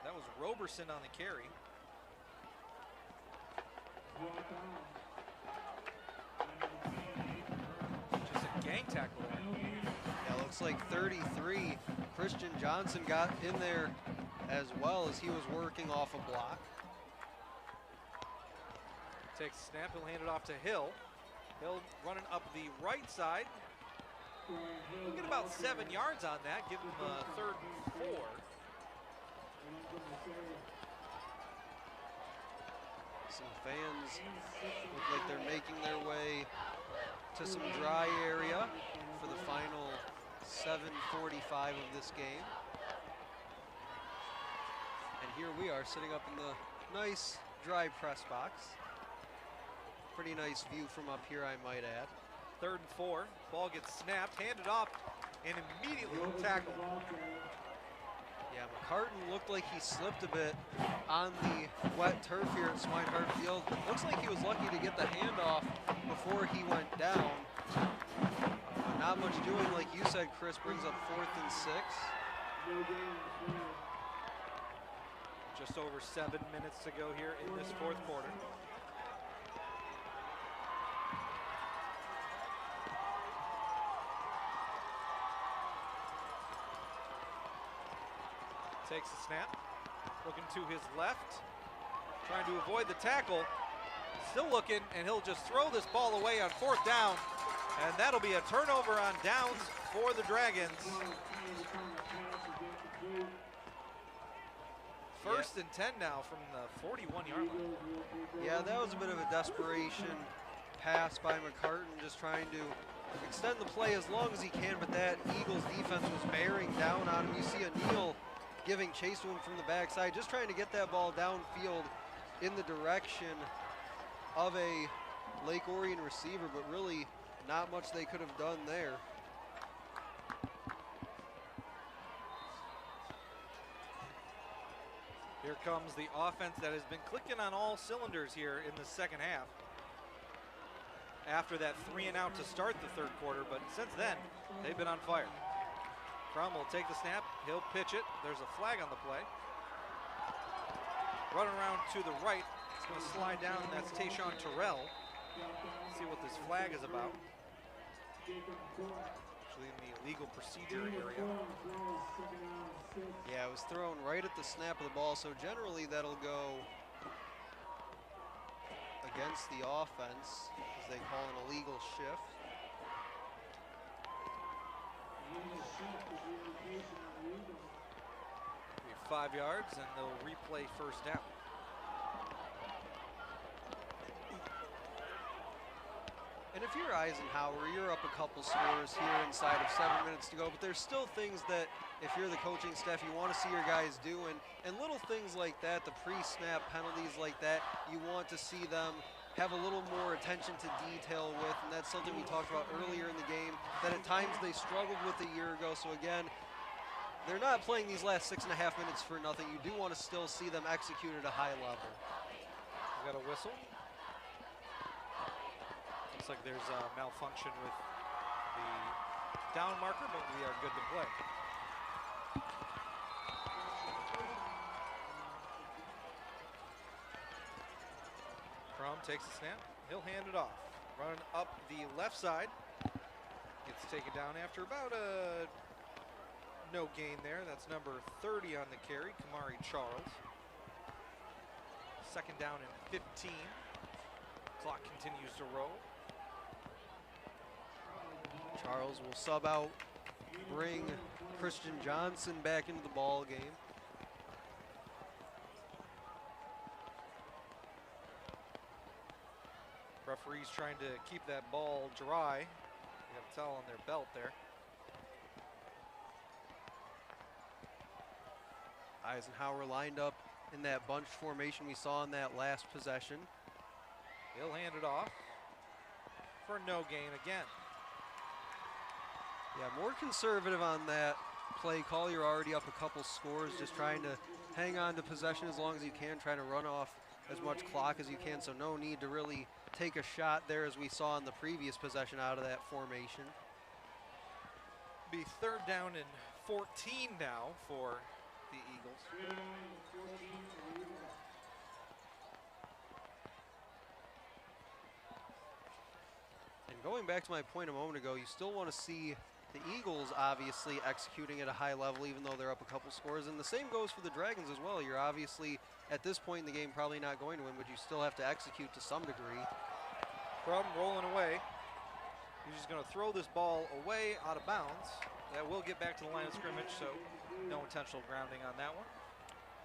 That was Roberson on the carry. Just a gang tackle there. Yeah, looks like 33. Christian Johnson got in there as well as he was working off a block. Takes the snap, he'll hand it off to Hill. Hill running up the right side. We'll get about 7 yards on that, give him a 3rd and 4. Some fans look like they're making their way to some dry area for the final 7:45 of this game. And here we are sitting up in the nice dry press box. Pretty nice view from up here, I might add. 3rd and 4. Ball gets snapped, handed off, and immediately tackled. Yeah, McCartan looked like he slipped a bit on the wet turf here at Swinehart Field. Looks like he was lucky to get the handoff before he went down. Not much doing, like you said, Chris, brings up 4th and 6. Just over 7 minutes to go here in this 4th quarter. Takes the snap, looking to his left, trying to avoid the tackle. Still looking, and he'll just throw this ball away on 4th down, and that'll be a turnover on downs for the Dragons. 1st and 10 now from the 41-yard line. Yeah, that was a bit of a desperation pass by McCartan, just trying to extend the play as long as he can, but that Eagles defense was bearing down on him. You see O'Neal giving chase to him from the backside, just trying to get that ball downfield in the direction of a Lake Orion receiver, but really not much they could have done there. Here comes the offense that has been clicking on all cylinders here in the 2nd half. After that 3-and-out to start the 3rd quarter, but since then, they've been on fire. Crum will take the snap, he'll pitch it. There's a flag on the play. Running around to the right, it's going to slide down, and that's Tayshawn Terrell. See what this flag is about. Actually in the legal procedure area. Yeah, it was thrown right at the snap of the ball, so generally that'll go against the offense, as they call an illegal shift. 5 yards, and they'll replay 1st down. And if you're Eisenhower, you're up a couple scores here inside of 7 minutes to go, but there's still things that, if you're the coaching staff, you want to see your guys doing, and little things like that, the pre-snap penalties like that, you want to see them have a little more attention to detail with, and that's something we talked about earlier in the game, that at times they struggled with a year ago. So again, they're not playing these last 6.5 minutes for nothing. You do want to still see them execute at a high level. We got a whistle. Looks like there's a malfunction with the down marker, but we are good to play. Crum takes the snap. He'll hand it off. Running up the left side. Gets taken down after about a no gain there. That's number 30 on the carry, Kamari Charles. 2nd down and 15. Clock continues to roll. Charles will sub out, bring Christian Johnson back into the ball game. Referees trying to keep that ball dry. You have a towel on their belt there. Eisenhower lined up in that bunch formation we saw in that last possession. He'll hand it off for no gain again. Yeah, more conservative on that play call. You're already up a couple scores, just trying to hang on to possession as long as you can, trying to run off as much clock as you can, so no need to really take a shot there as we saw in the previous possession out of that formation. Be 3rd down and 14 now for the Eagles. And going back to my point a moment ago, you still want to see the Eagles obviously executing at a high level, even though they're up a couple scores. And the same goes for the Dragons as well. You're obviously, at this point in the game, probably not going to win, but you still have to execute to some degree. Crum rolling away. He's just going to throw this ball away out of bounds. That will get back to the line of scrimmage, so no intentional grounding on that one.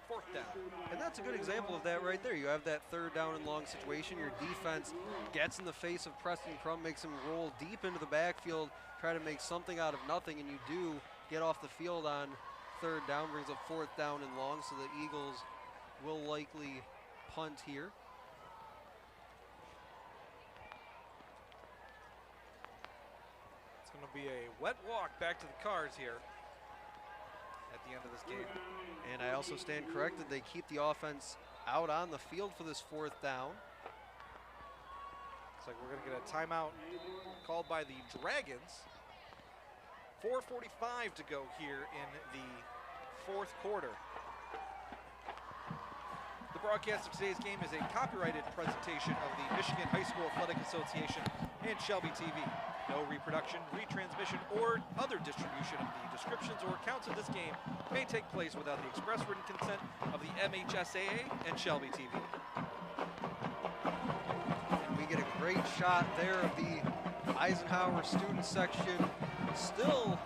4th down. And that's a good example of that right there. You have that 3rd down and long situation. Your defense gets in the face of Preston Crum, makes him roll deep into the backfield, try to make something out of nothing, and you do get off the field on 3rd down, brings up 4th down and long, so the Eagles will likely punt here. It's going to be a wet walk back to the cars here at the end of this game. And I also stand corrected. They keep the offense out on the field for this 4th down. Looks like we're going to get a timeout called by the Dragons. 4:45 to go here in the 4th quarter. The broadcast of today's game is a copyrighted presentation of the Michigan High School Athletic Association and Shelby TV. No reproduction, retransmission, or other distribution of the descriptions or accounts of this game may take place without the express written consent of the MHSAA and Shelby TV. And we get a great shot there of the Eisenhower student section, still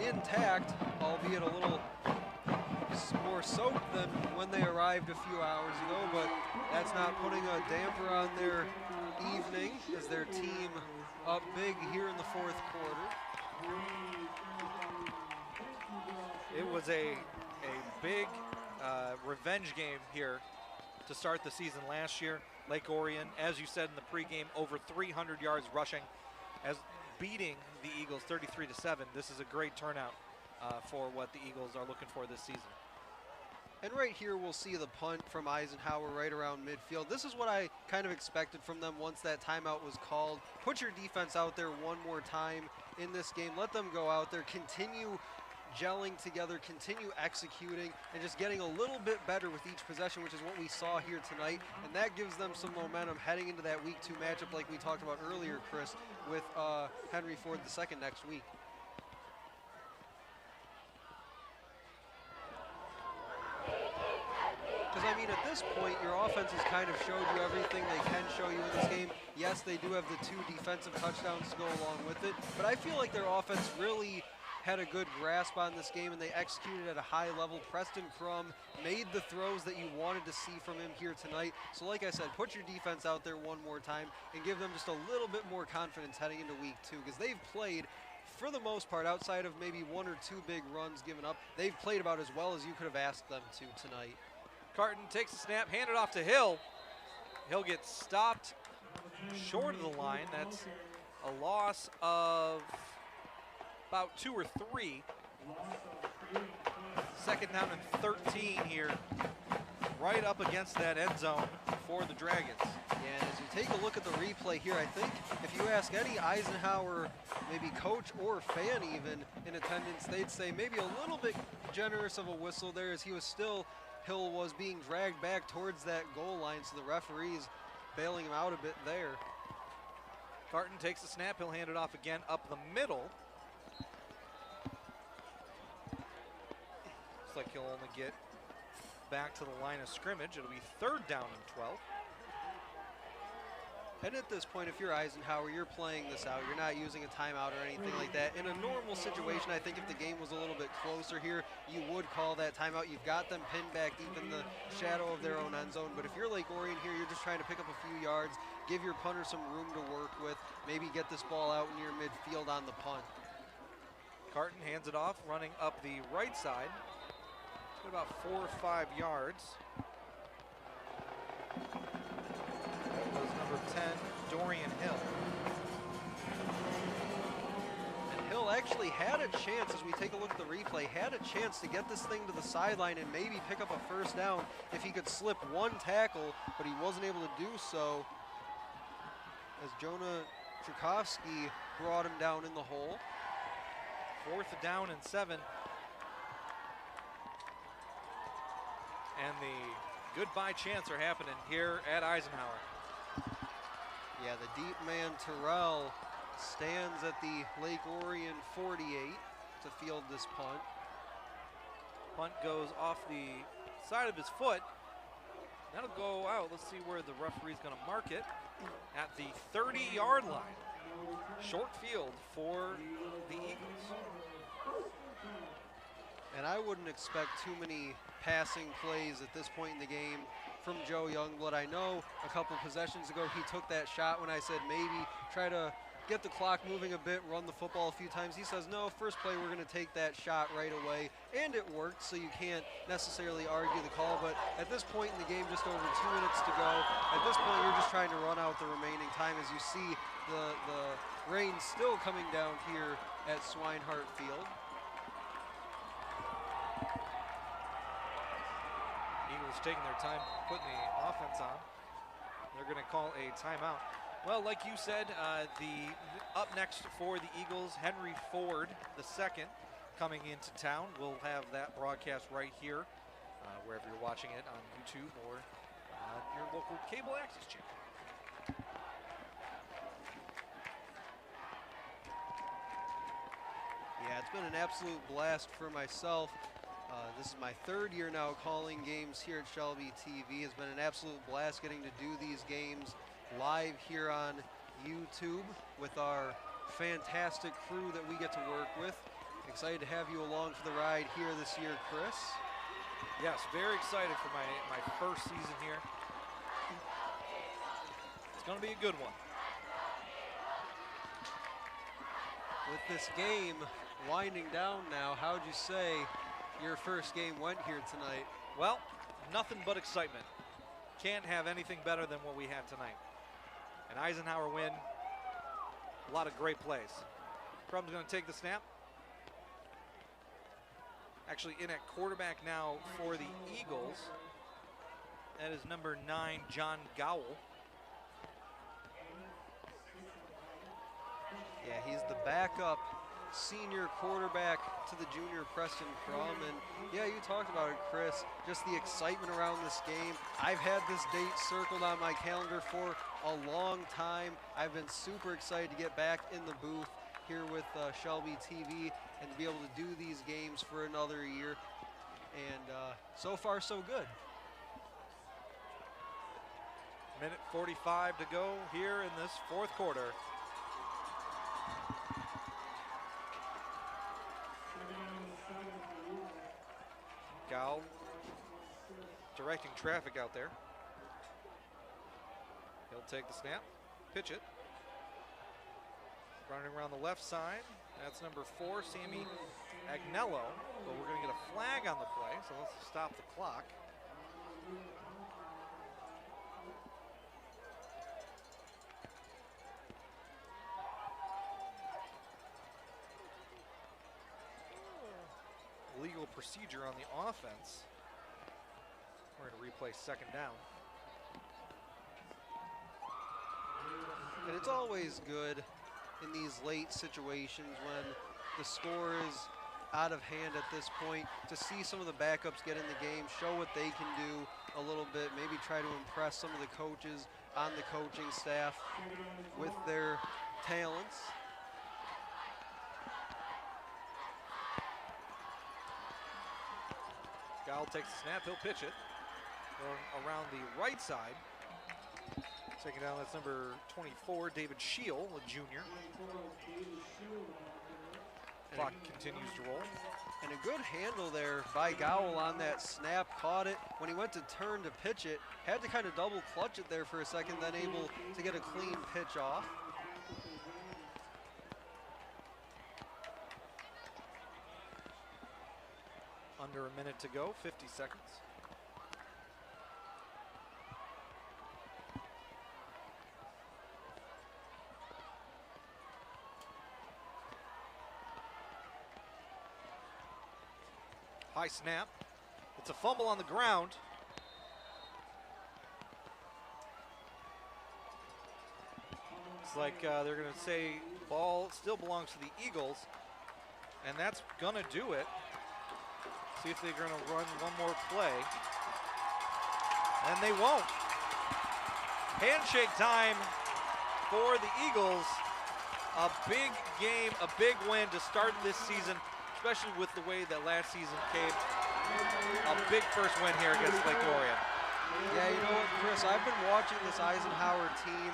intact, albeit a little more soaked than when they arrived a few hours ago, but that's not putting a damper on their evening as their team up big here in the 4th quarter. It was a big revenge game here to start the season last year. Lake Orion, as you said in the pregame, over 300 yards rushing, as beating the Eagles 33-7. This is a great turnout for what the Eagles are looking for this season. And right here we'll see the punt from Eisenhower right around midfield. This is what I kind of expected from them once that timeout was called. Put your defense out there one more time in this game. Let them go out there, continue gelling together, continue executing, and just getting a little bit better with each possession, which is what we saw here tonight. And that gives them some momentum heading into that Week 2 matchup like we talked about earlier, Chris, with Henry Ford II next week. Because, I mean, at this point, your offense has kind of showed you everything they can show you in this game. Yes, they do have the 2 defensive touchdowns to go along with it, but I feel like their offense really had a good grasp on this game, and they executed at a high level. Preston Crum made the throws that you wanted to see from him here tonight. So like I said, put your defense out there one more time and give them just a little bit more confidence heading into Week 2, because they've played, for the most part, outside of maybe 1 or 2 big runs given up, they've played about as well as you could have asked them to tonight. Carton takes the snap, handed off to Hill. Hill gets stopped short of the line. That's a loss of about 2 or 3. 2nd down and 13 here, right up against that end zone for the Dragons. Yeah, and as you take a look at the replay here, I think if you ask any Eisenhower, maybe coach or fan even in attendance, they'd say maybe a little bit generous of a whistle there, as Hill was being dragged back towards that goal line, so the referees bailing him out a bit there. Carton takes the snap, he'll hand it off again up the middle. Looks like he'll only get back to the line of scrimmage. It'll be 3rd down and 12. And at this point, if you're Eisenhower, you're playing this out. You're not using a timeout or anything like that. In a normal situation, I think if the game was a little bit closer here, you would call that timeout. You've got them pinned back deep in the shadow of their own end zone. But if you're Lake Orion here, you're just trying to pick up a few yards, give your punter some room to work with, maybe get this ball out near midfield on the punt. Carton hands it off, running up the right side. It's about 4 or 5 yards. That was number 10, Dorian Hill. And Hill actually had a chance, as we take a look at the replay, had a chance to get this thing to the sideline and maybe pick up a 1st down if he could slip 1 tackle, but he wasn't able to do so, as Jonah Tchaikovsky brought him down in the hole. 4th down and 7. And the goodbye chants are happening here at Eisenhower. Yeah, the deep man Terrell stands at the Lake Orion 48 to field this punt. Punt goes off the side of his foot. That'll go out. Let's see where the referee's going to mark it. At the 30-yard line. Short field for the Eagles. And I wouldn't expect too many passing plays at this point in the game from Joe Youngblood. I know a couple possessions ago he took that shot when I said maybe try to get the clock moving a bit, run the football a few times. He says, no, first play we're going to take that shot right away, and it worked, so you can't necessarily argue the call. But at this point in the game, just over 2 minutes to go, at this point you're just trying to run out the remaining time as you see the rain still coming down here at Swinehart Field. Eagles taking their time putting the offense on. They're going to call a timeout. Well, like you said, up next for the Eagles, Henry Ford II coming into town. We'll have that broadcast right here, wherever you're watching it on YouTube or your local cable access channel. Yeah, it's been an absolute blast for myself. This is my 3rd year now calling games here at Shelby TV. It's been an absolute blast getting to do these games live here on YouTube with our fantastic crew that we get to work with. Excited to have you along for the ride here this year, Chris. Yes, very excited for my first season here. It's going to be a good one. With this game winding down now, how'd you say your first game went here tonight? Well, nothing but excitement. Can't have anything better than what we had tonight. An Eisenhower win, a lot of great plays. Crum's going to take the snap. Actually in at quarterback now for the Eagles. That is number 9, John Gowell. Yeah, he's the backup senior quarterback to the junior Preston Crum. And yeah, you talked about it, Chris, just the excitement around this game. I've had this date circled on my calendar for a long time. I've been super excited to get back in the booth here with Shelby TV and to be able to do these games for another year. And so far, so good. Minute 45 to go here in this 4th quarter. Gowell directing traffic out there. He'll take the snap, pitch it. Running around the left side, that's number 4, Sammy Agnello. But we're going to get a flag on the play, so let's stop the clock. Legal procedure on the offense. We're going to replay 2nd down. And it's always good in these late situations when the score is out of hand at this point to see some of the backups get in the game, show what they can do a little bit, maybe try to impress some of the coaches on the coaching staff with their talents. Gowell takes the snap, he'll pitch it. Going around the right side. Taking down, that's number 24, David Scheel, a junior. Clock continues to roll. And a good handle there by Gowell on that snap, caught it. When he went to turn to pitch it, had to kind of double clutch it there for a second, then able to get a clean pitch off. Under a minute to go, 50 seconds. High snap. It's a fumble on the ground. It's like they're going to say ball still belongs to the Eagles, and that's going to do it. See if they're going to run one more play. And they won't. Handshake time for the Eagles. A big game, a big win to start this season, especially with the way that last season came. A big first win here against Lake Orion. Yeah, you know what, Chris, I've been watching this Eisenhower team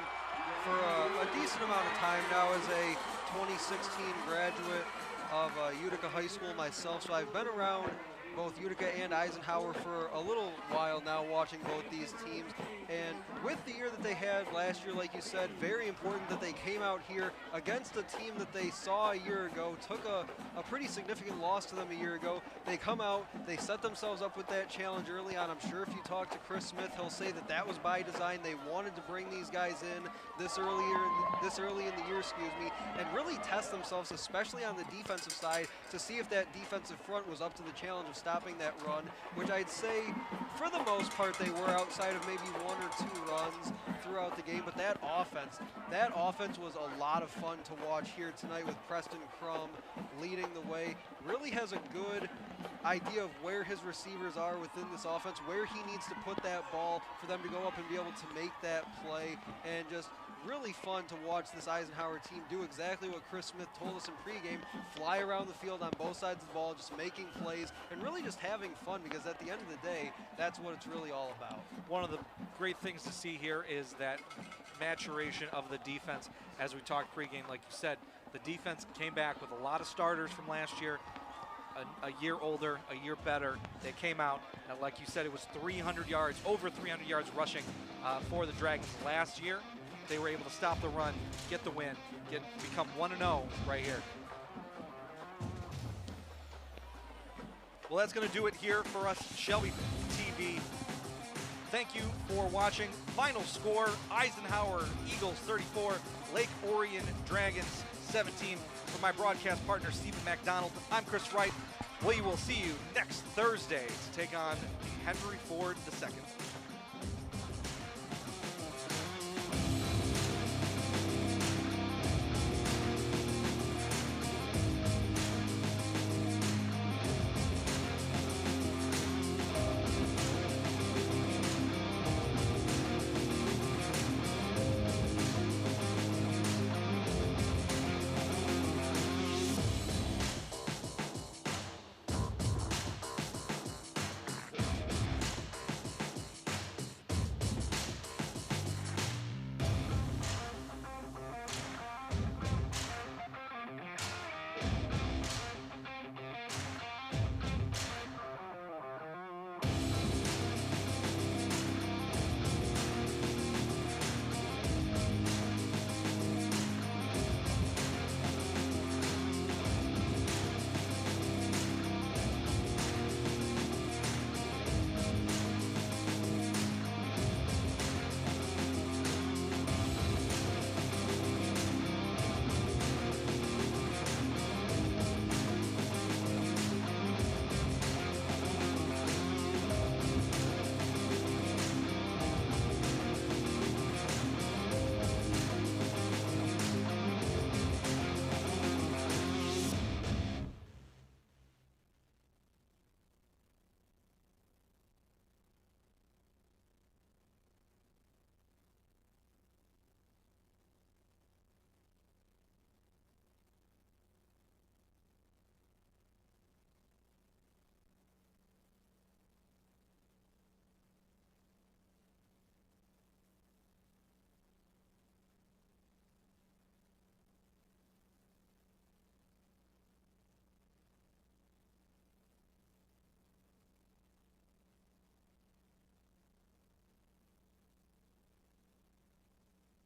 for a decent amount of time now as a 2016 graduate of Utica High School myself, so I've been around both Utica and Eisenhower for a little while now, watching both these teams. And with the year that they had last year, like you said, very important that they came out here against a team that they saw a year ago, took a pretty significant loss to them a year ago. They come out, they set themselves up with that challenge early on. I'm sure if you talk to Chris Smith, he'll say that that was by design. They wanted to bring these guys in this early in the year, and really test themselves, especially on the defensive side, to see if that defensive front was up to the challenge of stopping that run, which I'd say for the most part they were, outside of maybe 1 or 2 runs throughout the game. But that offense was a lot of fun to watch here tonight, with Preston Crum leading the way. Really has a good idea of where his receivers are within this offense, where he needs to put that ball for them to go up and be able to make that play, and just really fun to watch this Eisenhower team do exactly what Chris Smith told us in pregame: fly around the field on both sides of the ball, just making plays and really just having fun, because at the end of the day, that's what it's really all about. One of the great things to see here is that maturation of the defense. As we talked pregame, like you said, the defense came back with a lot of starters from last year, a year older, a year better. They came out, and like you said, it was 300 yards, over 300 yards rushing for the Dragons last year. They were able to stop the run, get the win, become 1-0 right here. Well, that's going to do it here for us, Shelby TV. Thank you for watching. Final score: Eisenhower Eagles 34, Lake Orion Dragons 17. For my broadcast partner, Stephen McDonald, I'm Chris Wright. We will see you next Thursday to take on Henry Ford II.